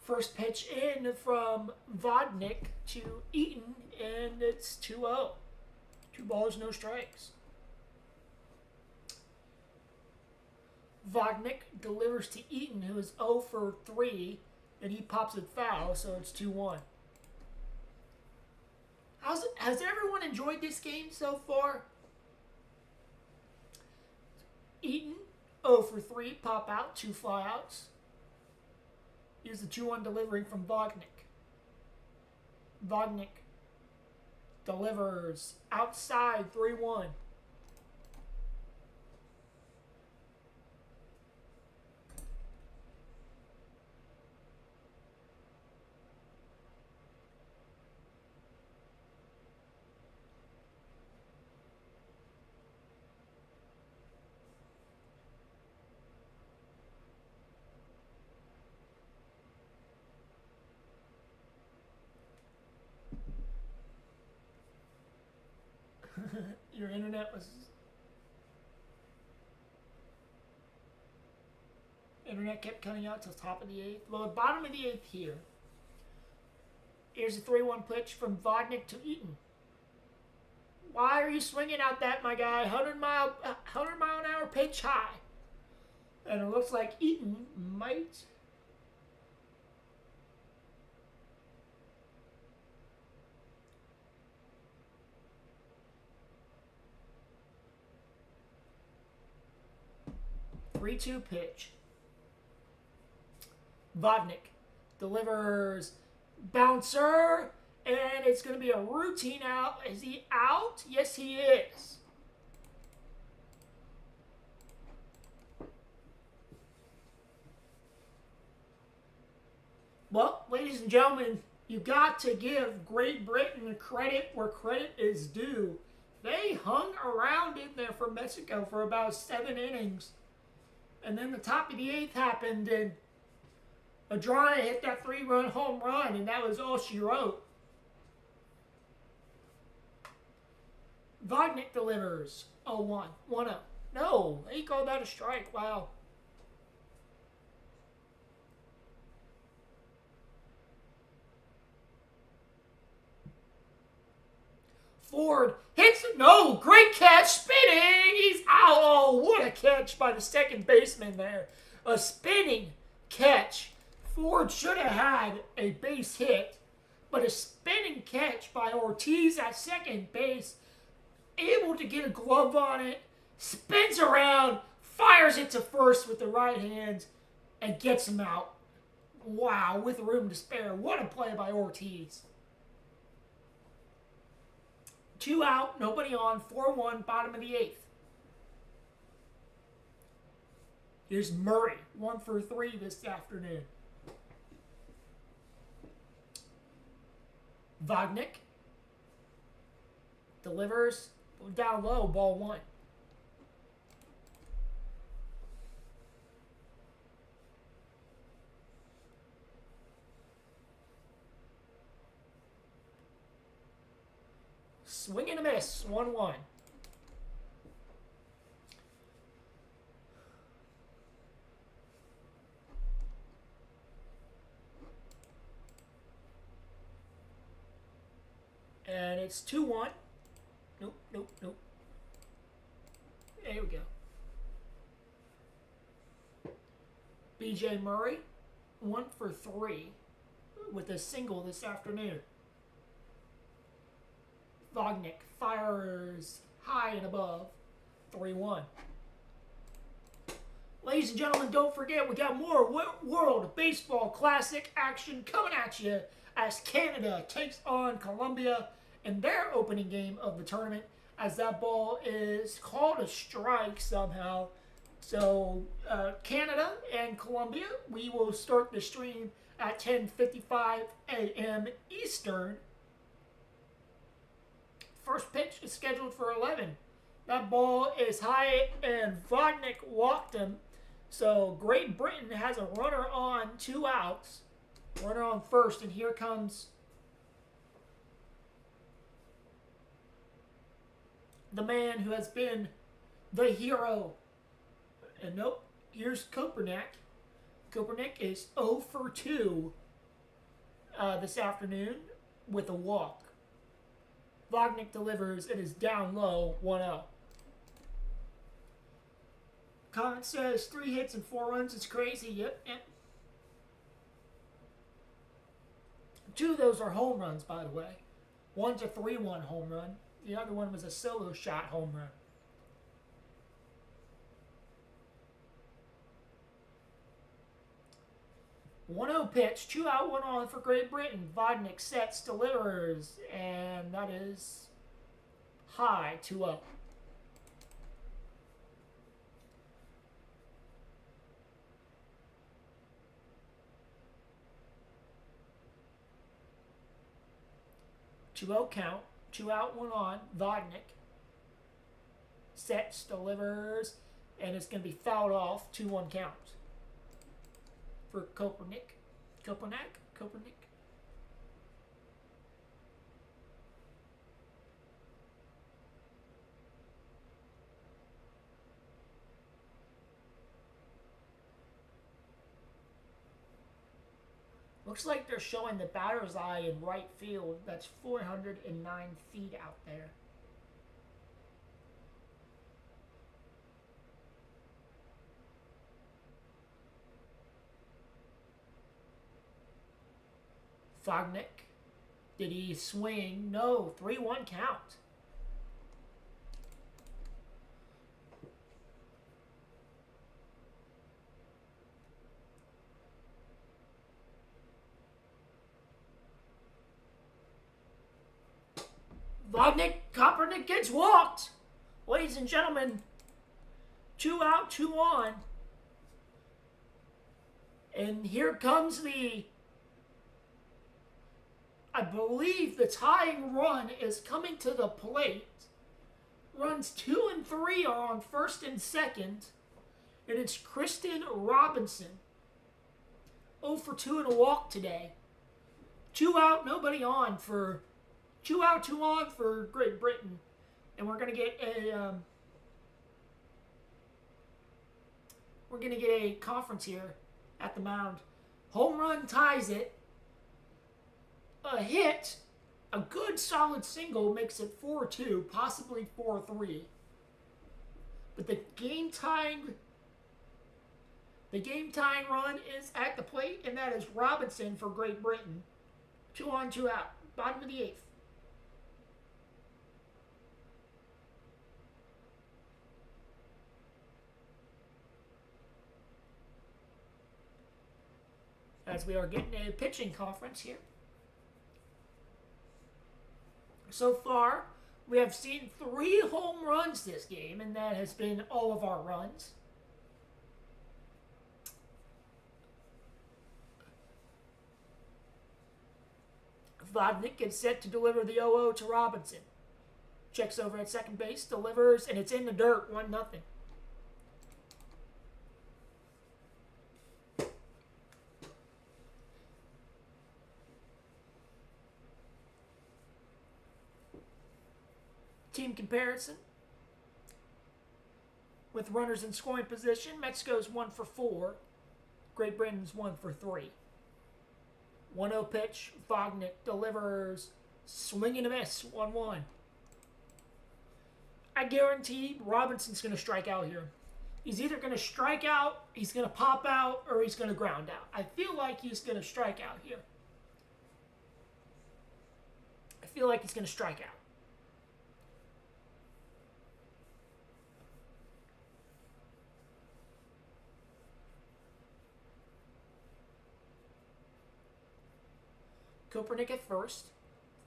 First pitch in from Vodnik to Eaton, and it's 2-0. 2 balls, no strikes. Vodnik delivers to Eaton, who is 0 for 3, and he pops it foul, so it's 2-1. Has everyone enjoyed this game so far? Eaton, 0 for 3, pop out, 2 flyouts. Here's the 2-1 delivery from Vodnik. Vodnik delivers outside, 3-1. Your internet kept cutting out till top of the 8th. Well, the bottom of the 8th here. Here's a 3-1 pitch from Vodnik to Eaton. Why are you swinging out that, my guy? 100 mile an hour pitch high. And it looks like Eaton might... Three-two pitch. Vodnik delivers bouncer, and it's going to be a routine out. Is he out? Yes, he is. Well, ladies and gentlemen, you got to give Great Britain credit where credit is due. They hung around in there for Mexico for about 7 innings. And then the top of the 8th happened, and Adrana hit that 3-run home run, and that was all she wrote. Vodnik delivers 0-1, 1-0. No, he called that a strike. Wow. Ford hits it. No, great catch, spinning. He's out. Oh, what a catch by the second baseman there. A spinning catch. Ford should have had a base hit, but a spinning catch by Ortiz at second base, able to get a glove on it, spins around, fires it to first with the right hand, and gets him out. Wow, with room to spare. What a play by Ortiz. 2 out, nobody on, 4-1, bottom of the 8th. Here's Murray, 1 for 3 this afternoon. Vodnik delivers down low, ball 1. Swing and a miss. 1-1. And it's 2-1. Nope, nope, nope. There we go. BJ Murray, 1 for 3 with a single this afternoon. Vognick fires high and above, 3-1. Ladies and gentlemen, don't forget we got more World Baseball Classic action coming at you as Canada takes on Colombia in their opening game of the tournament, as that ball is called a strike somehow. So Canada and Colombia, we will start the stream at 10:55 a.m. Eastern. First pitch is scheduled for 11. That ball is high and Vodnik walked him. So Great Britain has a runner on, 2 outs. Runner on first, and here comes the man who has been the hero. And nope, here's Kopernik. Kopernik is 0 for 2 this afternoon with a walk. Vognick delivers. It is down low, 1-0. Comment says 3 hits and 4 runs. It's crazy. Yep. 2 of those are home runs, by the way. One's a 3-1 home run. The other one was a solo shot home run. One-0 pitch, 2 out, 1 on for Great Britain. Vodnik sets, delivers, and that is high, 2-0. Two-0 count, 2 out, 1 on. Vodnik sets, delivers, and it's going to be fouled off. 2-1 count for Kopernik. Kopernik. Looks like they're showing the batter's eye in right field. That's 409 feet out there. Vognick. Did he swing? No. 3-1 count. Kopernik gets walked. Ladies and gentlemen, 2 out, 2 on. And here comes I believe the tying run is coming to the plate. Runs 2 and 3 are on first and second. And it's Kristen Robinson. 0 for 2 and a walk today. 2 out, nobody on for 2 out, 2 on for Great Britain. And we're gonna get a conference here at the mound. Home run ties it. A hit, a good solid single makes it 4-2, possibly 4-3. But the game tying run is at the plate, and that is Robinson for Great Britain. 2 on, 2 out. Bottom of the 8th. As we are getting a pitching conference here. So far, we have seen 3 home runs this game, and that has been all of our runs. Vodnik gets set to deliver the 0-0 to Robinson. Checks over at second base, delivers, and it's in the dirt, 1-0. team comparison. With runners in scoring position, Mexico's 1 for 4. Great Britain's 1 for 3. 1-0 pitch. Wagner delivers. Swing and a miss. 1-1. I guarantee Robinson's going to strike out here. He's either going to strike out, he's going to pop out, or he's going to ground out. I feel like he's going to strike out here. I feel like he's going to strike out. Kopernik at first.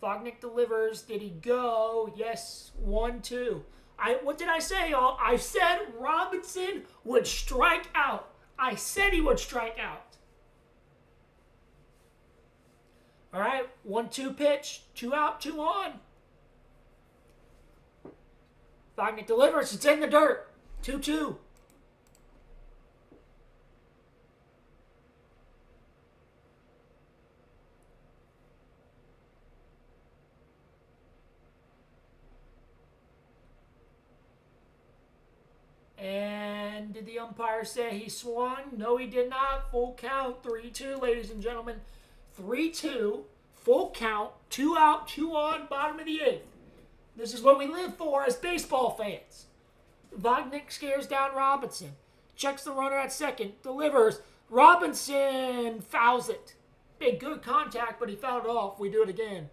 Wagner delivers. Did he go? Yes. 1-2. What did I say, y'all? I said Robinson would strike out. I said he would strike out. All right. 1-2 pitch. 2 out, 2 on. Wagner delivers. It's in the dirt. 2-2. And did the umpire say he swung? No, he did not. Full count. 3-2, ladies and gentlemen. 3-2. Full count. 2 out, 2 on. Bottom of the 8th. This is what we live for as baseball fans. Wagner scares down Robinson. Checks the runner at second. Delivers. Robinson fouls it. Big good contact, but he fouled it off. We do it again.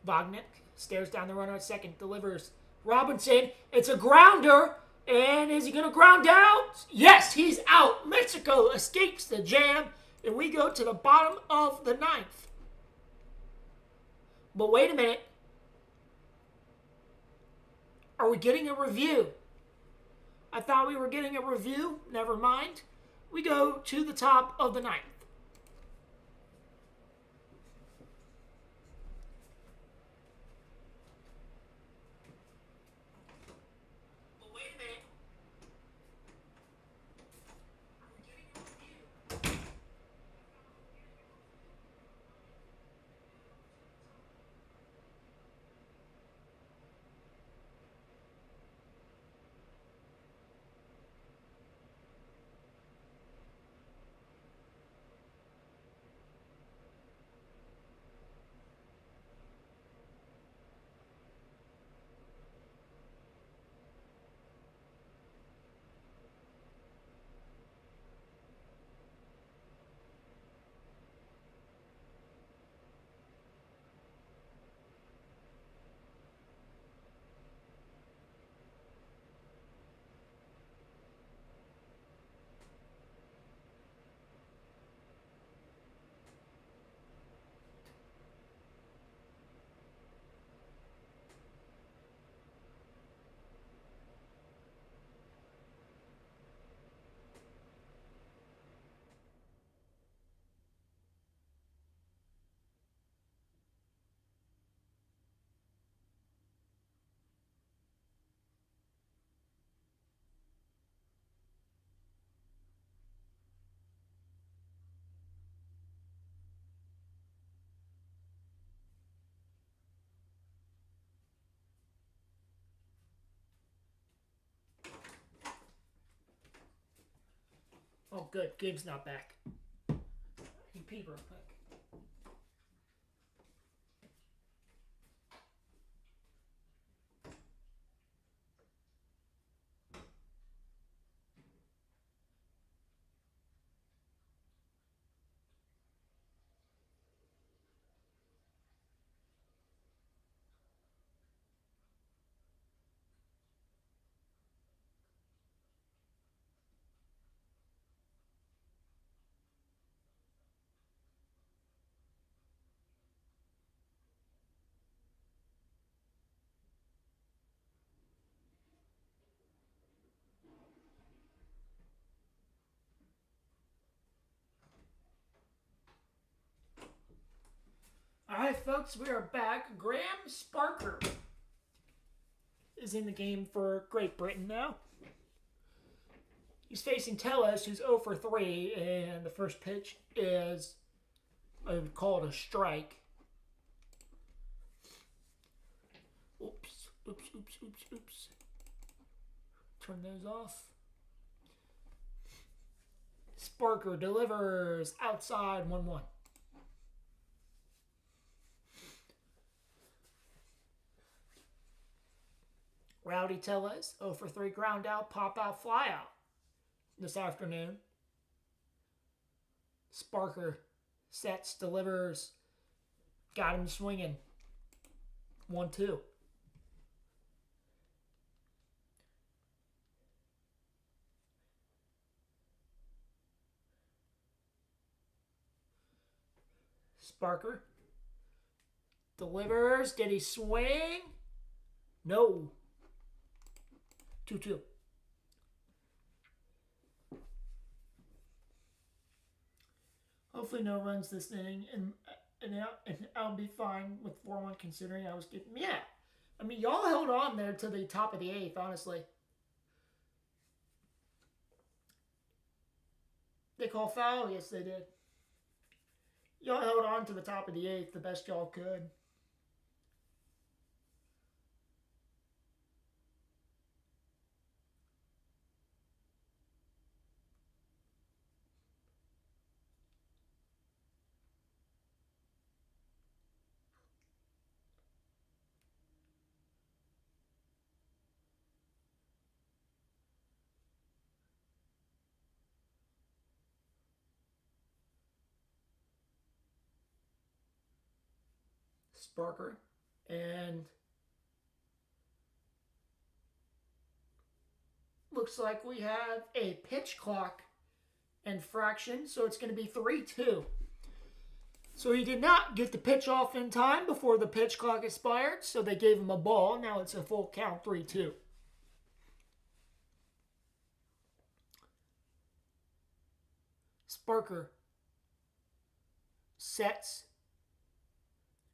Wagner stares down the runner at second, delivers. Robinson, it's a grounder, and is he going to ground out? Yes, he's out. Mexico escapes the jam, and we go to the bottom of the 9th. But wait a minute. Are we getting a review? I thought we were getting a review. Never mind. We go to the top of the 9th. Oh, good. Gabe's not back. He peed real quick. Alright, folks, we are back. Graham Sparker is in the game for Great Britain now. He's facing Tellez, who's 0 for 3, and the first pitch is, I would call it a strike. Oops. Turn those off. Sparker delivers outside 1-1. Rowdy Tellez, 0 for 3, ground out, pop out, fly out this afternoon. Sparker sets, delivers, got him swinging. 1-2. Sparker delivers. Did he swing? No. 2-2. Hopefully no runs this inning, and I'll be fine with 4-1 considering I was getting... Yeah. I mean, y'all held on there to the top of the 8th, honestly. They call foul? Yes, they did. Y'all held on to the top of the 8th the best y'all could. Sparker, and looks like we have a pitch clock infraction, so it's going to be 3-2. So he did not get the pitch off in time before the pitch clock expired, so they gave him a ball. Now it's a full count, 3-2. Sparker sets,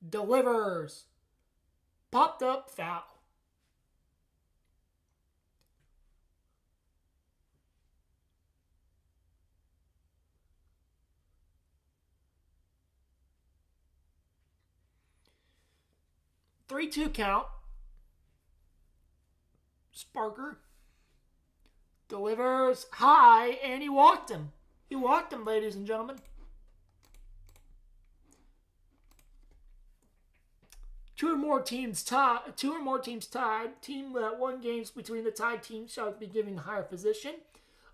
delivers, popped up, foul. Three-two count. Sparker delivers high, and he walked him. He walked him, ladies and gentlemen. Two or more teams tied. Team that won games between the tied teams shall be given the higher position.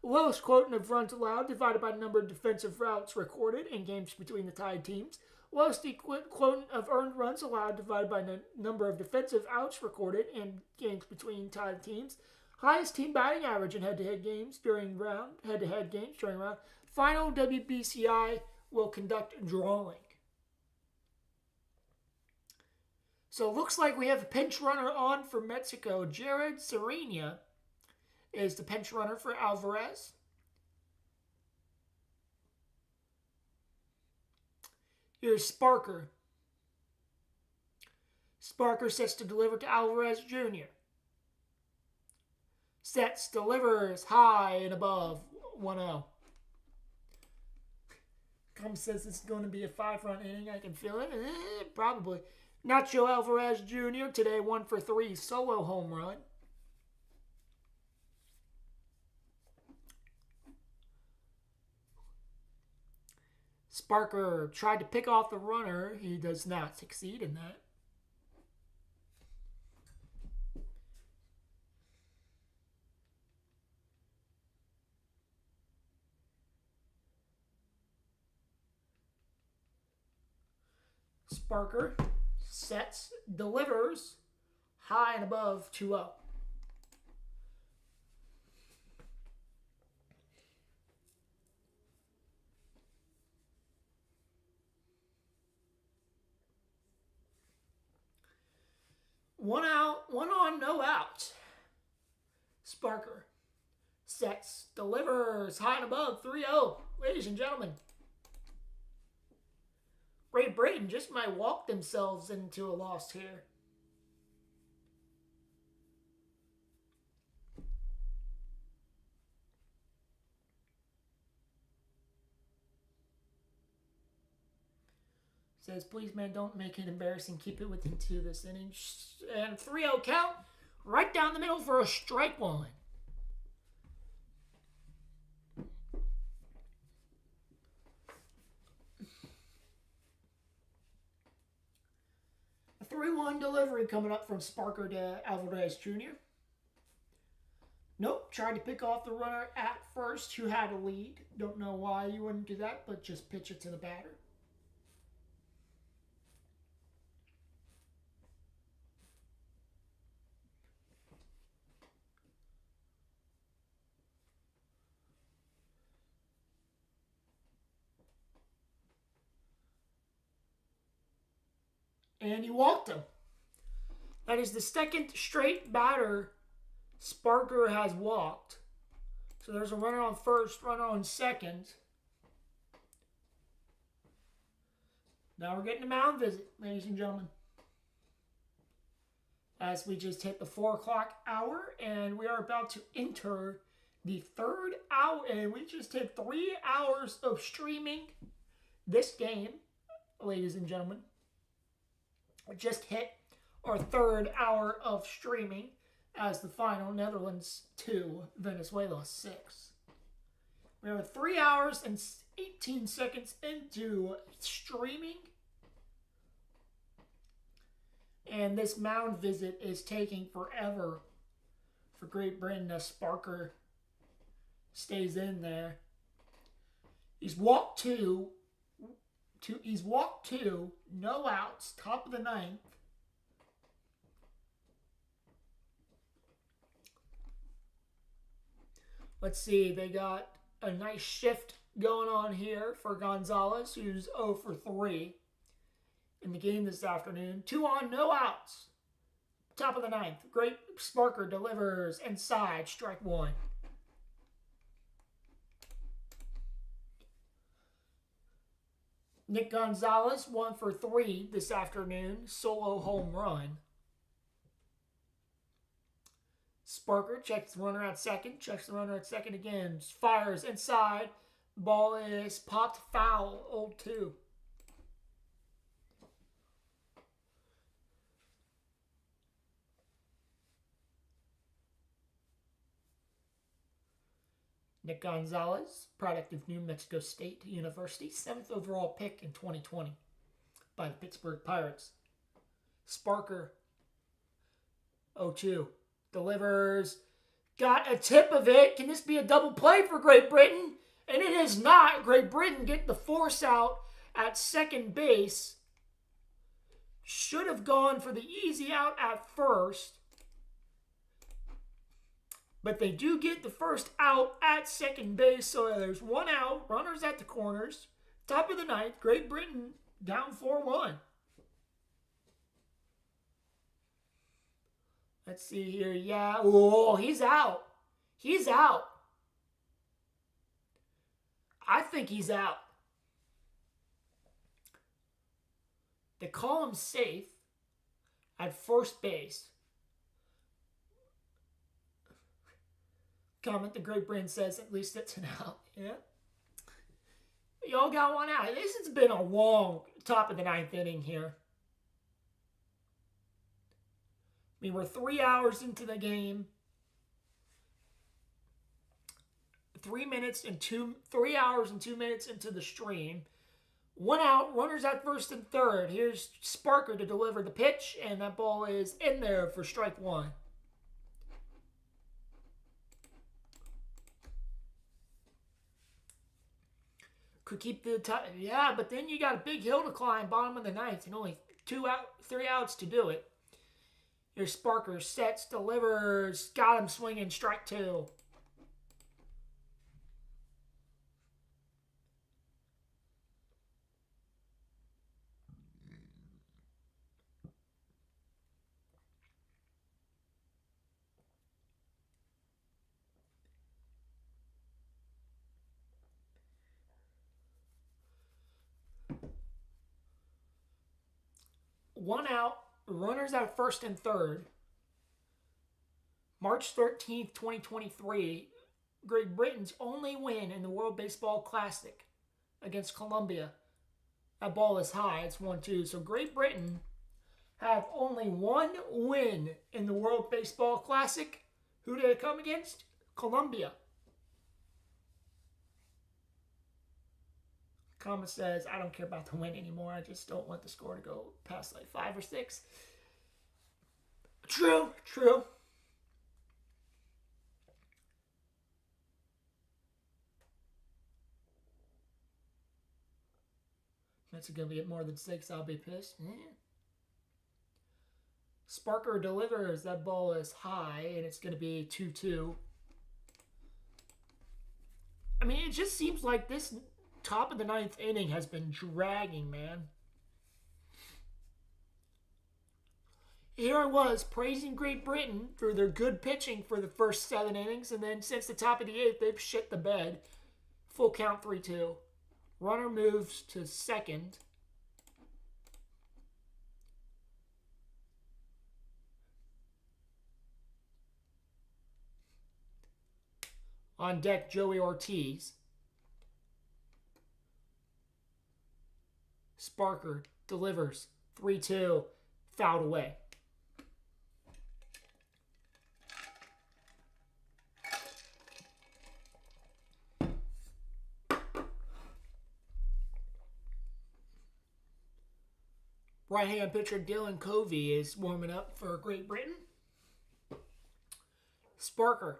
Lowest quotient of runs allowed divided by the number of defensive routes recorded in games between the tied teams. Lowest quotient of earned runs allowed divided by the number of defensive outs recorded in games between tied teams. Highest team batting average in head-to-head games during round. Final WBCI will conduct drawing. So it looks like we have a pinch runner on for Mexico. Jared Serena is the pinch runner for Alvarez. Here's Sparker. Sparker sets to deliver to Alvarez Jr. Sets, delivers, high and above, 1-0. Come says it's going to be a 5-run inning. I can feel it. Probably. Nacho Alvarez Jr. today 1 for 3, solo home run. Sparker tried to pick off the runner. He does not succeed in that. Sparker sets, delivers, high and above, 2-0. One out, one on, no outs. Sparker sets, delivers, high and above, 3-0. Ladies and gentlemen, Great Britain just might walk themselves into a loss here. Says, please, man, don't make it embarrassing. Keep it within 2 this inning. And 3-0 count. Right down the middle for a strike one. A 3-1 delivery coming up from Sparker to Alvarez Jr. Nope, tried to pick off the runner at first who had a lead. Don't know why you wouldn't do that, but just pitch it to the batter. And he walked him. That is the second straight batter Sparker has walked. So there's a runner on first, runner on second. Now we're getting a mound visit, ladies and gentlemen. As we just hit the 4 o'clock hour, and we are about to enter the 3rd hour, and we just hit 3 hours of streaming this game, ladies and gentlemen. We just hit our 3rd hour of streaming as the final, Netherlands 2, Venezuela 6. We are 3 hours and 18 seconds into streaming. And this mound visit is taking forever for Great Britain as Sparker stays in there. He's walked two, no outs, top of the 9th. Let's see, they got a nice shift going on here for Gonzalez, who's 0 for 3 in the game this afternoon. 2 on, no outs. Top of the 9th. Great Sparker delivers inside, strike 1. Nick Gonzalez, 1 for 3 this afternoon, solo home run. Sparker checks the runner at second, checks the runner at second again, fires inside. Ball is popped foul, 0-2. Nick Gonzalez, product of New Mexico State University, 7th overall pick in 2020 by the Pittsburgh Pirates. Sparker, 0-2. Delivers, got a tip of it. Can this be a double play for Great Britain? And it is not. Great Britain get the force out at second base. Should have gone for the easy out at first. But they do get the first out at second base. So there's 1 out. Runners at the corners. Top of the 9th. Great Britain down 4-1. Let's see here. Yeah. Oh, he's out. He's out. I think he's out. They call him safe at first base. Comment the Great Britain says at least it's an out. Yeah. Y'all got 1 out. This has been a long top of the 9th inning here. I mean, we're 3 hours into the game. 3 hours and 2 minutes into the stream. 1 out, runners at first and third. Here's Sparker to deliver the pitch, and that ball is in there for strike 1. Could keep the top. Yeah, but then you got a big hill to climb, bottom of the 9th, and only 3 outs to do it. Here's Sparker, sets, delivers, got him swinging, strike 2. 1 out, runners at first and third. March 13th, 2023, Great Britain's only win in the World Baseball Classic against Colombia. That ball is high. It's 1-2. So Great Britain have only one win in the World Baseball Classic. Who did it come against? Colombia. Comment says, I don't care about the win anymore. I just don't want the score to go past like 5 or 6. True. That's going to be at more than 6. I'll be pissed. Sparker delivers. That ball is high, and it's going to be 2-2. I mean, it just seems like this top of the 9th inning has been dragging, man. Here I was praising Great Britain for their good pitching for the first 7 innings, and then since the top of the 8th, they've shit the bed. Full count 3-2. Runner moves to second. On deck, Joey Ortiz. Sparker delivers. 3-2. Fouled away. Right-hand pitcher Dylan Covey is warming up for Great Britain. Sparker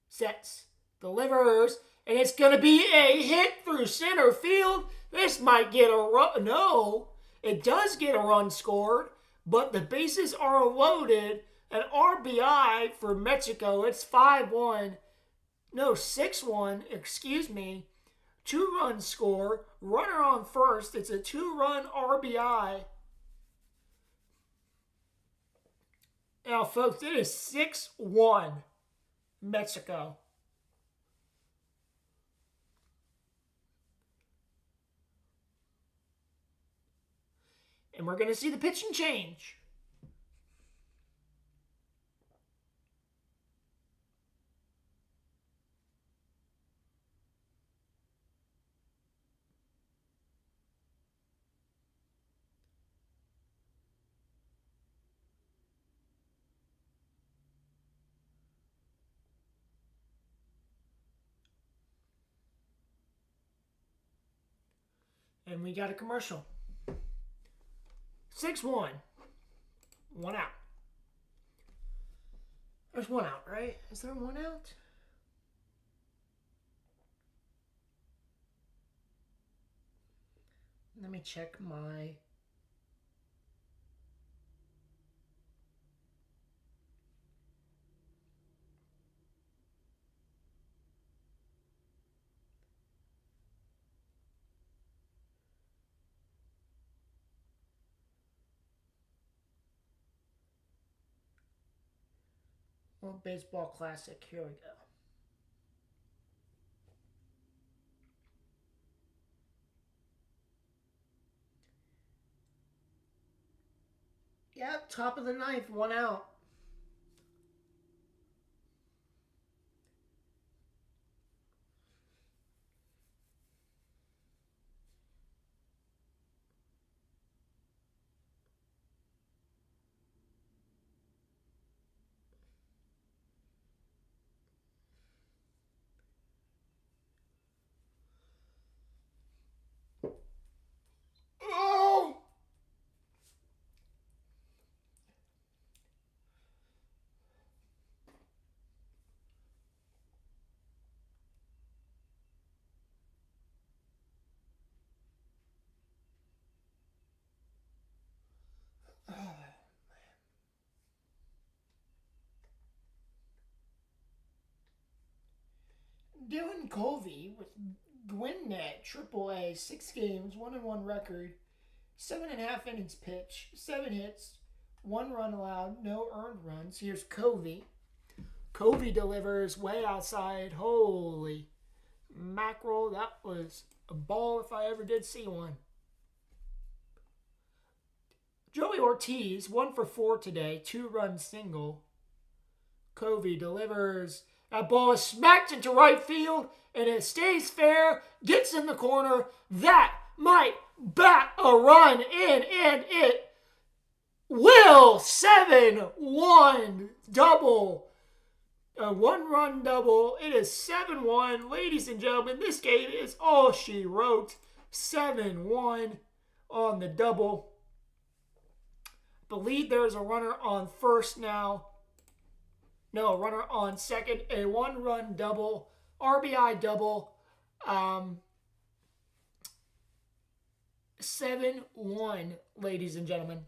sets, delivers, and it's going to be a hit through center field. This might get a run. No, it does get a run scored, but the bases are loaded. An RBI for Mexico. It's 5-1. No, 6-1. Excuse me. 2-run score. Runner on first. It's a 2-run RBI. Now, folks, it is 6-1 Mexico. And we're going to see the pitching change. And we got a commercial. 6-1. 1 out. There's 1 out, right? Is there 1 out? Let me check my... World Baseball Classic. Here we go. Yep, top of the 9th, 1 out. Dylan Covey with Gwinnett, AAA, 6 games, 1-1 record, 7.5 innings pitched, 7 hits, 1 run allowed, no earned runs. Here's Covey. Covey delivers way outside. Holy mackerel, that was a ball if I ever did see one. Joey Ortiz, 1 for 4 today, 2-run single. Covey delivers. That ball is smacked into right field, and it stays fair, gets in the corner. That might bat a run in, and it will. 7-1 double. A 1-run double. It is 7-1. Ladies and gentlemen, this game is all she wrote. 7-1 on the double. I believe there's a runner on first now. No, a runner on second. A 1-run double. RBI double. 7-1, ladies and gentlemen.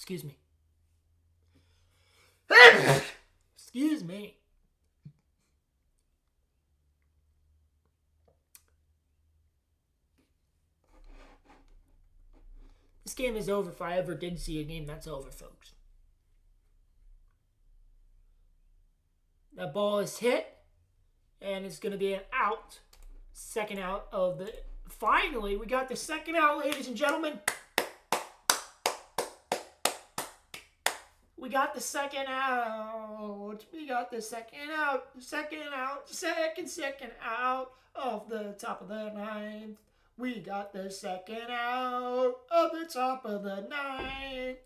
Excuse me. Excuse me. This game is over if I ever did see a game that's over, folks. That ball is hit, and it's going to be an out. Second out of the... Finally, we got the second out, ladies and gentlemen. We got the second out. We got the second out. Second out. Second out of the top of the ninth. We got the second out of the top of the ninth.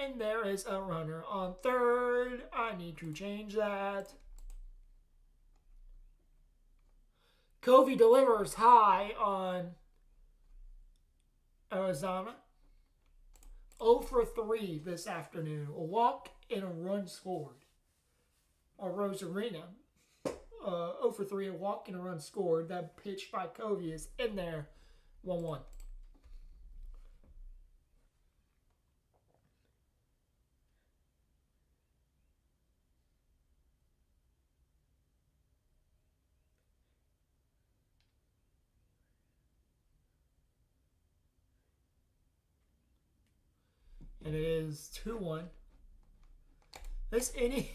And there is a runner on third. I need to change that. Covey delivers high on Arizona. 0 for 3 this afternoon. A walk and a run scored. Or Rosarina. 0 for 3, a walk and a run scored. That pitch by Covey is in there. 1-1. And it is 2-1. This inning,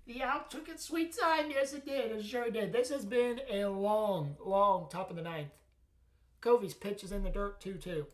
the out took its sweet time. Yes, it did. It sure did. This has been a long, long top of the ninth. Covey's pitch is in the dirt, 2-2.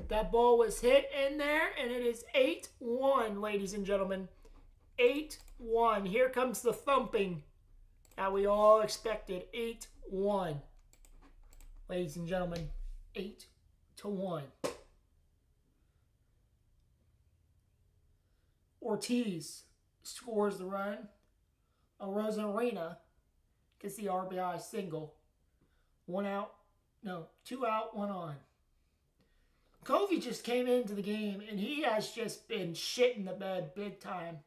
That ball was hit in there, and it is 8-1, ladies and gentlemen. 8-1. Here comes the thumping that we all expected. 8-1. Ladies and gentlemen, 8-1. Ortiz scores the run. Rosarina gets the RBI single. 1 out. No, 2 out, 1 on. Covey just came into the game, and he has just been shitting the bed big time.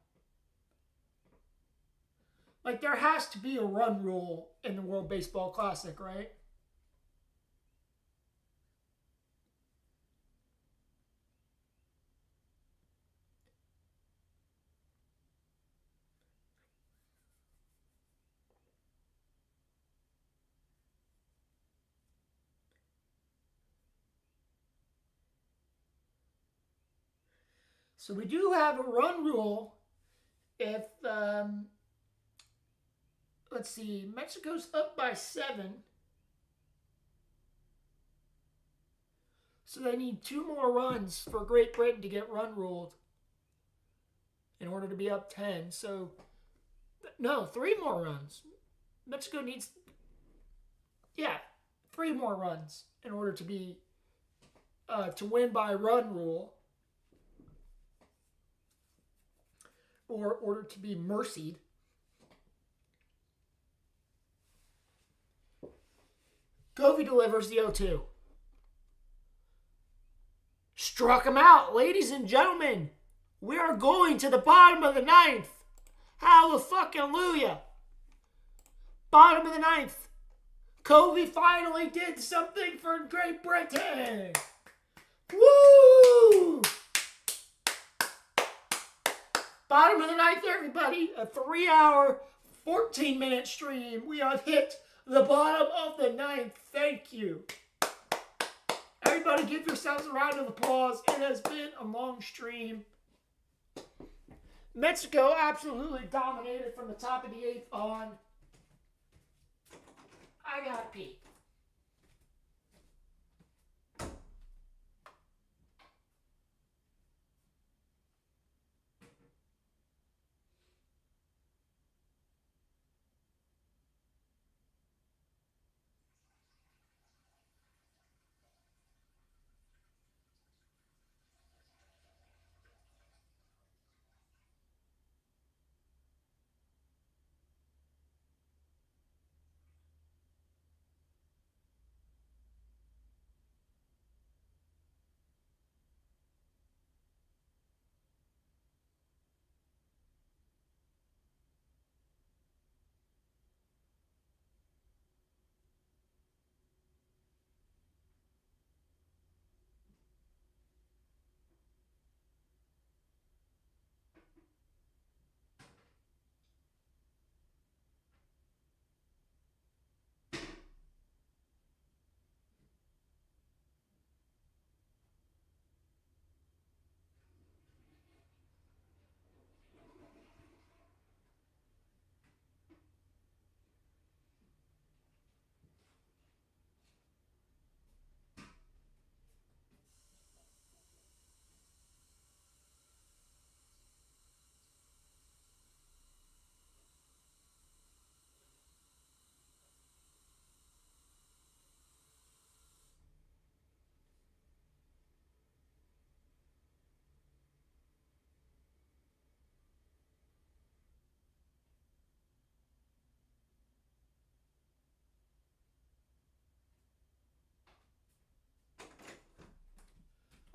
Like, there has to be a run rule in the World Baseball Classic, right? So we do have a run rule if, let's see, Mexico's up by 7. So they need 2 more runs for Great Britain to get run ruled in order to be up 10. So, no, 3 more runs. Mexico needs, yeah, 3 more runs in order to be to win by run rule, or order to be mercied. Covey delivers the 0-2. Struck him out, ladies and gentlemen. We are going to the bottom of the 9th. Hallelujah. Bottom of the 9th. Covey finally did something for Great Britain. Woo! Bottom of the 9th, everybody. A 3-hour, 14-minute stream. We have hit the bottom of the 9th. Thank you. Everybody give yourselves a round of applause. It has been a long stream. Mexico absolutely dominated from the top of the 8th on. I gotta pee.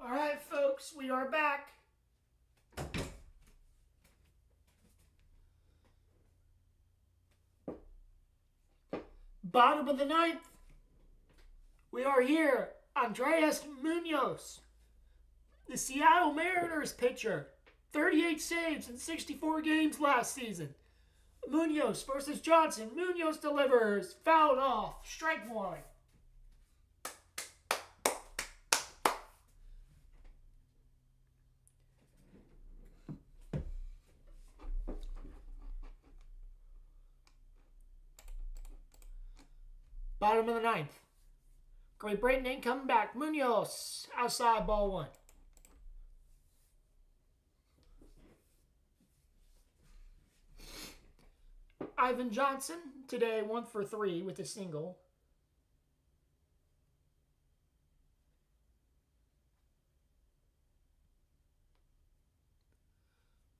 All right, folks, we are back. Bottom of the 9th. We are here. Andres Munoz, the Seattle Mariners pitcher. 38 saves in 64 games last season. Munoz versus Johnson. Munoz delivers. Fouled off. Strike 1. Bottom of the 9th. Great Britain ain't coming back. Munoz, outside, ball 1. Ivan Johnson, today 1 for 3 with a single.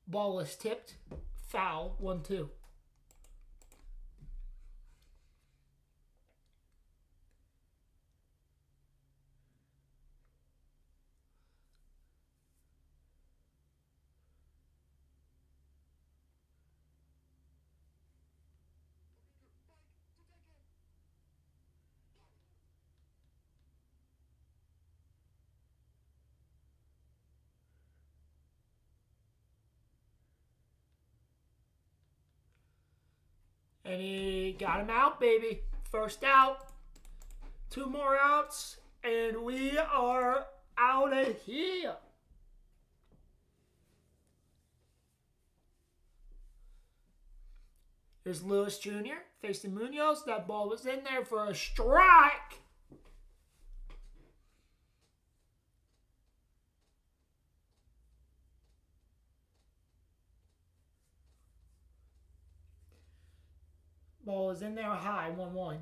Ball is tipped. Foul, 1-2. And he got him out, baby. First out. 2 more outs. And we are out of here. Here's Lewis Jr. facing Munoz. That ball was in there for a strike. Ball is in there high, 1-1.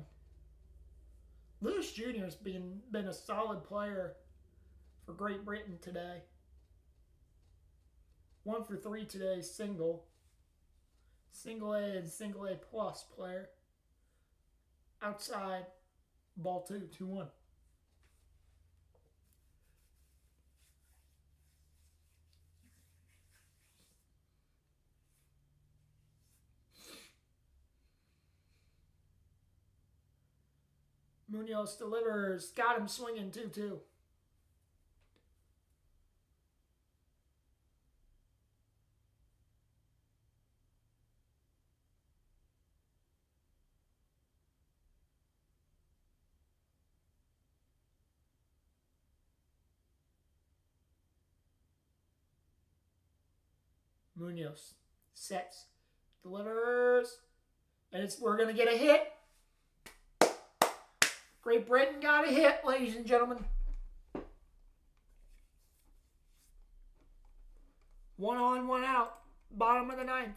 Lewis Jr. has been a solid player for Great Britain today. 1 for 3 today, single. Single A and single A plus player. Outside, ball 2, 2-1. Munoz delivers. Got him swinging 2-2. Munoz sets, delivers, and we're going to get a hit. Great Britain got a hit, ladies and gentlemen. 1 on, 1 out. Bottom of the 9th.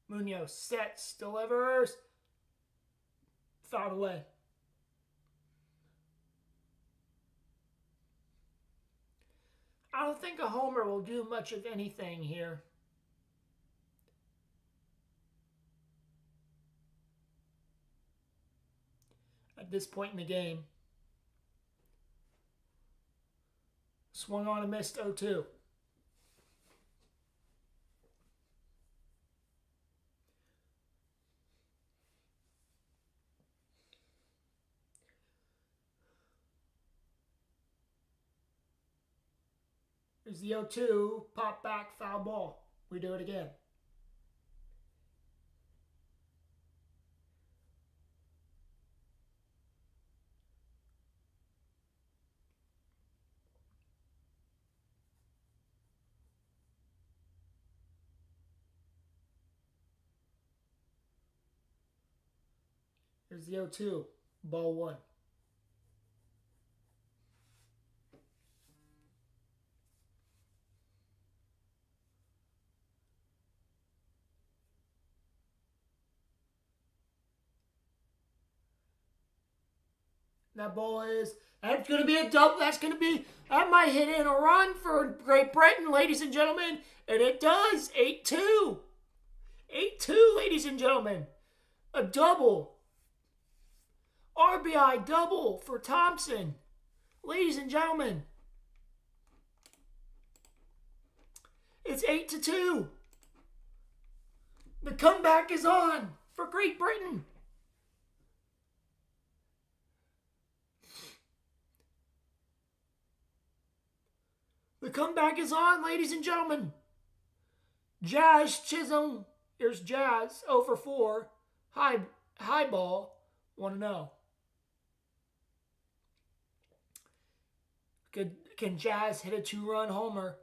Munoz sets, delivers, fouled away. I don't think a homer will do much of anything here. At this point in the game. Swung on and missed 0-2. Here's the 0-2, pop back, foul ball. We do it again. Here's the 0-2, ball 1. That ball that's going to be a double. That might hit in a run for Great Britain, ladies and gentlemen. And it does. 8-2. 8-2, ladies and gentlemen. A double. RBI double for Thompson. Ladies and gentlemen. It's 8-2. The comeback is on for Great Britain. The comeback is on, ladies and gentlemen. Jazz Chisholm. Here's Jazz, 0 for 4. High ball, 1-0. Can Jazz hit a 2-run homer?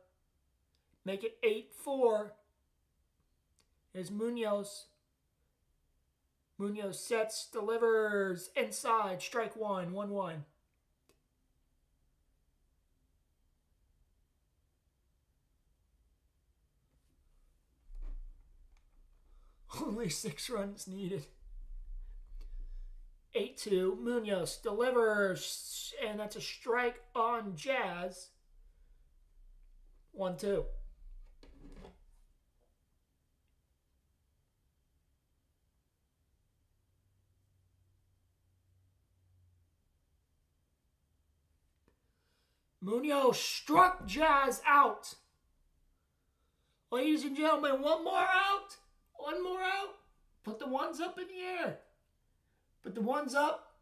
Make it 8-4. Here's Munoz. Munoz sets, delivers, inside, strike 1, 1-1. Only 6 runs needed. 8-2. Munoz delivers, and that's a strike on Jazz. 1-2. Munoz struck Jazz out. Ladies and gentlemen, one more out. One more out. Put the ones up in the air. Put the ones up.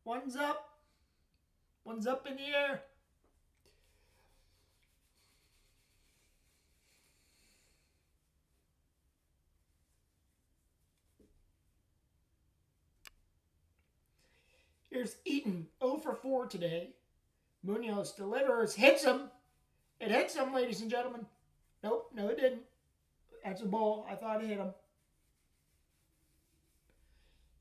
One's up. One's up in the air. Here's Eaton, 0 for 4 today. Munoz delivers, hits him. It hits him, ladies and gentlemen. Nope, no it didn't. That's a ball. I thought it hit him.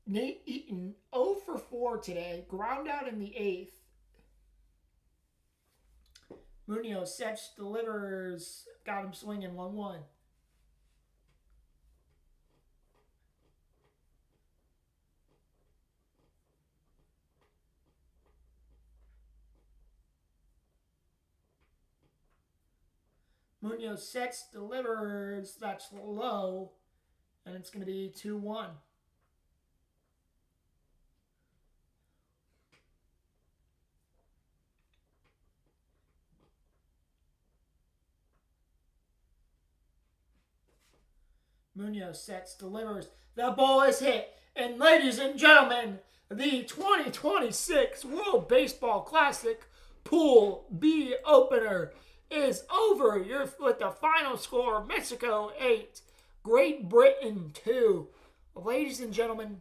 Nate Eaton 0 for 4 today, ground out in the 8th. Munoz sets, delivers, got him swinging 1-1. Munoz sets, delivers, that's low, and it's going to be 2-1. Munoz sets, delivers. The ball is hit. And ladies and gentlemen, the 2026 World Baseball Classic Pool B opener is over. You're with the final score: Mexico 8, Great Britain 2. Ladies and gentlemen,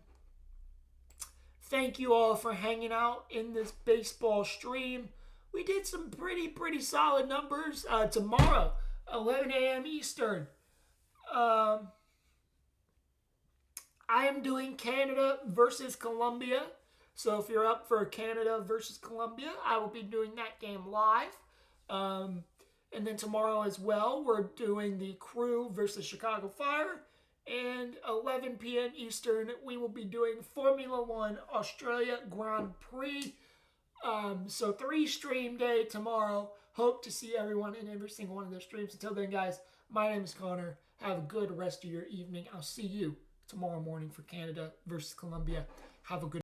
thank you all for hanging out in this baseball stream. We did some pretty solid numbers. Tomorrow, 11 a.m. Eastern. I am doing Canada versus Colombia. So if you're up for Canada versus Colombia, I will be doing that game live. And then tomorrow as well, we're doing the Crew versus Chicago Fire. And 11 p.m. Eastern, we will be doing Formula One Australia Grand Prix. So 3 stream day tomorrow. Hope to see everyone in every single one of those streams. Until then, guys, my name is Connor. Have a good rest of your evening. I'll see you tomorrow morning for Canada versus Colombia. Have a good